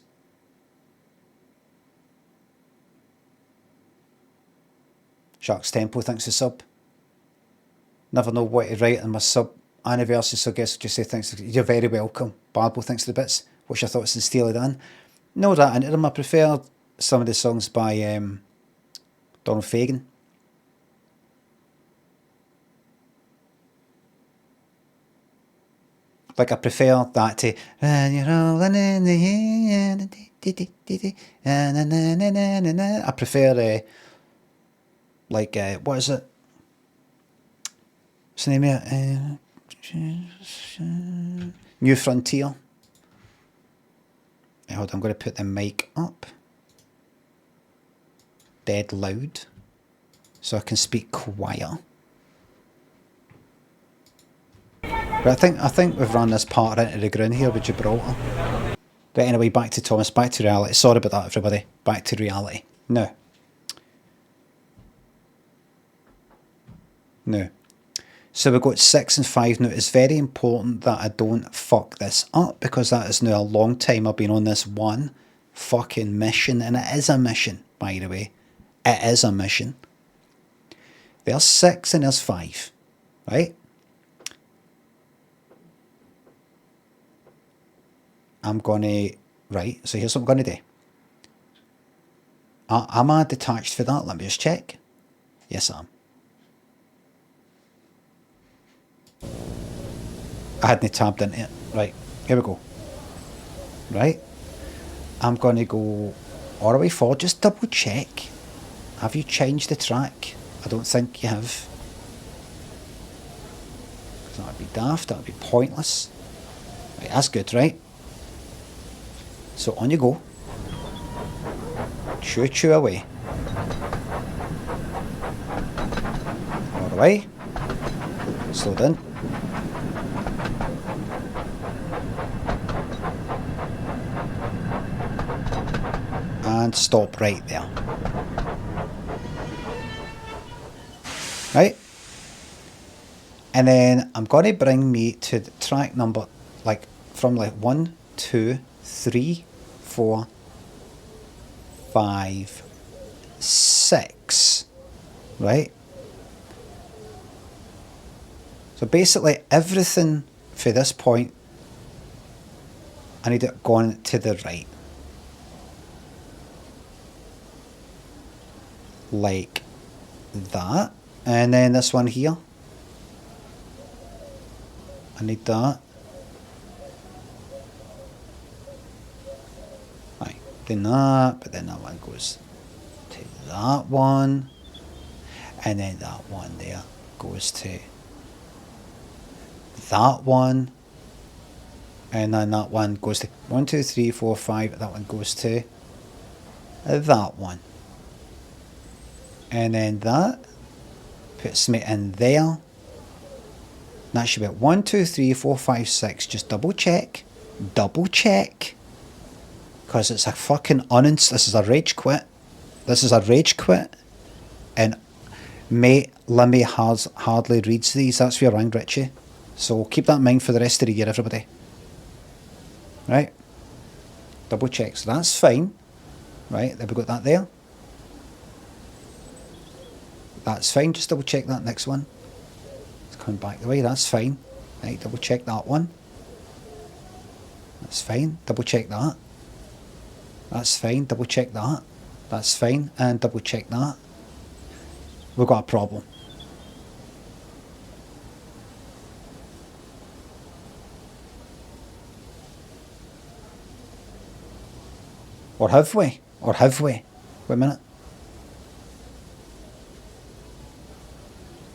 Sharks Tempo, thanks for sub. Never know what to write on my sub anniversary, so I guess I'll just say thanks. You're very welcome. Barbo, thanks for the bits. What's your thoughts on Steely Dan? No, that into them. I prefer some of the songs by Donald Fagen. Like, I prefer that to when you're rolling in the air. I prefer like what is it? What's the name of it? New Frontier. Hold on, I'm going to put the mic up dead loud so I can speak quiet. But I think we've run this part into the ground here with Gibraltar. But anyway, back to Thomas, back to reality. Sorry about that, everybody. Back to reality. No. So we've got 6 and 5 now. It's very important that I don't fuck this up, because that is now a long time I've been on this one fucking mission, and it is a mission, by the way. It is a mission. There's 6 and there's 5, right? I'm going to, right, so here's what I'm going to do. Am I detached for that? Let me just check. Yes, I am. I hadn't tabbed into it. Right, here we go. Right, I'm going to go all the way forward, just double check. Have you changed the track? I don't think you have. That would be daft, that would be pointless. Right, that's good, right? So on you go. Choo choo away. All the way. Slow down. And stop right there. Right? And then I'm going to bring me to the track number, like, from like 1, 2, 3, 4, 5, 6. Right? So basically everything for this point, I need it going to the right. Like that. And then this one here, I need that. Right, then that, but then that one goes to that one. And then that one there goes to that one. And then that one goes to 1, 2, 3, 4, 5. That one goes to that one. And then that puts me in there. That should be at 1, 2, 3, 4, 5, 6. Just double check. Double check. Because it's a fucking this is a rage quit. This is a rage quit. And mate, Limmy hardly reads these. That's where I rang Richie. So keep that in mind for the rest of the year, everybody. Right? Double check. So that's fine. Right, then we got that there. That's fine, just double check that next one. It's coming back the way, that's fine. Right, double check that one. That's fine, double check that. That's fine, double check that. That's fine, and double check that. We've got a problem. Or have we? Or have we? Wait a minute.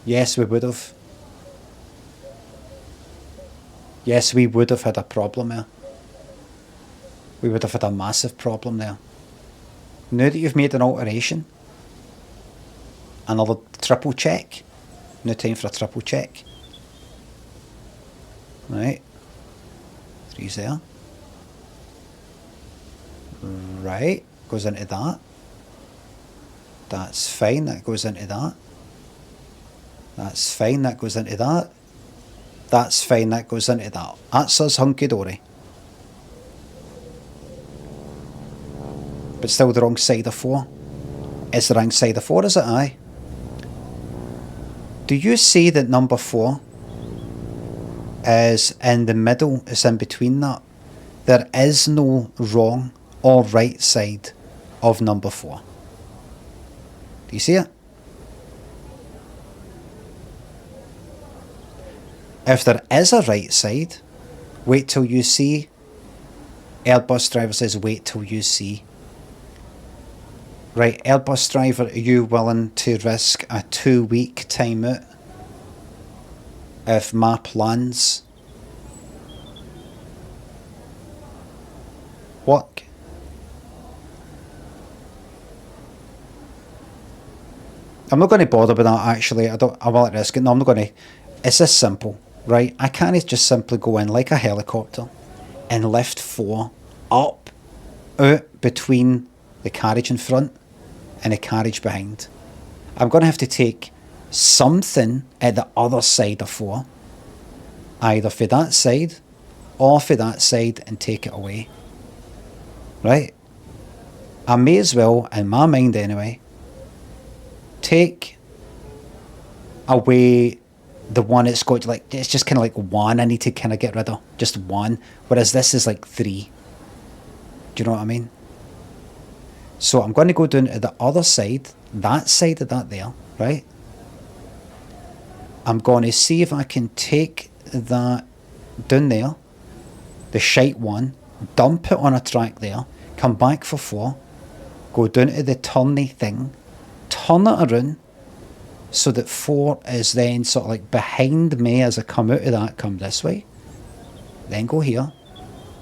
Yes, we would have. Yes, we would have had a problem there. We would have had a massive problem there. Now that you've made an alteration, another triple check. Now time for a triple check. Right. 3's there. Right. Goes into that. That's fine. That goes into that. That's fine, that goes into that. That's fine, that goes into that. That's us hunky-dory. But still the wrong side of 4. It's the wrong side of 4, is it? Aye. Do you see that number 4 is in the middle, it's in between that? There is no wrong or right side of number 4. Do you see it? If there is a right side, wait till you see. Airbus driver says wait till you see. Right, Airbus driver, are you willing to risk a 2-week timeout if map lands? What? I'm not going to bother with that actually. I won't risk it. No, I'm not going to. It's this simple. Right, I can't just simply go in like a helicopter and lift 4 up, out between the carriage in front and the carriage behind. I'm going to have to take something at the other side of 4, either for that side or for that side, and take it away. Right? I may as well, in my mind anyway, take away the one it's got, like, it's just kind of like 1 I need to kind of get rid of. Just 1. Whereas this is like 3. Do you know what I mean? So I'm going to go down to the other side, that side of that there, right? I'm going to see if I can take that down there, the shite one, dump it on a track there, come back for 4, go down to the turny thing, turn it around so that 4 is then sort of like behind me as I come out of that, come this way. Then go here.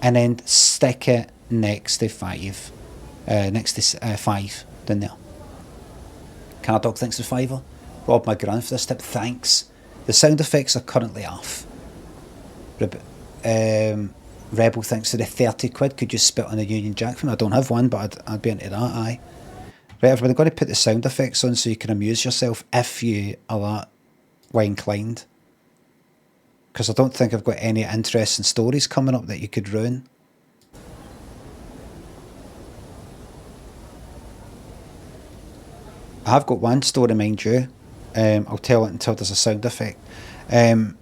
And then stick it next to 5. Next to 5 down there. Cardog thinks the 5er. Rob my grand for this tip, thanks. The sound effects are currently off. Rebel thinks of the 30 quid, could you spit on a Union Jack for me? I don't have one, but I'd be into that, aye. Right, everybody, got to put the sound effects on so you can amuse yourself if you are that way inclined. Because I don't think I've got any interesting stories coming up that you could ruin. I have got one story, mind you. I'll tell it until there's a sound effect. You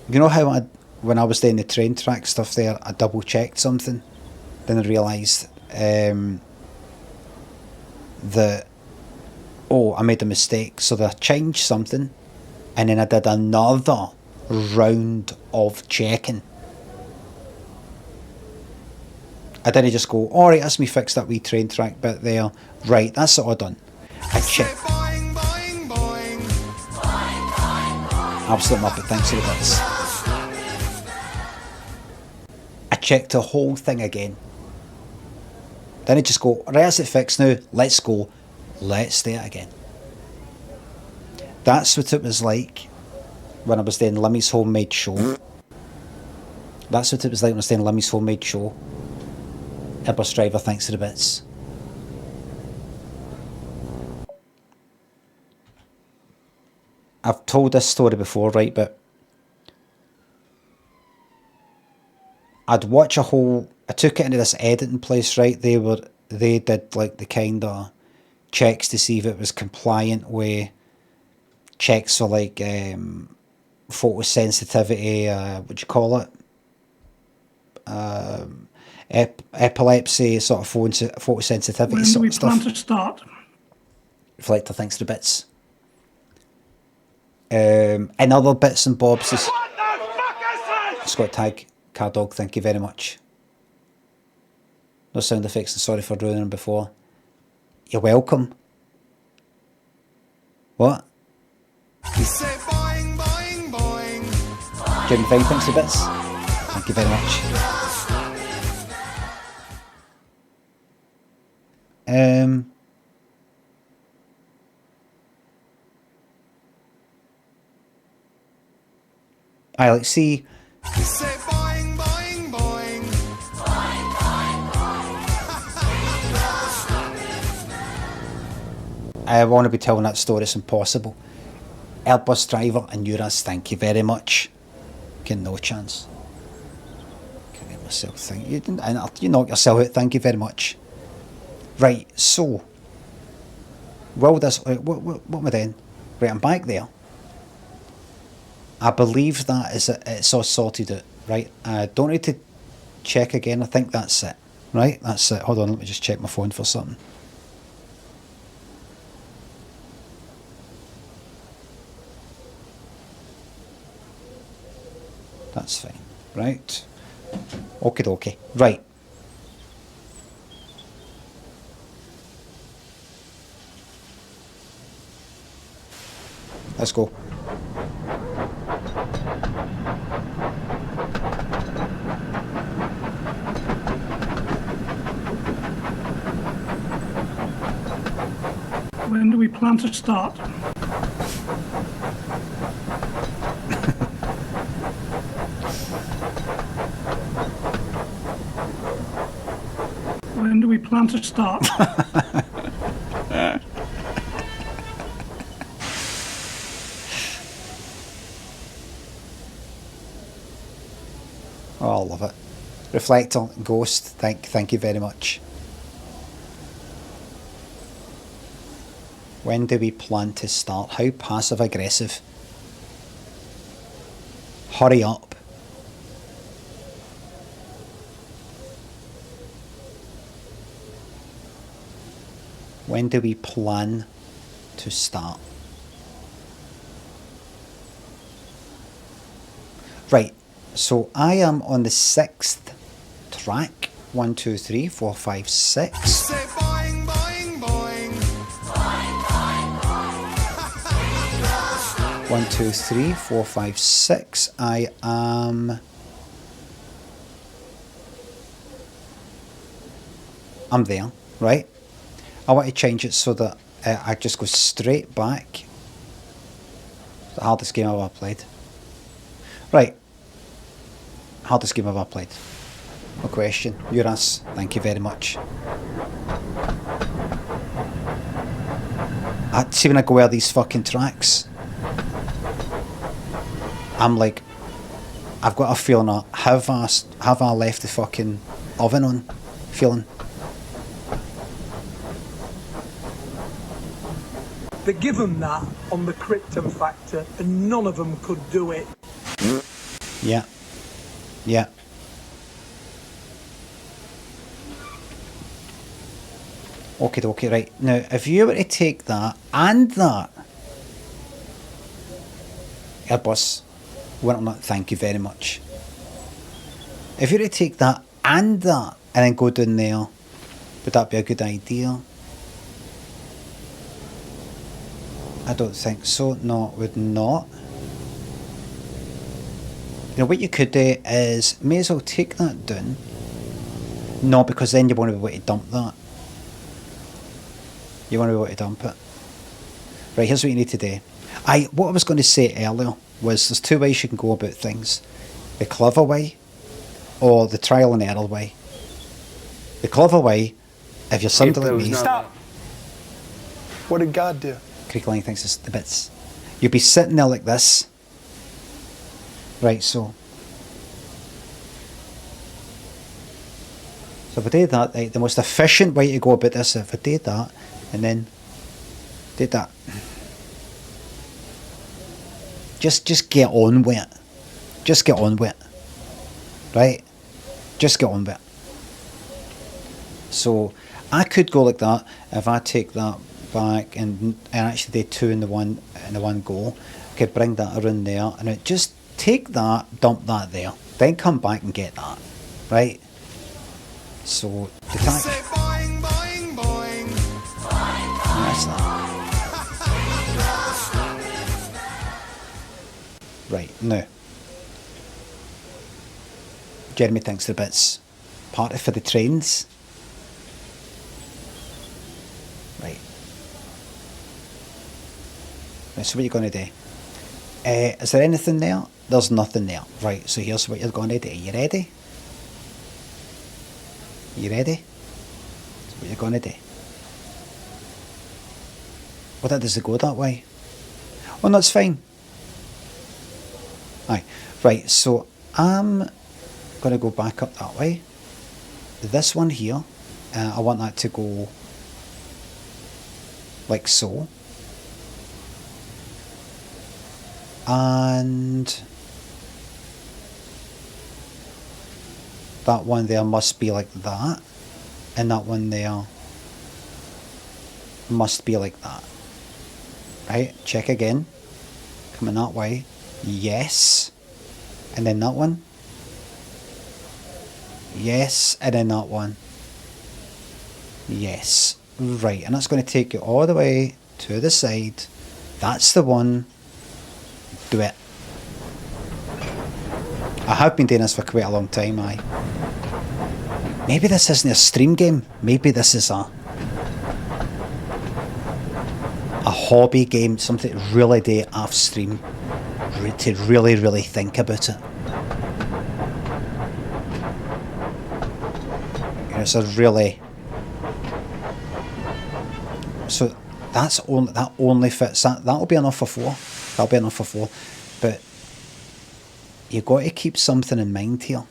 know how when I was doing the train track stuff there, I double checked something, then I realised that, I made a mistake, so that I changed something, and then I did another round of checking. I didn't just go, alright, that's me fixed that wee train track bit there. Right, that's it all done. I checked. Absolute Muppet, thanks for the bits. I checked the whole thing again. Then I just go, right, that's it fixed now, let's go. Let's do it again. That's what it was like when I was doing Limmy's homemade show. That's what it was like when I was doing Limmy's homemade show. Airbus driver, thanks for the bits. I've told this story before, right, but I'd watch a whole, I took it into this editing place, right, they did like the kind of checks to see if it was compliant with checks for like photosensitivity, what do you call it, epilepsy, sort of photosensitivity when sort do we of stuff. plan to start? Reflector, thanks for the bits. And other bits and bobs. What the fuck is this? Scott Tag, Cardog, thank you very much. No sound effects, and sorry for ruining them before. You're welcome. What? Say boing, boing, boing. Jimmy Fine, thanks for the bits. Thank you very much. Let's see. Say boing, boing, boing. I want to be telling that story, it's impossible. Airbus driver and Uras, thank you very much. Get no chance. Can't get myself think. You knock yourself out, thank you very much. Right, so will this, what am I doing? Right, I'm back there. I believe that it's all sorted out, right? I don't need to check again, I think that's it. Right, that's it. Hold on, let me just check my phone for something. That's fine, right? Okie dokie, right. Let's go. When do we plan to start? When do we plan to start? Oh, I love it. Reflector, Ghost, thank you very much. When do we plan to start? How passive aggressive? Hurry up. When do we plan to start? Right, so I am on the 6th track. 1, 2, 3, 4, 5, 6. Say boing, boing, boing. 1, 2, 3, 4, 5, 6. I am... I'm there, right? I want to change it so that I just go straight back. The hardest game I've ever played. Right. Hardest game I've ever played. No question. Uras, thank you very much. See when I go over these fucking tracks, I'm like, I've got a feeling of, have I left the fucking oven on feeling. They give them that on the Krypton Factor, and none of them could do it. Yeah. Yeah. Okay, right. Now, if you were to take that and that... Airbus, well, not, thank you very much. If you were to take that and that, and then go down there, would that be a good idea? I don't think so. No, it would not. You know, what you could do is, may as well take that down. No, because then you won't be able to dump that. You want to be able to dump it. Right, here's what you need to do. What I was going to say earlier was there's two ways you can go about things. The clever way or the trial and error way. The clever way, if you're somebody like me... Stop! What did God do? Creekline thinks it's the bits. You'll be sitting there like this. Right, so if I did that, right, the most efficient way to go about this, if I did that, and then did that. Just get on with it. Just get on with it. Right? Just get on with it. So I could go like that if I take that back and actually do two in the one go. I could bring that around there and it just take that, dump that there, then come back and get that. Right? So the You say boing, boing, boing. that's that. Right, now Jeremy thinks the bits party for the trains. Right. Right, so what are you going to do? Is there anything there? There's nothing there. Right, so here's what you're going to do. Are you ready? You ready? That's what you're going to do. Well, that doesn't go that way. Oh, no, it's fine. Aye. Right, so I'm going to go back up that way. This one here, I want that to go like so. And that one there must be like that. And that one there must be like that. Right, check again. Coming that way. Yes. And then that one. Yes. And then that one. Yes. Right, and that's going to take you all the way to the side. That's the one. Do it. I have been doing this for quite a long time, aye. Maybe this isn't a stream game. Maybe this is a hobby game, something to really do off stream, to really, really think about it. And it's a really... So that only fits, that'll be enough for 4. That'll be enough for 4. But you've got to keep something in mind here.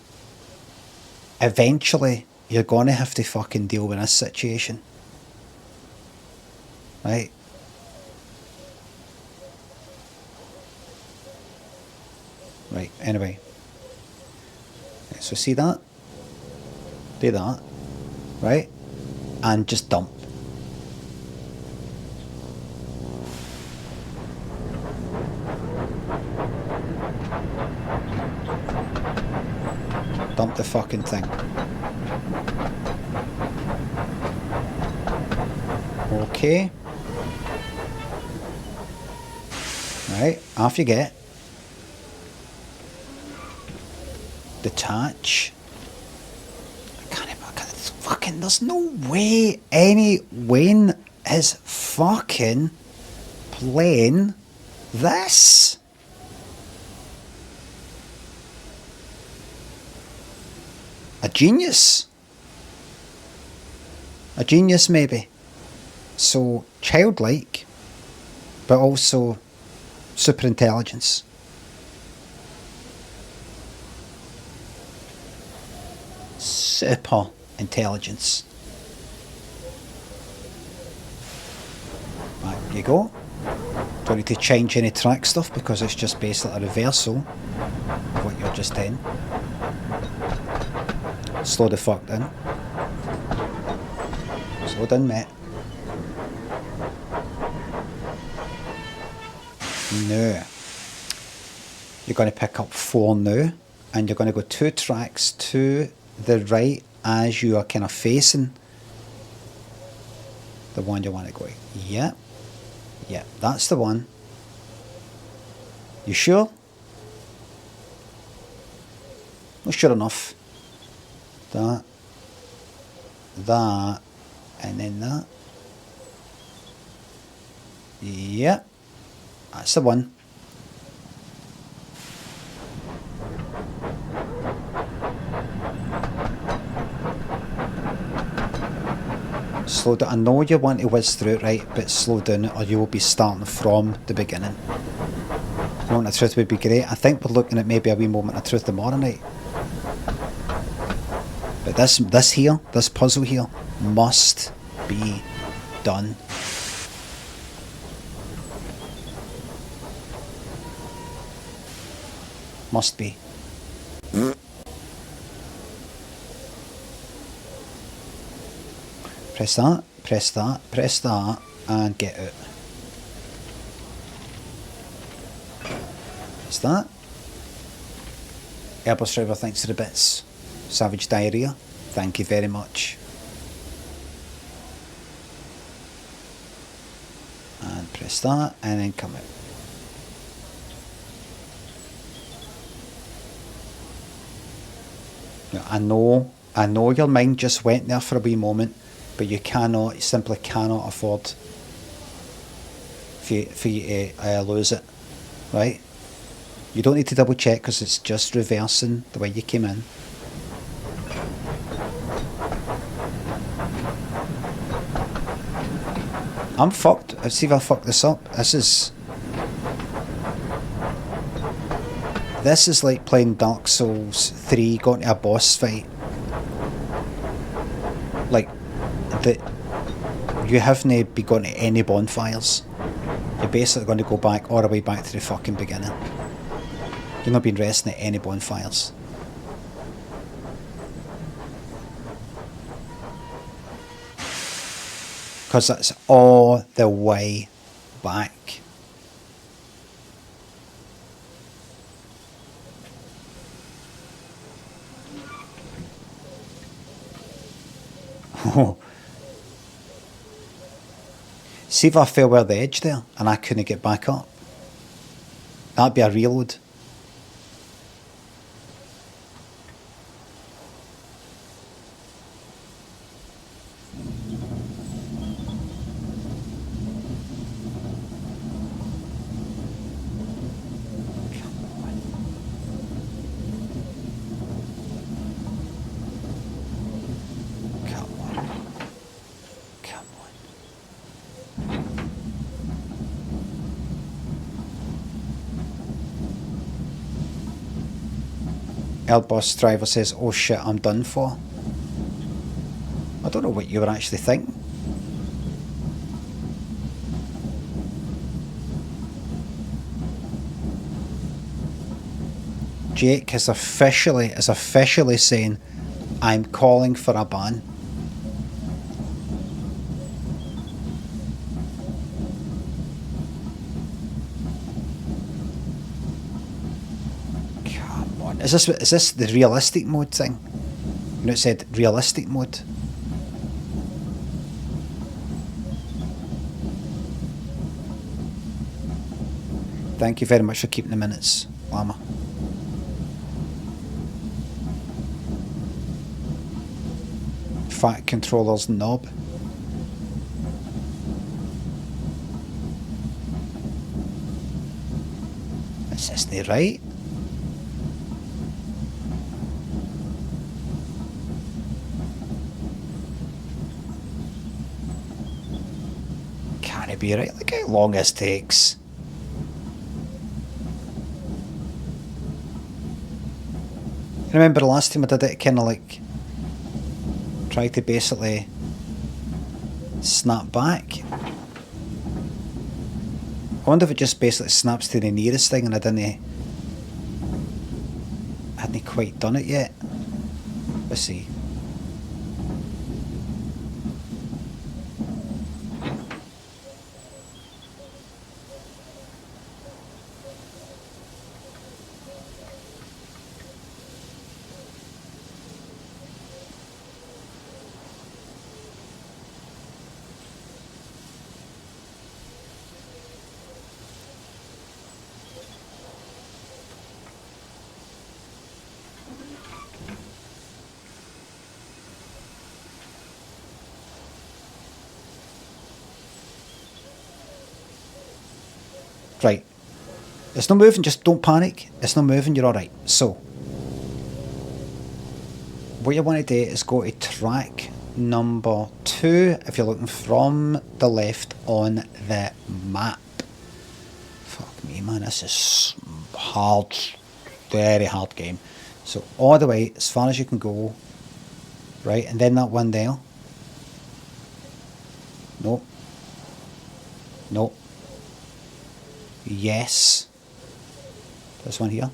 Eventually, you're going to have to fucking deal with this situation. Right? Right, anyway. So see that? Do that. Right? And just dump. Dump the fucking thing. Okay. Right, off you get. Detach. I can't fucking, there's no way any Wayne is fucking playing this. A genius. A genius maybe. So childlike, but also super intelligence. Super intelligence. Right, there you go. Don't need to change any track stuff because it's just basically a reversal of what you're just in. Slow the fuck down. Slow down, mate. Now, you're going to pick up 4 now, and you're going to go 2 tracks to the right as you are kind of facing the one you want to go. Yeah, yeah, that's the one. You sure? Not sure enough. That, and then that. Yeah, that's the one. Slow down. I know you want to whiz through it, right, but slow down or you will be starting from the beginning. Moment of truth would be great. I think we're looking at maybe a wee moment of truth tomorrow night. But this puzzle here, must be done. Must be. Press that, press that, press that, and get out. Press that. Airbus driver, thanks for the bits. Savage diarrhea, thank you very much. And press that, and then come out. Now, I know your mind just went there for a wee moment, but you simply cannot afford for you to lose it, right? You don't need to double check because it's just reversing the way you came in. I'm fucked. Let's see if I fuck this up. This is like playing Dark Souls 3, going to a boss fight. Like, you haven't be going to any bonfires. You're basically going to go back all the way back to the fucking beginning. You're not been resting at any bonfires. Because that's all the way back. Oh. See if I fell over the edge there and I couldn't get back up. That'd be a reload. Airbus driver says, oh shit, I'm done for. I don't know what you were actually thinking. Jake is officially saying, I'm calling for a ban. Is this the realistic mode thing? You know, it said realistic mode. Thank you very much for keeping the minutes, Llama. Fat controller's knob. Is this the right? Can it be right? Look how long this takes. I remember the last time I did it, kind of like tried to basically snap back. I wonder if it just basically snaps to the nearest thing and I hadn't quite done it yet. Let's see. Right. It's not moving, just don't panic. It's not moving, you're alright. So, what you want to do is go to track number 2 if you're looking from the left on the map. Fuck me, man, this is hard. Very hard game. So, all the way as far as you can go. Right, and then that one there. Nope. Nope. Yes. This one here.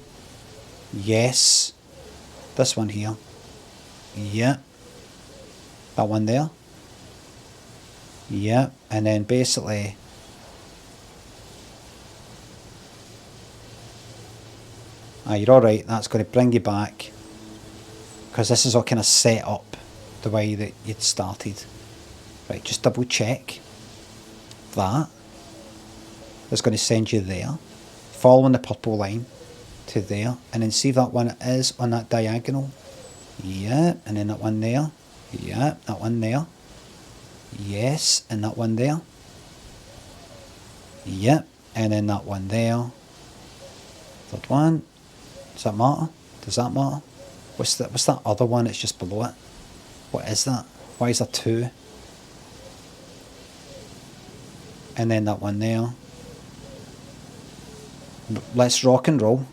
Yes. This one here. Yeah. That one there. Yeah. And then basically you're alright, that's going to bring you back because this is all kind of set up the way that you'd started. Right, just double check that. That's going to send you there, following the purple line to there, and then see if that one is on that diagonal. Yeah, and then that one there. Yeah, that one there. Yes, and that one there. Yeah, and then that one there. Third one. Does that matter? Does that matter? What's that other one that's just below it? What is that? Why is there 2? And then that one there. Let's rock and roll.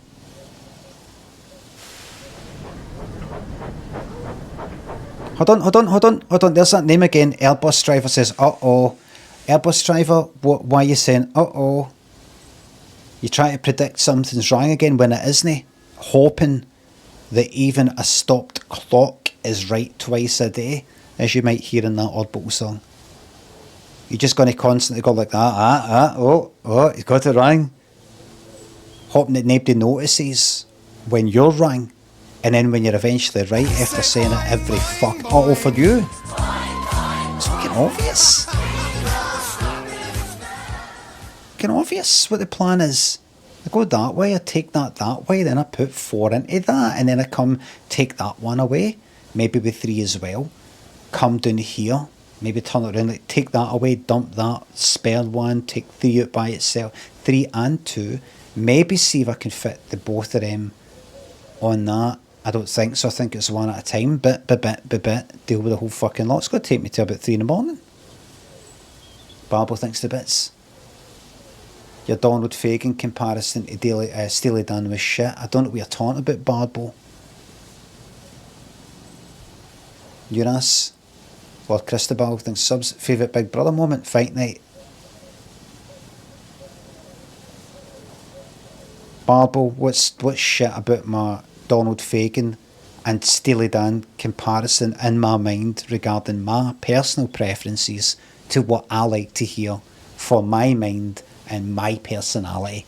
Hold on. There's that name again. Airbus driver says, uh-oh. Airbus driver, why are you saying, uh-oh? You try to predict something's wrong again when it isn't. Hoping that even a stopped clock is right twice a day, as you might hear in that Oddball song. You're just going to constantly go like that, oh, he's got it wrong. Hoping that nobody notices when you're wrong, and then when you're eventually right after saying it every fuck for you. It's fucking obvious. Fucking obvious what the plan is. I go that way, I take that way, then I put 4 into that, and then I come take that one away, maybe with 3 as well. Come down here, maybe turn it around, like take that away, dump that, spare 1, take 3 out by itself, 3 and 2. Maybe see if I can fit the both of them on that. I don't think so. I think it's one at a time. Bit. Deal with the whole fucking lot. It's going to take me to about 3 in the morning. Barbo thinks the bits. Your Donald Fagan comparison to Steely Dan was shit. I don't know what you're talking about, Barbo. Uranus. Lord Christabel thinks subs. Favourite Big Brother moment? Fight night. Barbo, what's shit about my Donald Fagan and Steely Dan comparison in my mind regarding my personal preferences to what I like to hear for my mind and my personality?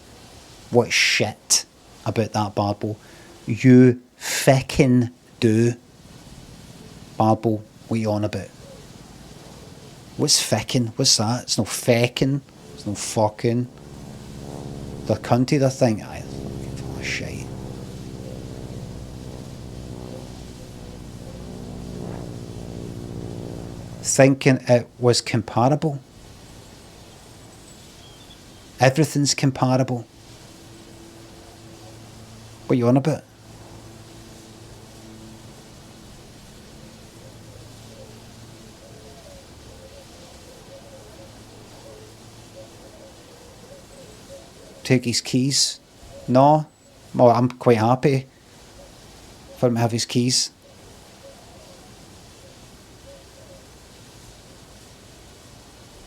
What shit about that, Barbo? You feckin' do. Barbo, what you on about? What's feckin'? What's that? It's no feckin'. It's no fucking. They're cunty, they think. Aye, full of shite. Thinking it was comparable. Everything's comparable. What are you on about? Take his keys? No? Well, I'm quite happy for him to have his keys.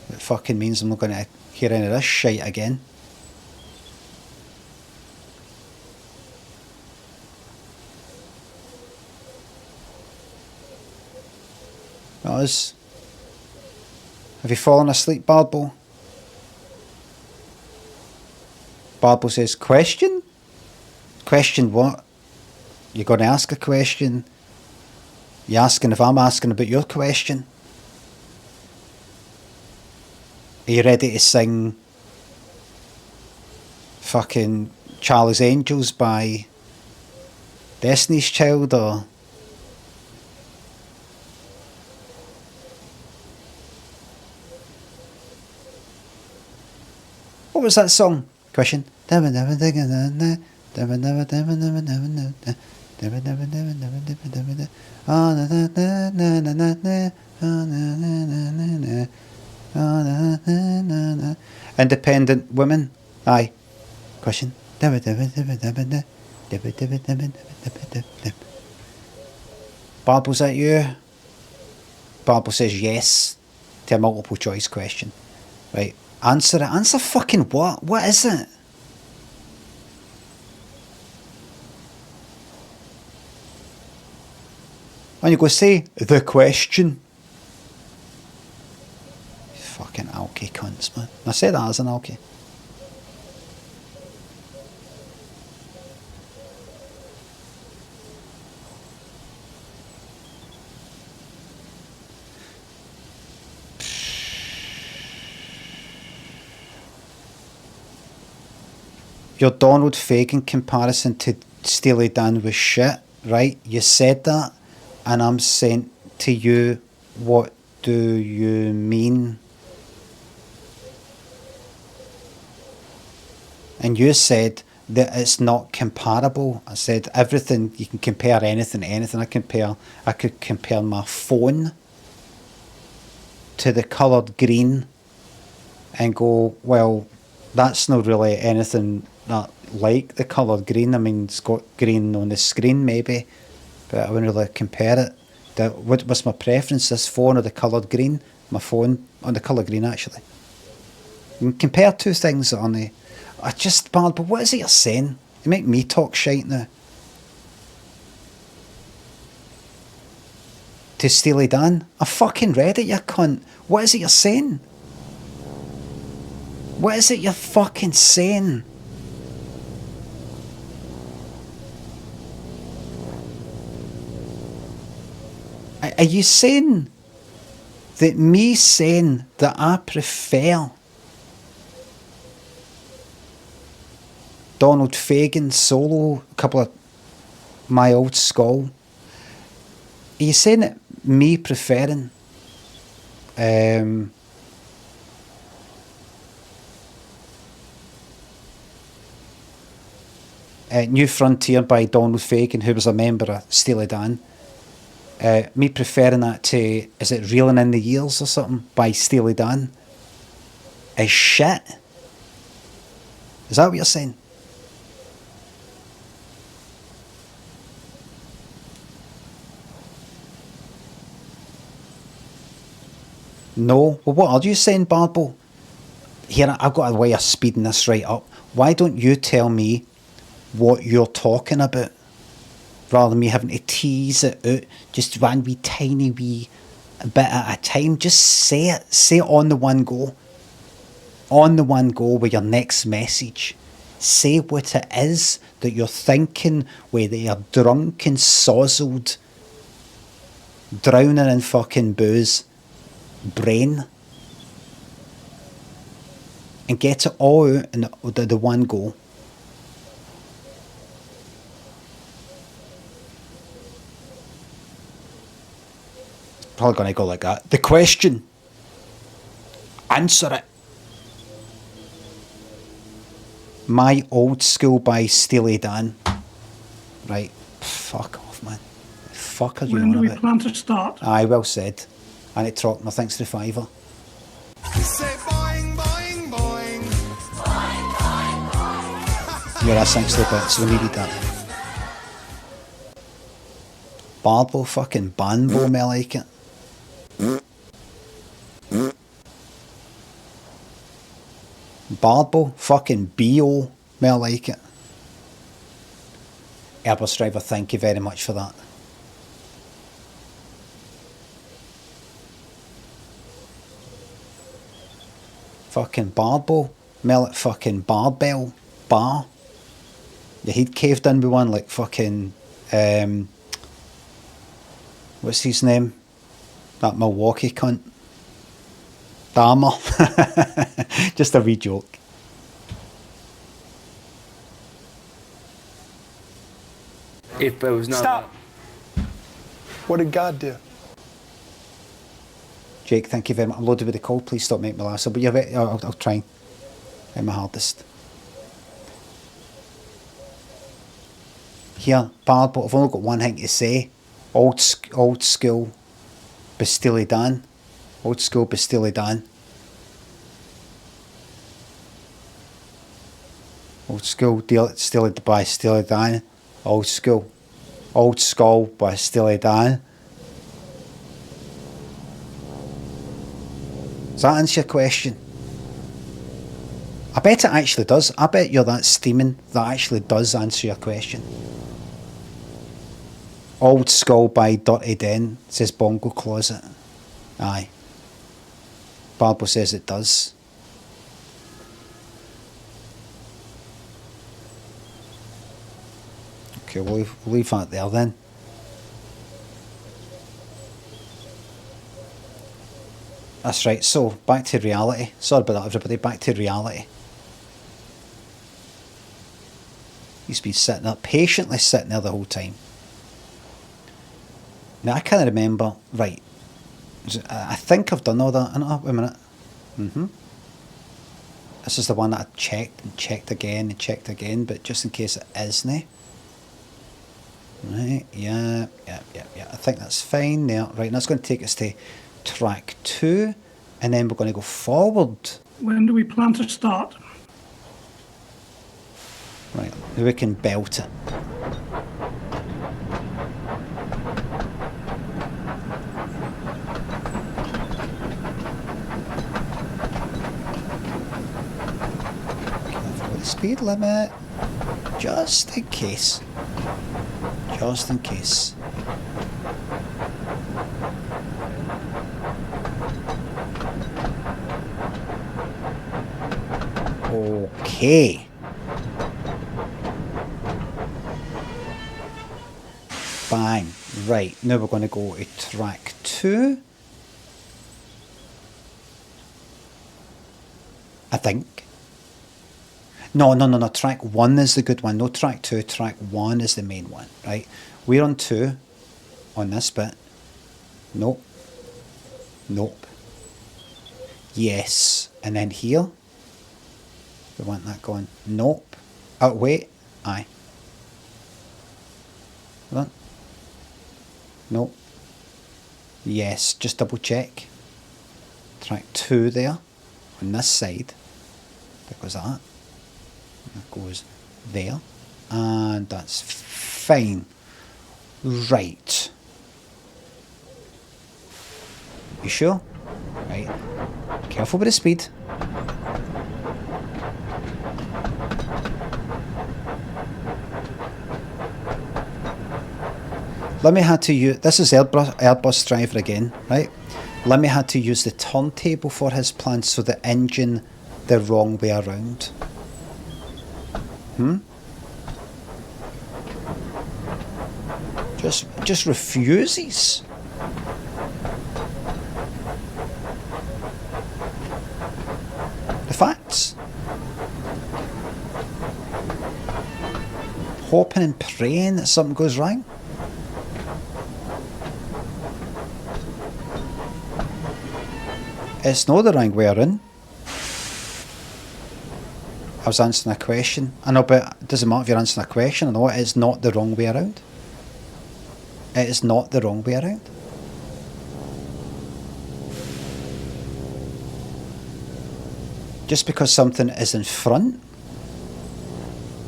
It fucking means I'm not going to hear any of this shit again. Have you fallen asleep, Barbo? Barbo says, question? Question what? You're going to ask a question? You're asking if I'm asking about your question? Are you ready to sing fucking Charlie's Angels by Destiny's Child, or... What was that song? Question. Independent women. Aye. Question. Barb, was that you? Barb says yes to a multiple choice question. Right. Answer it. Answer fucking what? What is it? And you go say the question. Fucking alky cunts, man. I say that as an alky. Your Donald Fagen comparison to Steely Dan was shit, right? You said that, and I'm saying to you, what do you mean? And you said that it's not comparable. I said everything, you can compare anything to anything. I could compare my phone to the coloured green and go, well, that's not really anything that like the coloured green. I mean, it's got green on the screen maybe, but I wouldn't really compare it. What was my preference, this phone or the coloured green? My phone on the colour green, actually. You can compare two things on the... but what is it you're saying? You make me talk shite now. To Steely Dan? I fucking read it, you cunt. What is it you're saying? What is it you're fucking saying? Are you saying that me saying that I prefer Donald Fagen solo, a couple of My Old Skull, are you saying that me preferring New Frontier by Donald Fagen, who was a member of Steely Dan, me preferring that to, is it Reeling in the Years or something by Steely Dan, is shit? Is that what you're saying? No? Well, what are you saying, Barbo? Here, I've got a way of speeding this right up. Why don't you tell me what you're talking about, rather than me having to tease it out just one wee tiny wee bit at a time? Just say it on the one go with your next message. Say what it is that you're thinking with your drunken, sozzled, drowning in fucking booze brain. and get it all out in the one go. Probably going to go like that. The question. Answer it. My Old School by Steely Dan. Right. Fuck off, man. The fuck are you When on do we about? plan to start? Aye, well said. And it trocked my thanks to the fiver. Say boing, boing, boing. Yeah, that's thanks to the bit, so we needed that. Barbo fucking Banbo, me like it. Barbo fucking B.O. me like it. Airbus driver, thank you very much for that. Fucking Barbo, melt it fucking barbell, bar. Yeah, he'd caved in with one like fucking, what's his name? That Milwaukee cunt. Dahmer. Just a wee joke. If it was not. Stop. What did God do? Jake, thank you very much. I'm loaded with the call. Please stop making me laugh. So, but you're I'll try. I'm my hardest. Here, bad, but I've only got one thing to say. Old school, Bastille Dan. Old school Bastille Dan. Old school Bastille by Steely Dan. Old school by Steely Dan. Does that answer your question? I bet it actually does. I bet you're that steaming that actually does answer your question. Old Skull by Dirty Den, says Bongo Closet. Aye. Barbo says it does. Okay, we'll leave that there then. That's right, so back to reality. Sorry about that, everybody, back to reality. He's been sitting there, patiently sitting there the whole time. Now, I can't remember, right, I think I've done all that, wait a minute. This is the one that I checked and checked again, but just in case it isn't. Right, yeah, I think that's fine there. Right, and that's going to take us to track 2, and then we're going to go forward. When do we plan to start? Right, we can belt it. Careful with the speed limit, just in case. Just in case. Okay. Bang. Right, now we're going to go to track 2. I think. No, track 1 is the good one. No, track 2, track 1 is the main one, right? We're on 2 on this bit. Nope. Yes. And then here. We want that going. Nope. Oh, wait. Aye. Hold on. Nope. Yes, just double check. Track 2 there. On this side. There goes that. That goes there. And that's fine. Right. You sure? Right. Careful with the speed. Limmy had to use, this is Airbus driver again, right? Limmy had to use the turntable for his plan, so the engine the wrong way around. Just refuses. The facts. hoping and praying that something goes right. It's not the wrong way around. I was answering a question. I know, but it doesn't matter if you're answering a question. I know it is not the wrong way around. It is not the wrong way around. Just because something is in front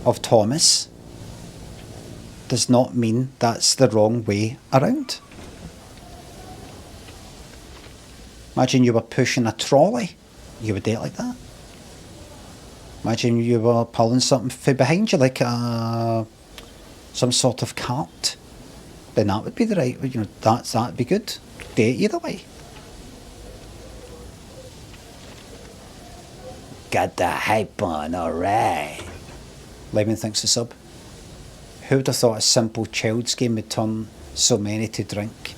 of Thomas does not mean that's the wrong way around. Imagine you were pushing a trolley, you would do it like that. Imagine you were pulling something from behind you, like some sort of cart. Then that would be the right, you know, that'd be good. Do it either way. Got the hype on, alright. Lemon thinks the sub. Who would have thought a simple child's game would turn so many to drink?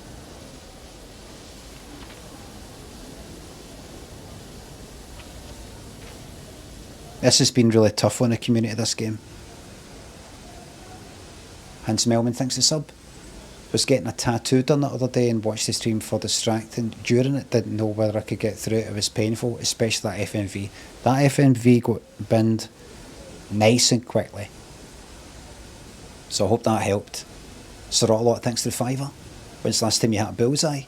This has been really tough on the community, this game. Hans Melman thinks the sub. Was getting a tattoo done the other day and watched the stream for distracting. During it, didn't know whether I could get through it. It was painful, especially that FMV. That FMV got binned nice and quickly. So I hope that helped. Sodor, a lot thanks to the $5. When's the last time you had a bullseye?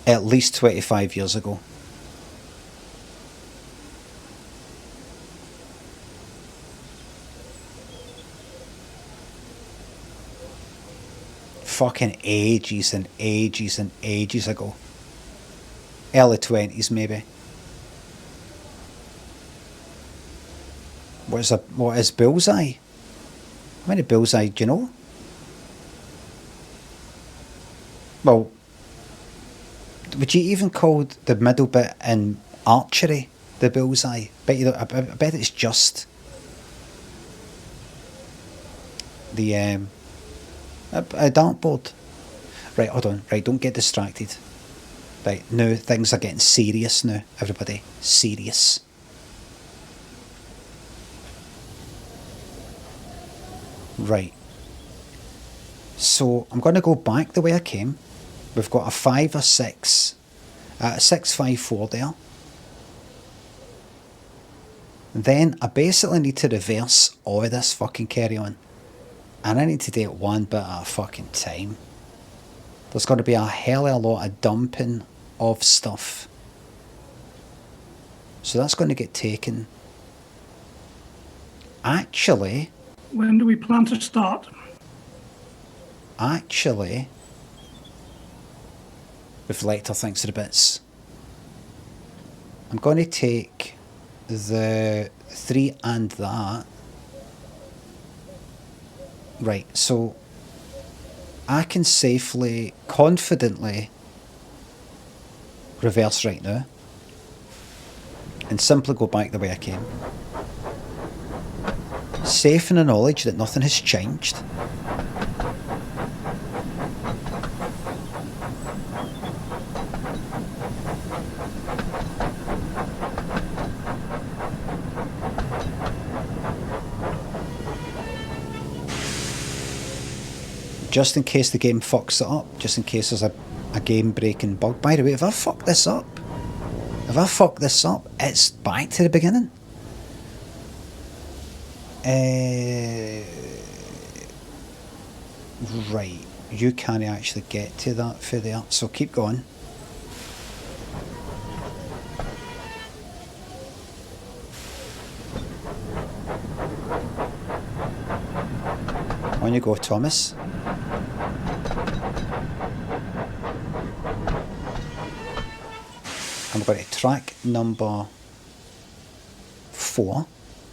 At least 25 years ago. Fucking ages and ages and ages ago. Early 20s maybe. What is bullseye? How many bullseye do you know? Well, would you even call the middle bit in archery the bullseye? I bet it's just the a dartboard. Right, hold on. Right, don't get distracted. Right, now things are getting serious now, everybody. Serious. Right. So I'm going to go back the way I came. We've got a 5 or 6, a 6, 5, 4 there. Then I basically need to reverse all of this fucking carry on. And I need to do it one bit at a fucking time. There's going to be a hell of a lot of dumping of stuff. So that's going to get taken. Actually... When do we plan to start? Actually... Reflector thinks of the bits. I'm going to take the 3 and that. Right, so I can safely, confidently reverse right now and simply go back the way I came. Safe in the knowledge that nothing has changed. Just in case the game fucks it up, just in case there's a game breaking bug. By the way, if I fuck this up, it's back to the beginning. Right, you can't actually get to that for there, so keep going. On you go, Thomas. I'm going to track number 4,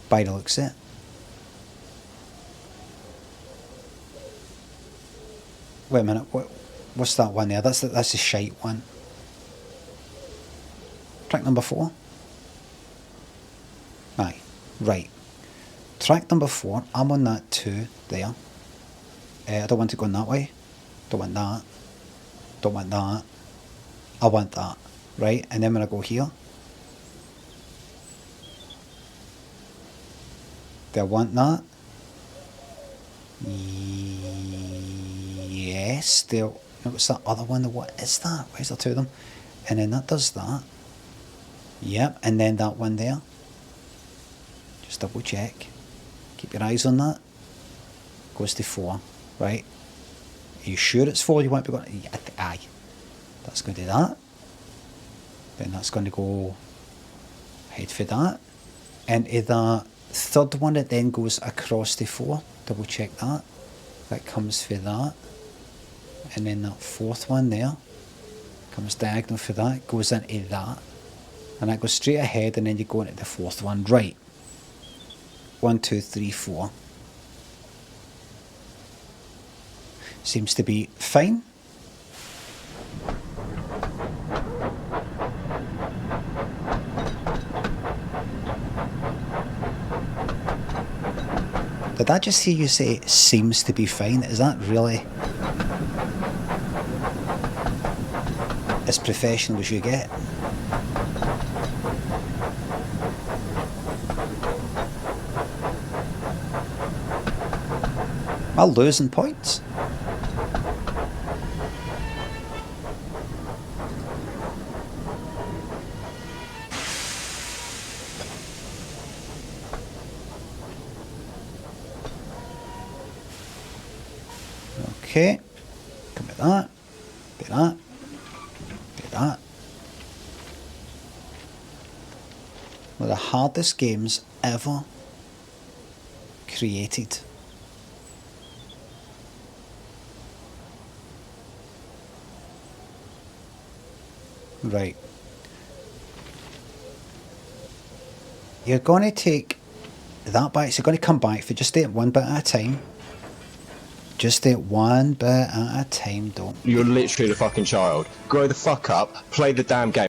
by the looks of it. Wait a minute, what's that one there? That's the shite one. Track number 4? Aye, right. Track number 4, I'm on that 2 there. I don't want to go in that way. Don't want that. Don't want that. I want that. Right, and then when I go here, Do I want that? Yes. What's that other one? What is that? Why is there two of them? And then that does that. Yep, and then that one there. Just double check. Keep your eyes on that. Goes to 4, right? Are you sure it's 4 you want to be going? Yeah, aye. That's going to do that. Then that's going to go head for that. Into that third one that then goes across to 4. Double check that. That comes for that. And then that fourth one there comes diagonal for that, goes into that. And that goes straight ahead, and then you go into the fourth one. Right. 1, 2, 3, 4. Seems to be fine. Did I just hear you say seems to be fine? Is that really as professional as you get? Am I losing points? Okay, come at that, bit that, bit that. One of the hardest games ever created. Right. You're going to take that back, so you're going to come back, for just do it one bit at a time. Just do it one bit at a time, don't. You're literally the fucking child. Grow the fuck up, play the damn game.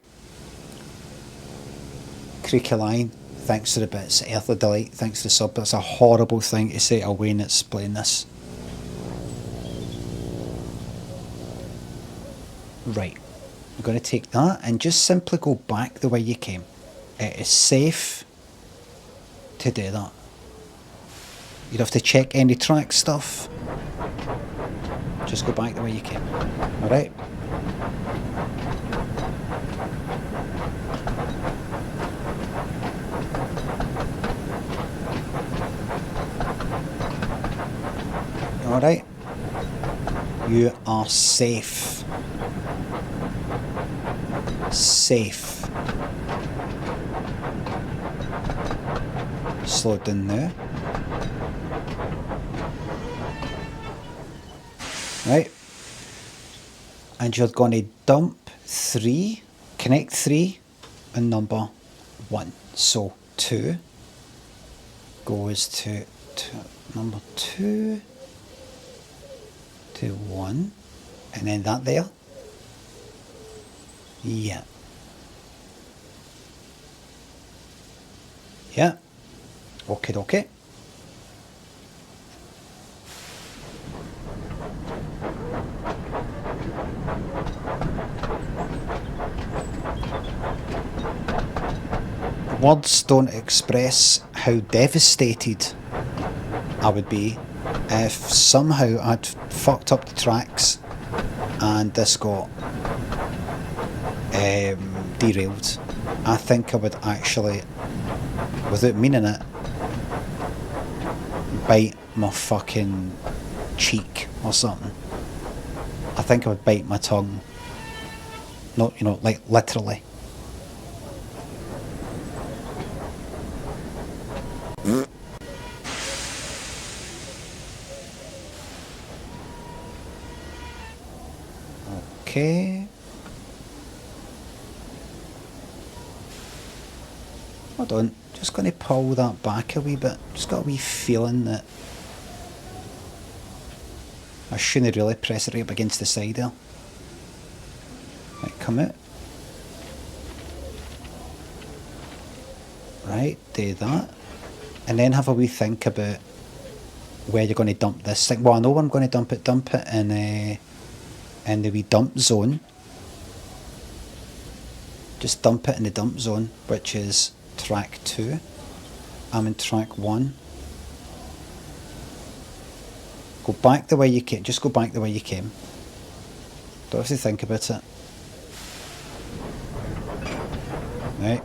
Creaky line, thanks for the bits. Earthly Delight, thanks for the sub. That's a horrible thing to say to Wayne that's playing this. Right. We're going to take that and just simply go back the way you came. It is safe to do that. You'd have to check any track stuff. Just go back the way you came. Alright? Alright? You are safe. Safe. Slow it down now. Right, and you're going to dump 3, connect 3 and number 1. So 2 goes to number 2 to 1, and then that there. Yeah. Yeah. Okay, okay. Words don't express how devastated I would be if somehow I'd fucked up the tracks and this got derailed. I think I would actually, without meaning it, bite my fucking cheek or something. I think I would bite my tongue. Not, like literally. Okay. Hold on, just going to pull that back a wee bit. Just got a wee feeling that I shouldn't really press it right up against the side there. Right, come out. Right, do that. And then have a wee think about where you're going to dump this thing. Well, I know where I'm going to dump it in the wee dump zone. Just dump it in the dump zone, which is track 2. I'm in track 1. Go back the way you came. Just go back the way you came. Don't have to think about it. Right.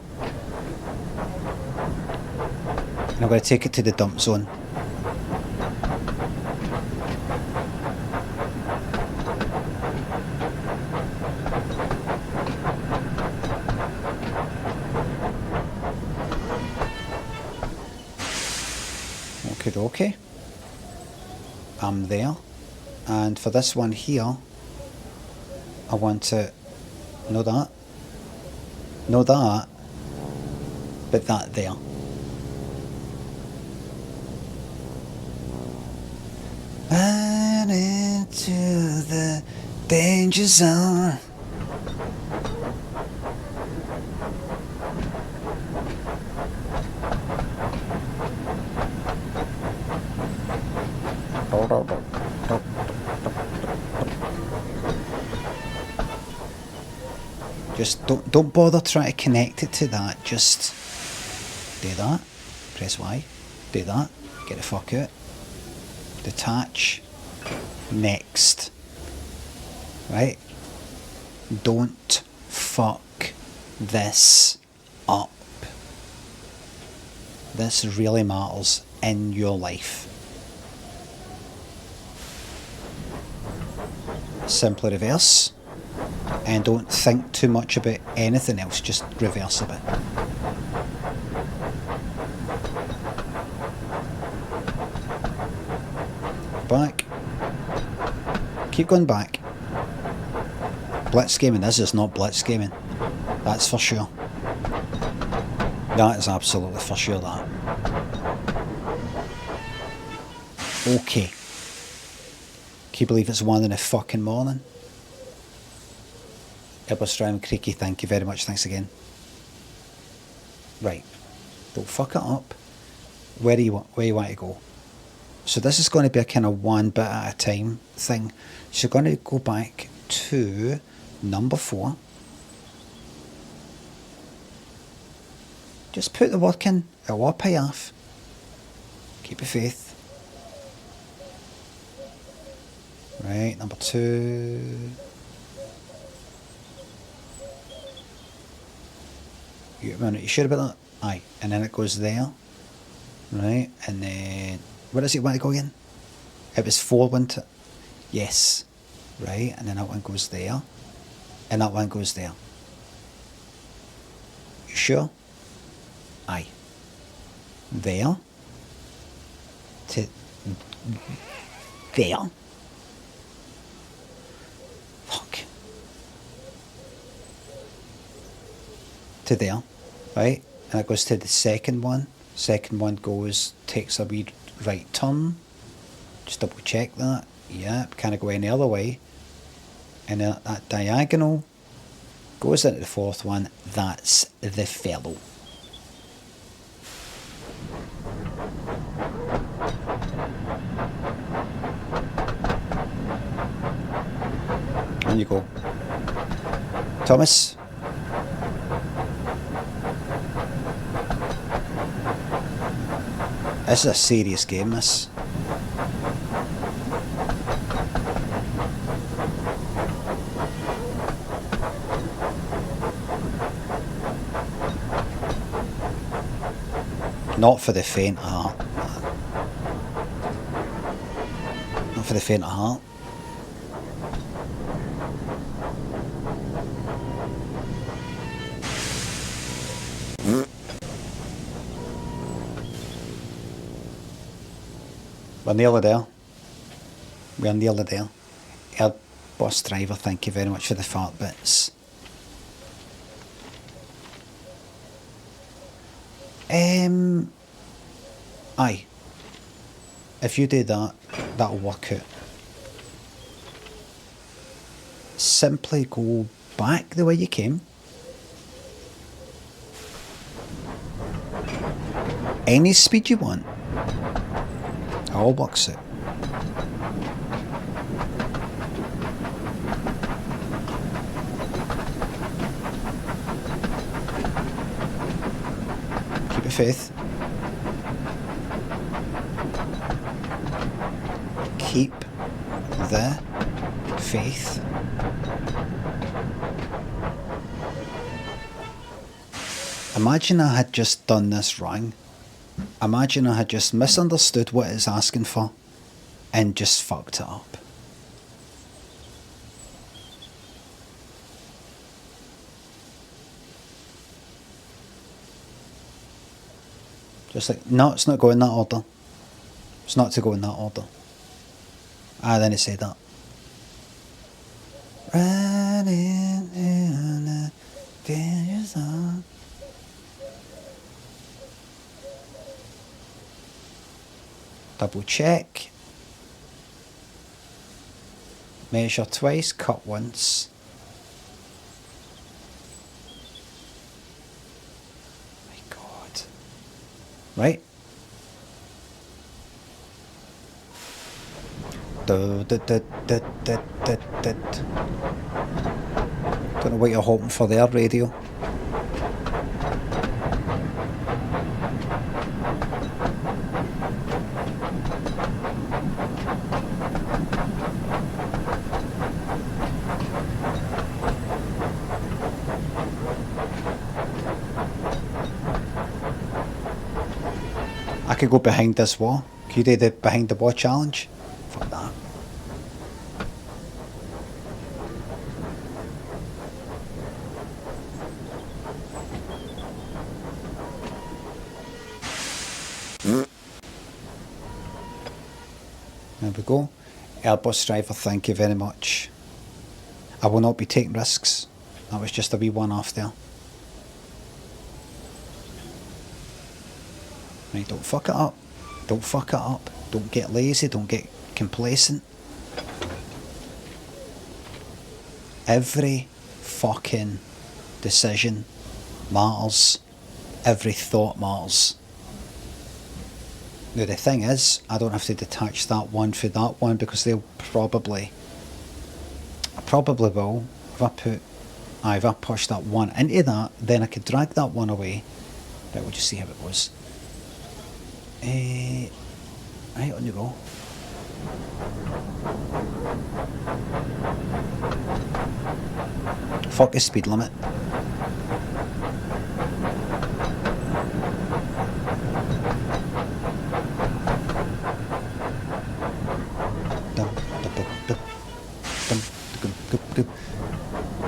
And I'm going to take it to the dump zone. Okay. I'm there. And for this one here, I want to know that, but that there. And into the danger zone. Just don't bother trying to connect it to that. Just do that. Press Y. Do that. Get the fuck out. Detach. Next. Right? Don't fuck this up. This really matters in your life. Simply reverse. And don't think too much about anything else, just reverse a bit. Back. Keep going back. Blitz gaming, this is not blitz gaming. That's for sure. That is absolutely for sure, that. Okay. Can you believe it's 1 in the fucking morning? It was Ryan Creaky, thank you very much, thanks again. Right, don't fuck it up. Where you want to go? So this is going to be a kind of 1 bit at a time thing. So you're going to go back to number 4. Just put the work in, it will pay off. Keep your faith. Right, number 2. You sure about that? Aye. And then it goes there. Right. And then where does it want to go again? It was 4, wasn't it? Yes. Right. And then that one goes there. And that one goes there. You sure? Aye. There. To there. Fuck. To there. Right, and it goes to the second one. Second one takes a wee right turn. Just double check that. Yep, can't go any other way. And then that diagonal goes into the 4th one. That's the fellow. On you go. Thomas. This is a serious game, this. Not for the faint of heart. Not for the faint of heart. We're nearly there. We're nearly there. Air bus driver, thank you very much for the fart bits. Aye. If you do that, that'll work out. Simply go back the way you came. Any speed you want. All works out. Keep your faith. keep the faith. Imagine I had just done this wrong. Imagine I had just misunderstood what it's asking for and just fucked it up. Just like, no, it's not going in that order. It's not to go in that order. Ah, then it said that. Running in the dangerous zone. Double check. Measure twice, cut once. My God. Right? Don't know what you're hoping for there, radio. I could go behind this wall. Can you do the behind the wall challenge? Fuck that. There we go. Airbus driver, thank you very much. I will not be taking risks. That was just a wee one off there. Right, don't fuck it up. Don't fuck it up. Don't get lazy. Don't get complacent. Every fucking decision matters. Every thought matters. Now the thing is, I don't have to detach that one for that one because they'll probably... I probably will. If I push that one into that, then I could drag that one away. Right, we'll just see how it goes. Right, on you go. Fuck the speed limit.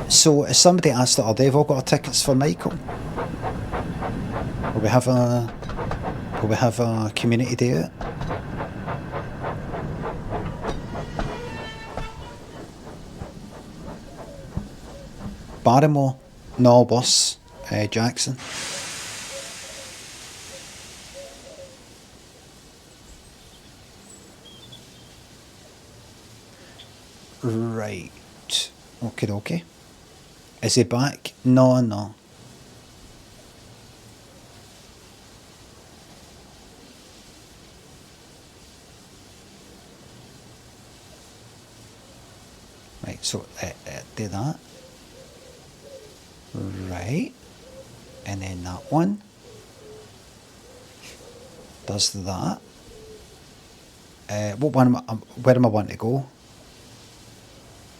So, as somebody asked the other day, have all got our tickets for Michael? Will we have a community day out? Barrymore? No, boss. Jackson. Right. Okay, okay. Is he back? No, no. Right, so do that. Right. And then that one does that. What one where am I wanting to go?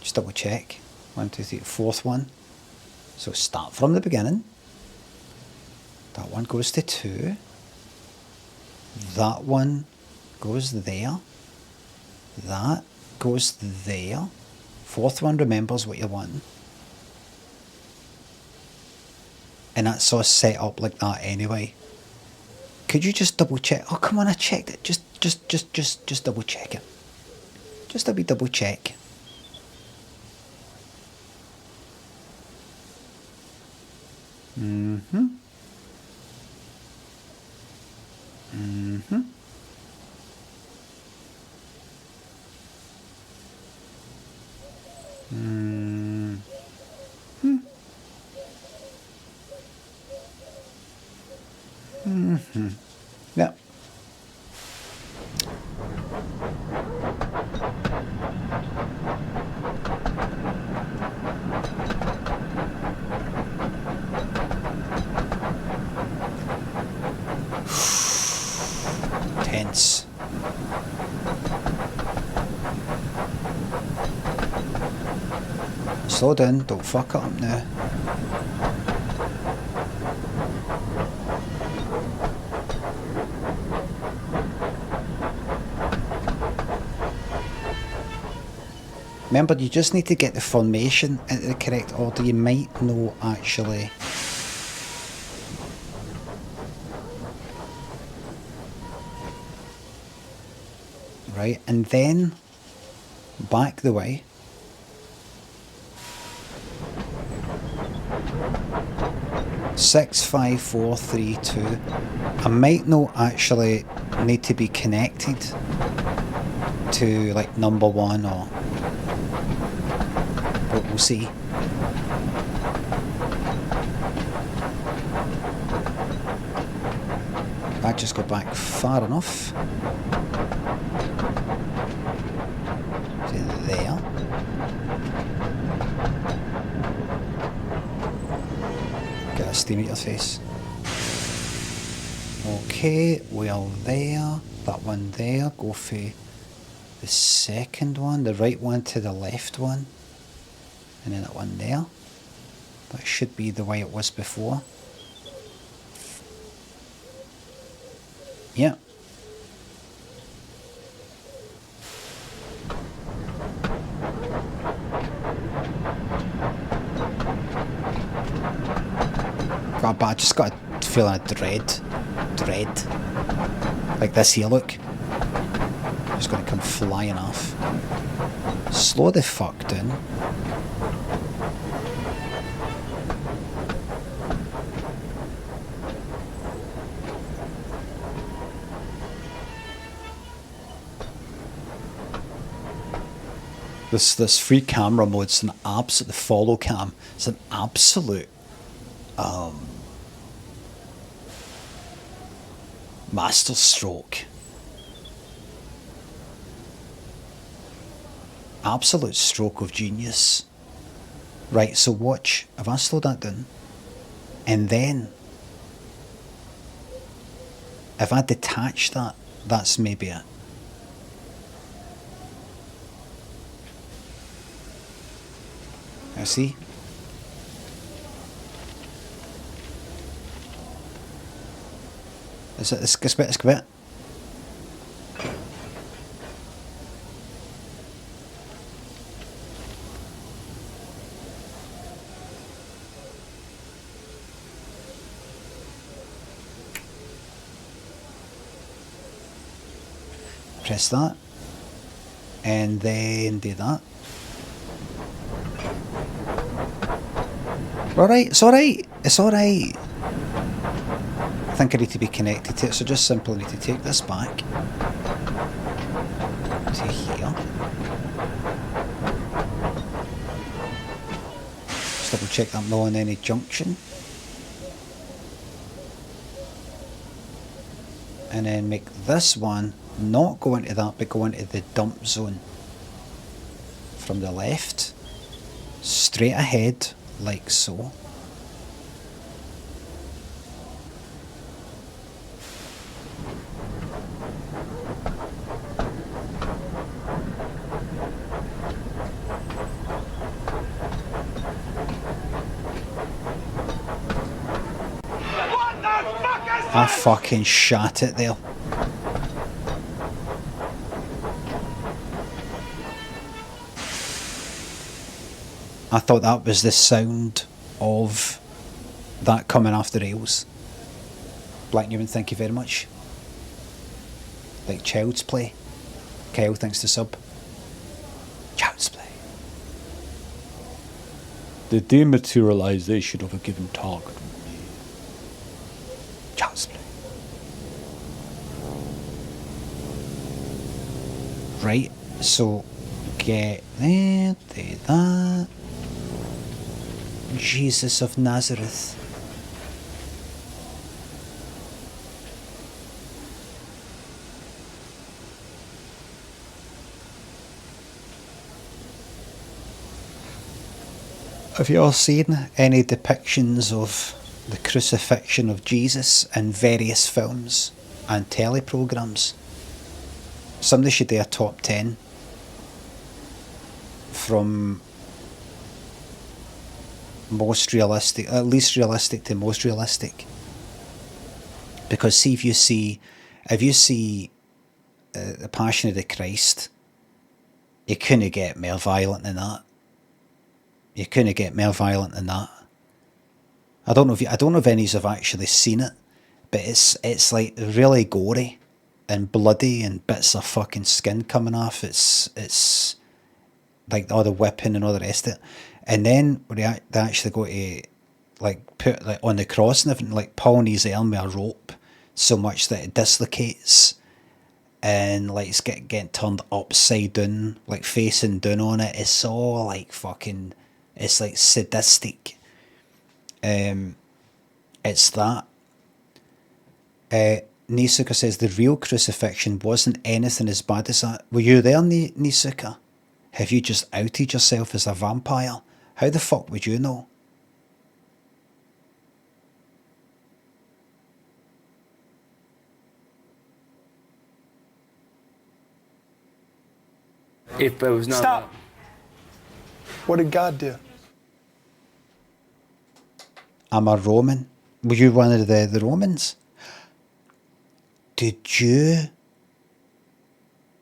Just double check. 1, 2, 3, fourth one. So start from the beginning. That one goes to 2. That one goes there. That goes there. Fourth one remembers what you want. And that's all set up like that anyway. Could you just double check? Oh, come on, I checked it. Just double check it. Just a wee double check. Mm-hmm. Mm-hmm. Mm-hmm. Mm-hmm. Yep. Tense. Slow down, don't fuck it up now. Remember, you just need to get the formation into the correct order. You might know actually. Right, and then back the way. Six, 5, 4, 3, 2. I might not actually need to be connected to like number 1 or, but we'll see. I just got back far enough. To there. Get a steam at your face. Okay, well there. That one there. Go for the second one. The right one to the left one. And then that one there. That should be the way it was before. Yeah. God, but I just got a feeling of dread. Like this here, look. Just gonna come flying off. Slow the fuck down. This free camera mode's an absolute, the follow cam, it's an absolute master stroke. Absolute stroke of genius. Right, so watch, if I slow that down, and then if I detach that, that's maybe it. I see. Is it this bit? Press that. And then do that. Alright, it's alright. It's alright. I think I need to be connected to it, so just simply need to take this back to here. Just double check that I'm not on any junction. And then make this one not go into that, but go into the dump zone from the left, straight ahead, like so. I fucking shat it there. I thought that was the sound of that coming off the rails. Black Newman, thank you very much. Like Child's Play. Kyle, thanks to sub. Child's Play. The dematerialization of a given target. Child's Play. Right, so get there, do that. Jesus of Nazareth. Have you all seen any depictions of the crucifixion of Jesus in various films and teleprograms? Somebody should do a top 10 from most realistic, at least realistic to most realistic. Because see, if you see the Passion of the Christ, you couldn't get more violent than that. You couldn't get more violent than that. I don't know if any of you have actually seen it, but it's like really gory and bloody and bits of fucking skin coming off. It's like all the whipping and all the rest of it. And then when they actually go to like put like on the cross and everything, like pulling his arm with a rope so much that it dislocates, and like it's getting turned upside down, like facing down on it. It's all like fucking, it's like sadistic. It's that. Nisuka says the real crucifixion wasn't anything as bad as that. Were you there, Nisuka? Have you just outed yourself as a vampire? How the fuck would you know? If there was no... Stop. What did God do? I'm a Roman. Were you one of the Romans? Did you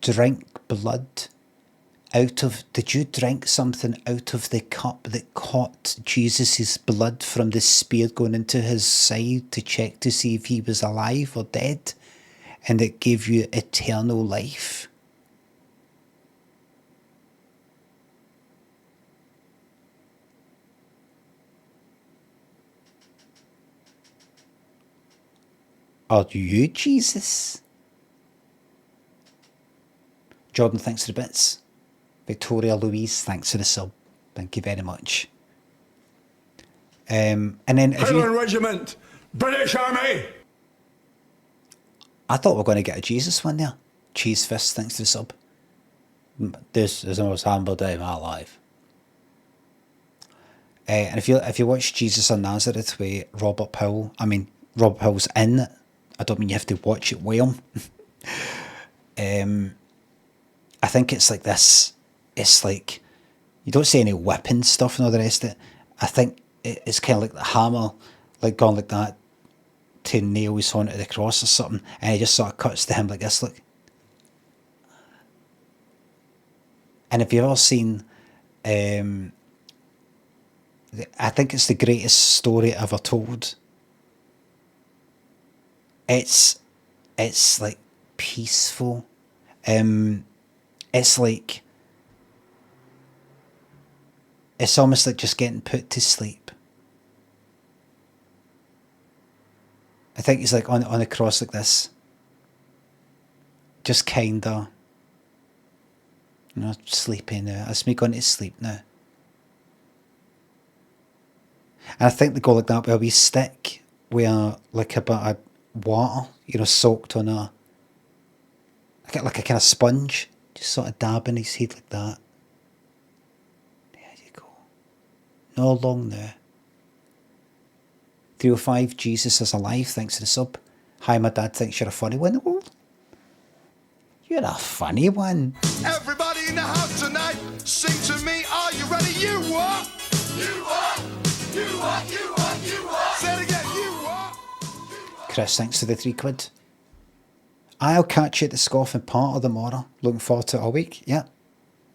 drink blood did you drink something out of the cup that caught Jesus' blood from the spear going into his side to check to see if he was alive or dead, and it gave you eternal life? Are you Jesus? Jordan, thanks for the bits. Victoria Louise, thanks for the sub. Thank you very much. And then if Highland Regiment, British Army. I thought we were going to get a Jesus one there. Cheese Fist, thanks for the sub. This is the most humble day of my life. And if you watch Jesus of Nazareth with Robert Powell, I mean Robert Powell's in it. I don't mean you have to watch it with him. I think it's like this. It's like, you don't see any whipping stuff and all the rest of it. I think it's kind of like the hammer, like gone like that to nails onto the cross or something, and he just sort of cuts to him like this, look. And if you've ever seen, I think it's the greatest story ever told. It's like peaceful. It's like, it's almost like just getting put to sleep. I think he's like on a cross like this. Just kinda, sleeping now. It's me going to sleep now. And I think they go like that with a wee stick with like a bit of water, soaked on like a kind of sponge. Just sort of dabbing his head like that. There you go. No long now. 305, Jesus is alive, thanks to the sub. Hi, my dad thinks you're a funny one. Oh, you're a funny one. Everybody in the house tonight, sing to me. Are you ready? You what? You what? You what? You what? You what? Say it again. You what? Chris, thanks to the £3. I'll catch you at the Scoffing Part of tomorrow. Looking forward to it all week. Yeah,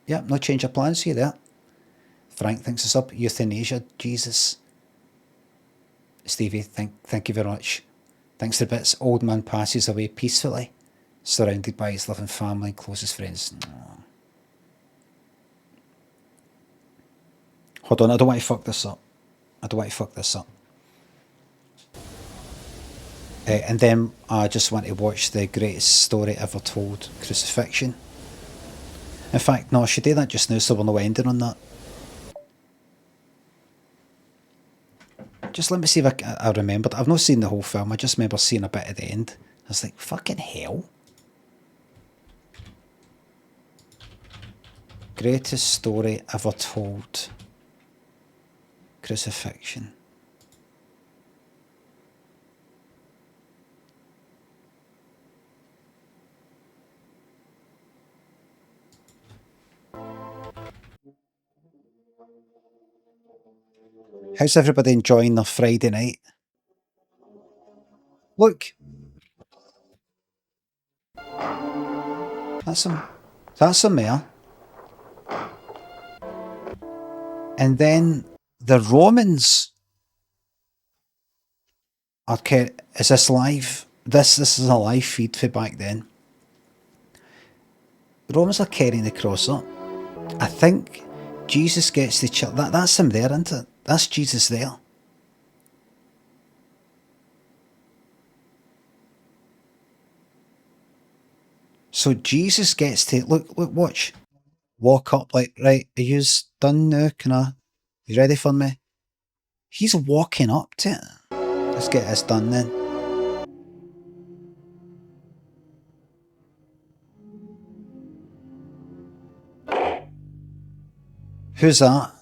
no change of plans for you there. Frank thinks us up. Euthanasia, Jesus. Stevie, thank you very much. Thanks to the bits. Old man passes away peacefully, surrounded by his loving family and closest friends. Aww. Hold on, I don't want to fuck this up. And then I just want to watch the greatest story ever told, Crucifixion. In fact, no, I should do that just now so we're no ending on that. Just let me see if I remembered. I've not seen the whole film, I just remember seeing a bit at the end. I was like, fucking hell. Greatest story ever told. Crucifixion. How's everybody enjoying their Friday night? Look. That's some there. And then the Romans are is this live? This is a live feed for back then. The Romans are carrying the cross up. I think Jesus gets the church. That's him there, isn't it? That's Jesus there. So Jesus gets to look, watch. Walk up like, right, are you done now? You ready for me? He's walking up to it. Let's get this done then. Who's that?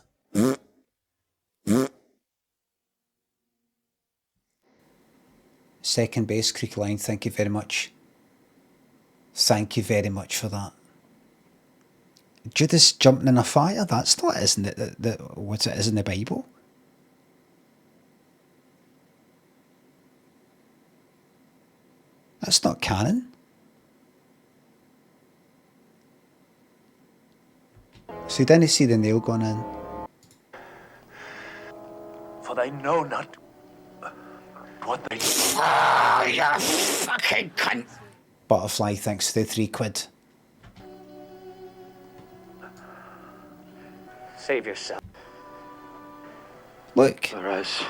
Second base, creek line, thank you very much. Thank you very much for that. Judas jumping in a fire? That's not, isn't it? What it is in the Bible? That's not canon. So you didn't see the nail going in. For they know not what they... Oh, you fucking cunt! Butterfly thanks for the £3. Save yourself. Look. For us.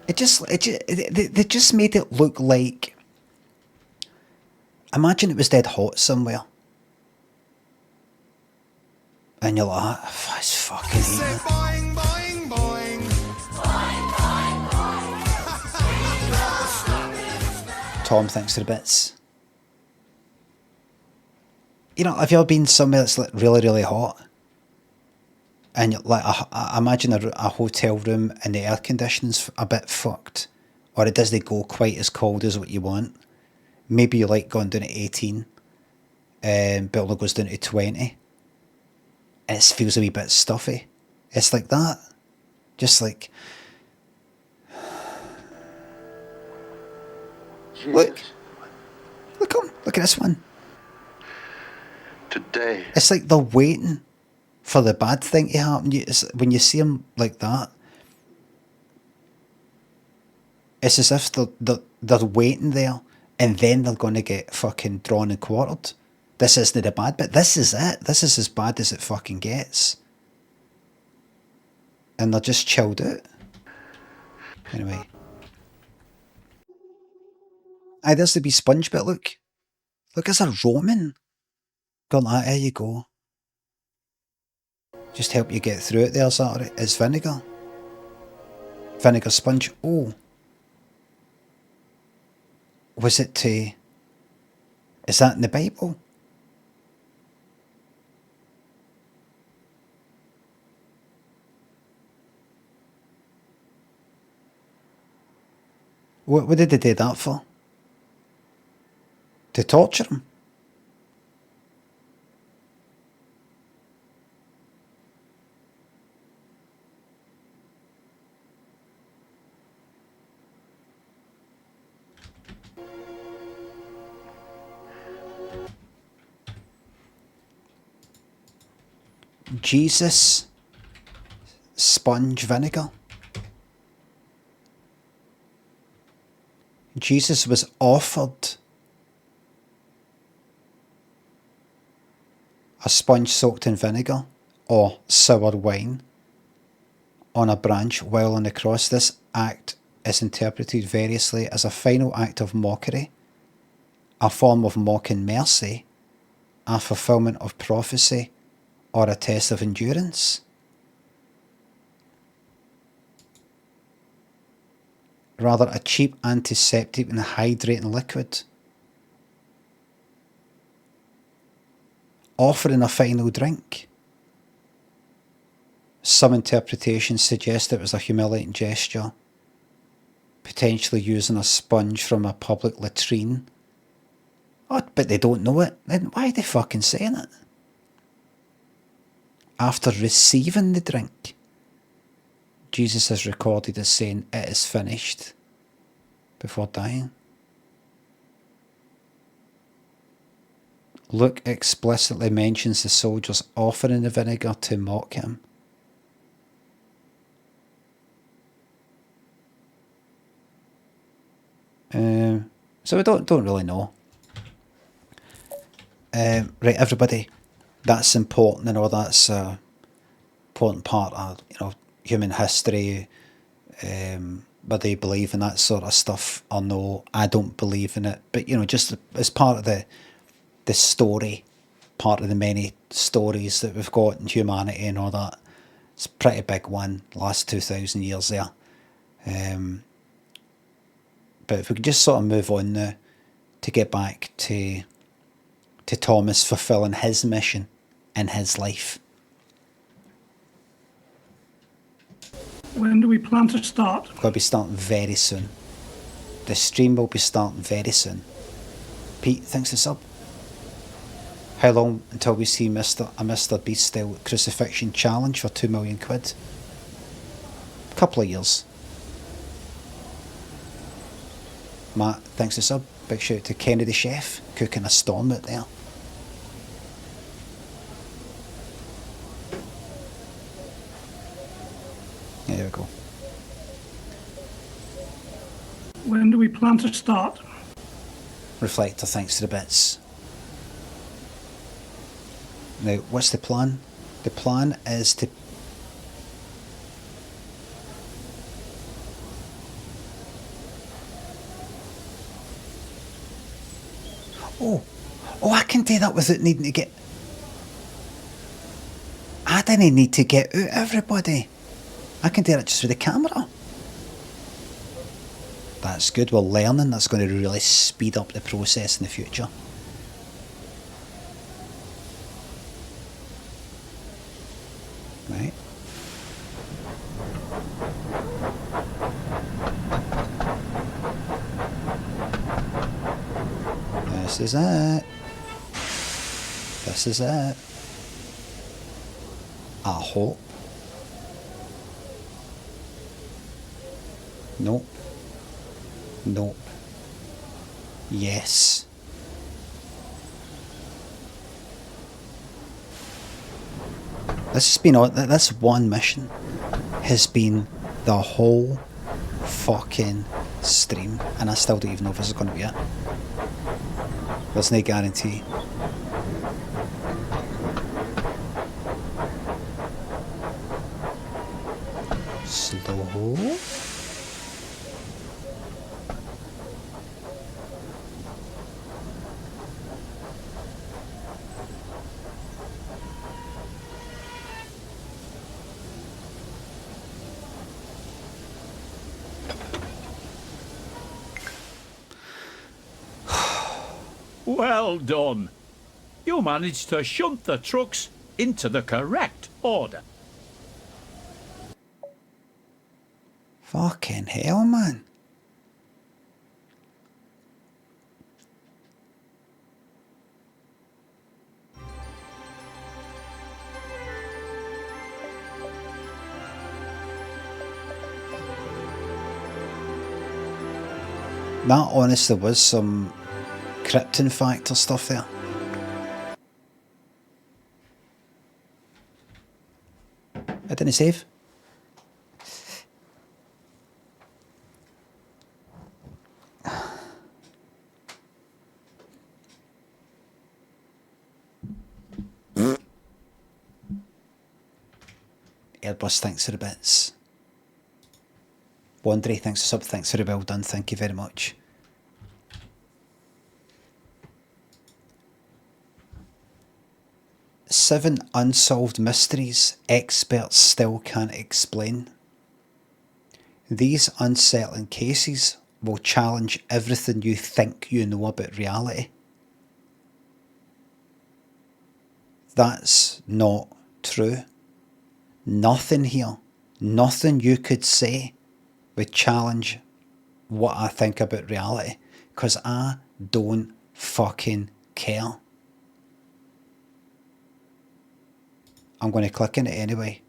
They just made it look like... Imagine it was dead hot somewhere. And you're like, oh, it's fucking heat. Boing, boing, boing. Tom, thanks for the bits. You know, have you ever been somewhere that's like really, really hot? And you're like, I imagine a hotel room and the air conditioning's a bit fucked. Or it doesn't go quite as cold as what you want. Maybe you like going down to 18, but it only goes down to 20. And it feels a wee bit stuffy. It's like that. Just like... Jesus. Look at this one. Today. It's like they're waiting for the bad thing to happen. When you see them like that, it's as if they're waiting there and then they're going to get fucking drawn and quartered. This isn't the bad bit. This is it. This is as bad as it fucking gets. And they're just chilled out. Anyway. Aye, there's the wee sponge bit, look. Look, it's a Roman. Got that, there you go. Just help you get through it there, is that alright? It's vinegar. Vinegar sponge. Oh. Was it to... Is that in the Bible? What did they do that for? To torture him? Jesus sponge vinegar. Jesus was offered a sponge soaked in vinegar or sour wine on a branch while on the cross. This act is interpreted variously as a final act of mockery, a form of mocking mercy, a fulfillment of prophecy, or a test of endurance. Rather, a cheap antiseptic and hydrating liquid. Offering a final drink. Some interpretations suggest it was a humiliating gesture, potentially using a sponge from a public latrine. Oh, but they don't know it. Then why are they fucking saying it? After receiving the drink. Jesus is recorded as saying, "It is finished," before dying. Luke explicitly mentions the soldiers offering the vinegar to mock him. So we don't really know. Right, everybody, that's important. I know that's an important part of human history. Whether you believe in that sort of stuff or no, I don't believe in it. But just as part of the story, part of the many stories that we've got in humanity and all that, it's a pretty big one. Last 2,000 years there. But if we could just sort of move on now to get back to Thomas fulfilling his mission in his life. When do we plan to start? We're going to be starting very soon. The stream will be starting very soon. Pete, thanks for sub. How long until we see a Mr. Beast style crucifixion challenge for 2 million quid? A couple of years. Matt, thanks for sub. Big shout out to Kennedy Chef, cooking a storm out there. Yeah, there we go. When do we plan to start? Reflector, thanks to the bits. Now, what's the plan? The plan is to... Oh, I can do that without needing to get... I didn't need to get out everybody. I can do that just with the camera. That's good. We're learning. That's going to really speed up the process in the future. Right. This is it. This is it. I hope. Nope. Nope. Yes. This has been this one mission has been the whole fucking stream, and I still don't even know if this is going to be it. There's no guarantee. Slow. Well done. You managed to shunt the trucks into the correct order. Fucking hell, man. That honestly was some Krypton factor stuff there. I didn't save. Airbus, thanks for the bits. Wandry, thanks for sub, thanks for the well done, thank you very much. Seven unsolved mysteries experts still can't explain. These unsettling cases will challenge everything you think you know about reality. That's not true. Nothing here, nothing you could say would challenge what I think about reality, because I don't fucking care. I'm going to click on it anyway.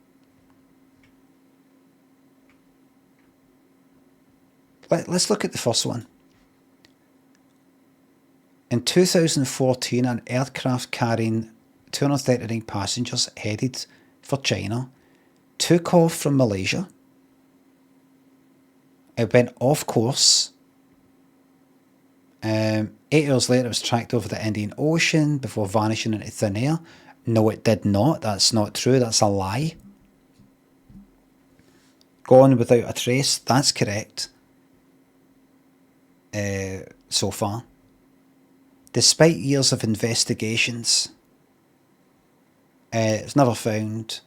let's look at the first one. In 2014, an aircraft carrying 239 passengers headed for China took off from Malaysia. It went off course. 8 hours later, it was tracked over the Indian Ocean before vanishing into thin air. No, it did not. That's not true. That's a lie. Gone without a trace. That's correct. So far. Despite years of investigations, it's never found.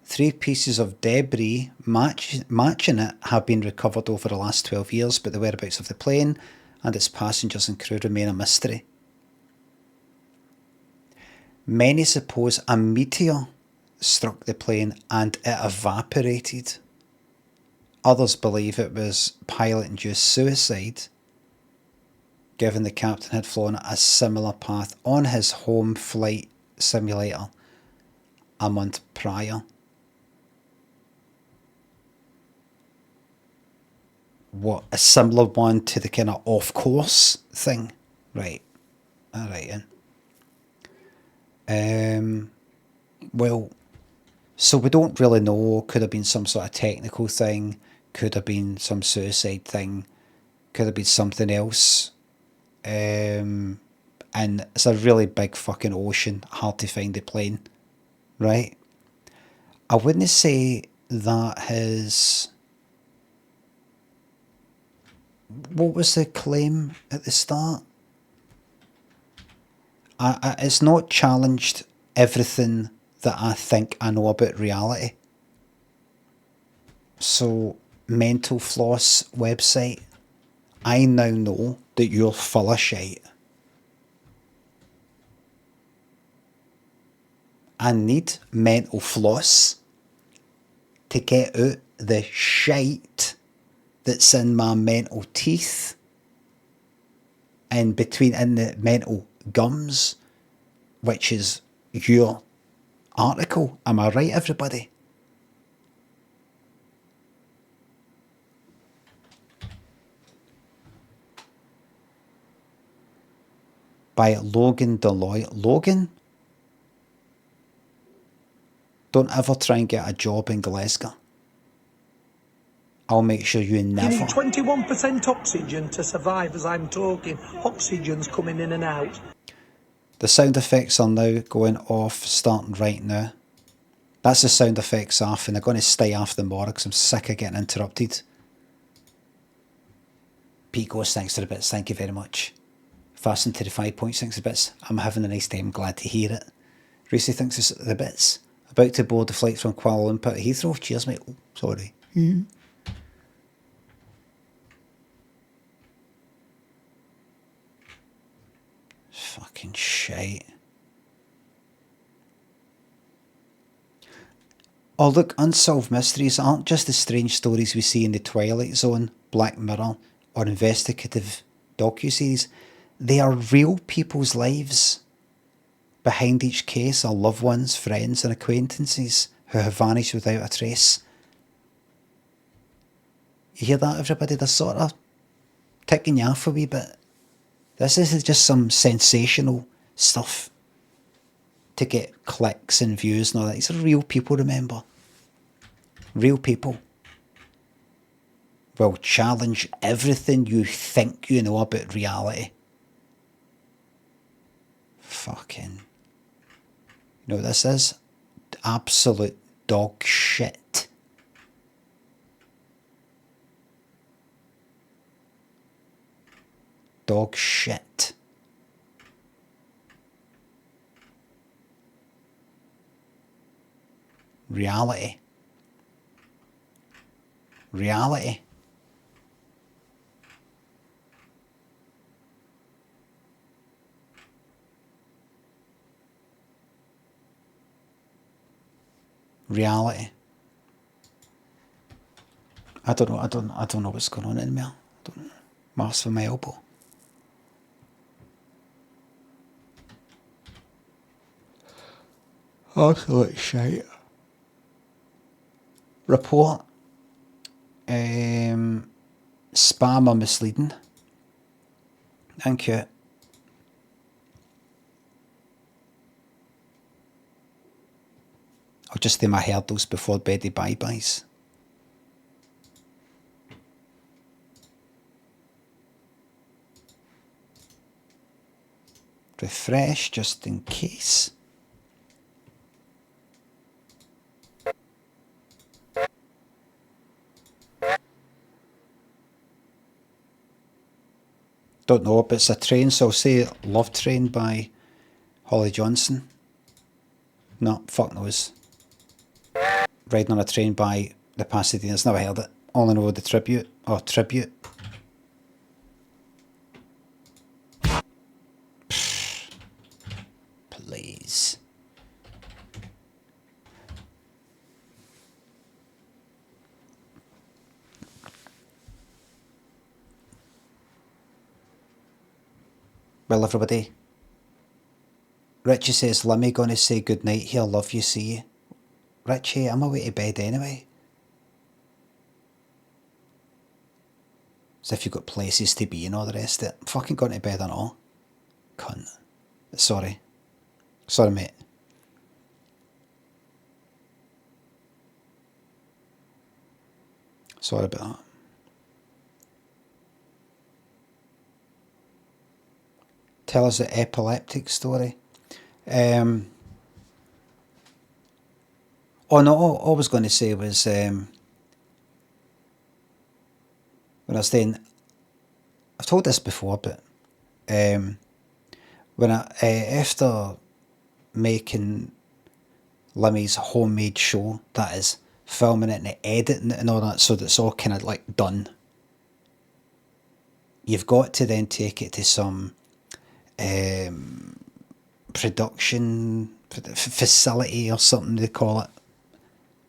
3 pieces of debris matching it have been recovered over the last 12 years, but the whereabouts of the plane and its passengers and crew remain a mystery. Many suppose a meteor struck the plane and it evaporated. Others believe it was pilot-induced suicide, given the captain had flown a similar path on his home flight simulator a month prior. What, a similar one to the kind of off-course thing? Right. Alright then. Well, so we don't really know. Could have been some sort of technical thing. Could have been some suicide thing. Could have been something else. And it's a really big fucking ocean. Hard to find the plane. Right? I wouldn't say that his... What was the claim at the start? It's not challenged everything that I think I know about reality. So, Mental Floss website, I now know that you're full of shite. I need mental floss to get out the shite that's in my mental teeth and between in the mental gums, which is your article. Am I right, everybody? By Logan Deloy. Logan? Don't ever try and get a job in Glasgow. I'll make sure you never. You need 21% oxygen to survive as I'm talking. Oxygen's coming in and out. The sound effects are now going off, starting right now. That's the sound effects off, and they're going to stay off them more because I'm sick of getting interrupted. Pete goes, thanks for the bits, thank you very much. Fasten to the 5 points, thanks for the bits. I'm having a nice time, glad to hear it. Racy thinks it's the bits. About to board the flight from Kuala Lumpur to Heathrow. Cheers, mate. Oh, sorry. Fucking shite. Oh look, unsolved mysteries aren't just the strange stories we see in the Twilight Zone, Black Mirror, or investigative docuseries. They are real people's lives. Behind each case are loved ones, friends and acquaintances who have vanished without a trace. You hear that, everybody? They're sort of ticking you off a wee bit. This is just some sensational stuff to get clicks and views and all that. These are real people, remember. Real people will challenge everything you think you know about reality. Fucking... You know what this is? Absolute dog shit. Dog shit. Reality. Reality. Reality. I don't know what's going on in me. I don't know. Mars for my elbow. Absolute shite. Report. spam or misleading. Thank you. I'll just do my hurdles before beddy bye-byes. Refresh just in case. Don't know if it's a train, so I'll say Love Train by Holly Johnson. No, fuck knows. Riding on a Train by the Pasadenas, never heard it. Only know the tribute, or tribute. Please. Well, everybody. Richie says, Limmy gonna say goodnight here, love you, see you. Richie, I'm away to bed anyway. As if you've got places to be and all the rest of it. I'm fucking going to bed and all. Cunt. Sorry. Sorry, mate. Sorry about that. Tell us the epileptic story. Oh no, all I was going to say was when I was saying, I've told this before, but when I after making Limmy's homemade show, that is filming it and editing it and all that, so that it's all kind of like done, you've got to then take it to some production facility or something they call it.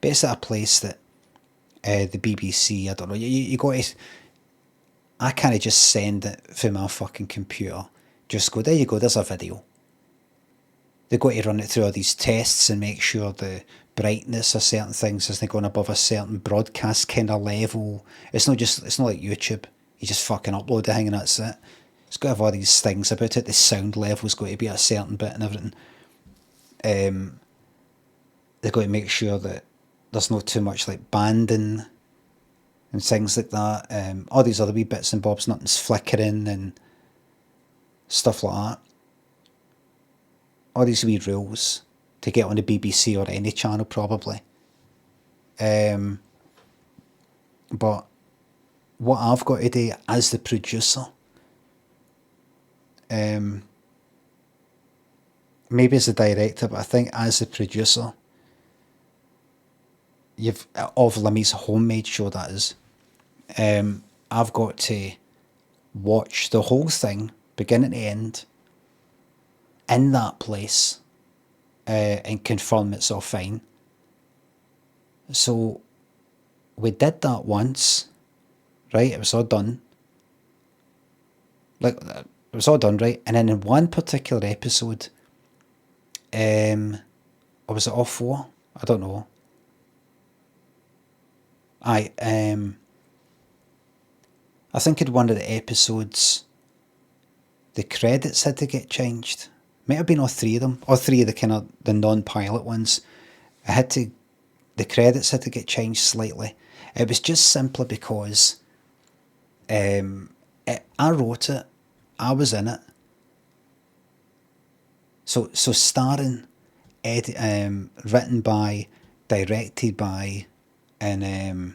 Basically a place that the BBC, I don't know, you got to, I can't just send it from my fucking computer. Just go, there you go, there's a video. They've got to run it through all these tests and make sure the brightness of certain things isn't going above a certain broadcast kind of level. It's not like YouTube. You just fucking upload the thing and that's it. It's got to have all these things about it. The sound level's got to be at a certain bit and everything. They've got to make sure that there's not too much like banding and things like that. All these other wee bits and bobs, nothing's flickering and stuff like that. All these wee rules to get on the BBC or any channel probably. But what I've got to do as the producer, maybe as a director, but I think as the producer, of Limmy's homemade show, that is, I've got to watch the whole thing, beginning to end, in that place, and confirm it's all fine. So we did that once, right? It was all done. Like, it was all done, right? And then in one particular episode, or was it all four? I don't know. I think in one of the episodes, the credits had to get changed. Might have been all three of them, all three of the kind of the non-pilot ones. The credits had to get changed slightly. It was just simply because I wrote it, I was in it. So starring, written by, directed by, and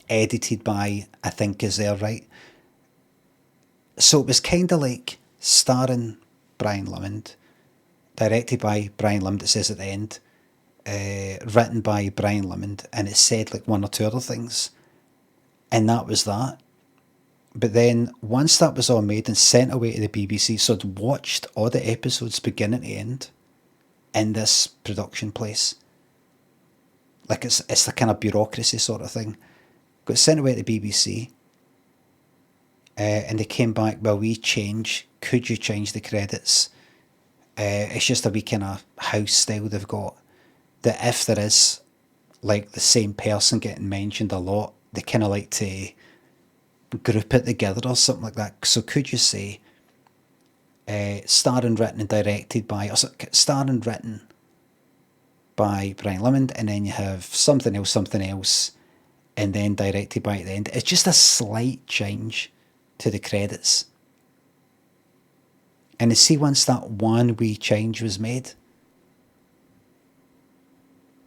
edited by, I think is there, right? So it was kind of like starring Brian Limond, directed by Brian Limond, it says at the end, written by Brian Limond, and it said like one or two other things, and that was that. But then once that was all made and sent away to the BBC, so I'd watched all the episodes beginning to end in this production place. Like it's the kind of bureaucracy sort of thing. Got sent away to the BBC, and they came back, well, could you change the credits? It's just a wee kind of house style they've got, that if there is like the same person getting mentioned a lot, they kind of like to group it together or something like that. So could you say starring, written and directed by, or starring, written by Brian Limond, and then you have something else, and then directed by at the end. It's just a slight change to the credits. And to see once that one wee change was made,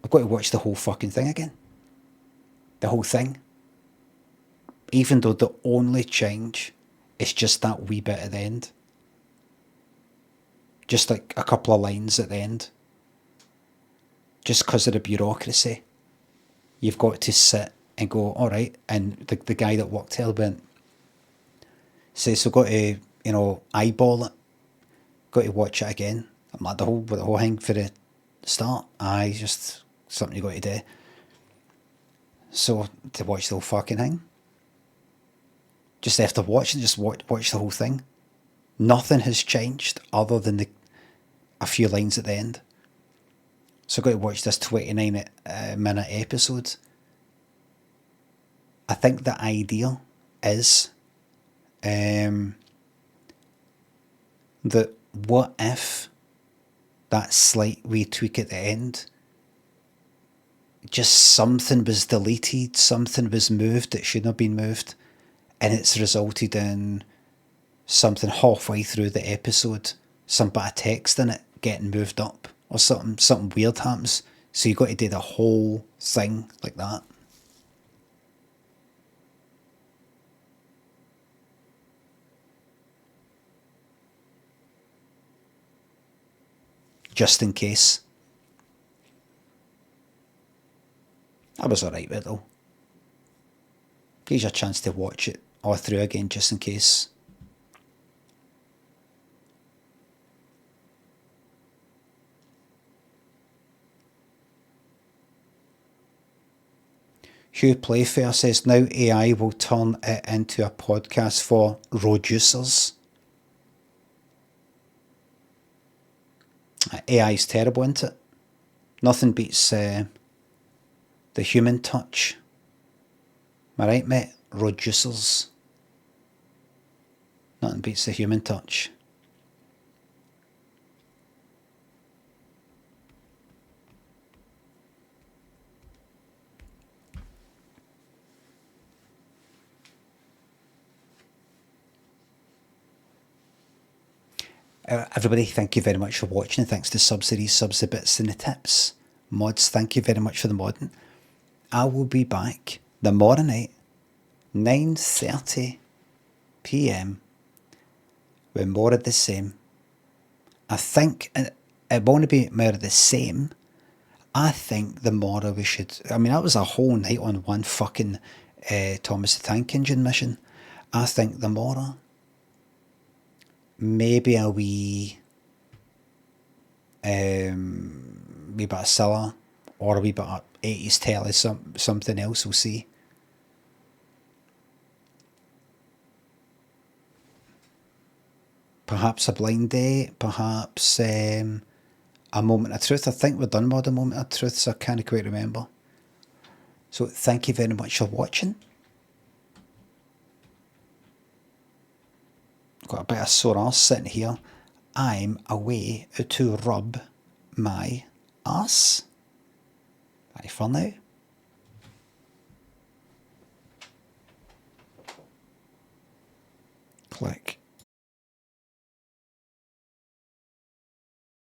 I've got to watch the whole fucking thing again. The whole thing. Even though the only change is just that wee bit at the end. Just like a couple of lines at the end. Just because of the bureaucracy. You've got to sit and go, alright, and the guy that worked Hellbent says, so got to, eyeball it. Got to watch it again. I'm like, the whole thing for the start. Aye, just something you got to do. So, to watch the whole fucking thing. Just after watching, just watch the whole thing. Nothing has changed other than a few lines at the end. So I've got to watch this 29-minute episode. I think the idea is that what if that slight wee tweak at the end, just something was deleted, something was moved that shouldn't have been moved, and it's resulted in something halfway through the episode, some bit of text in it getting moved up, or something weird happens. So you've got to do the whole thing like that. Just in case. I was alright with it though. Gives you a chance to watch it all through again just in case. Hugh Playfair says, now AI will turn it into a podcast for producers. AI is terrible, isn't it? Nothing beats the human touch. Am I right, mate? Producers. Nothing beats the human touch. Everybody, thank you very much for watching. Thanks to Sainsburys, subs, the bits and the tips. Mods, thank you very much for the modding. I will be back tomorrow night, 9:30 PM, with more of the same. I think it won't be more of the same. I think the more we should... I mean, that was a whole night on one fucking Thomas the Tank Engine mission. I think the more... maybe a wee bit of Scylla, or a wee bit of 80s telly, something else, we'll see. Perhaps a blind date, perhaps a moment of truth. I think we're done with the moment of truth, so I can't quite remember. So thank you very much for watching. Got a bit of sore arse sitting here. I'm away to rub my arse. Bye for now. Click.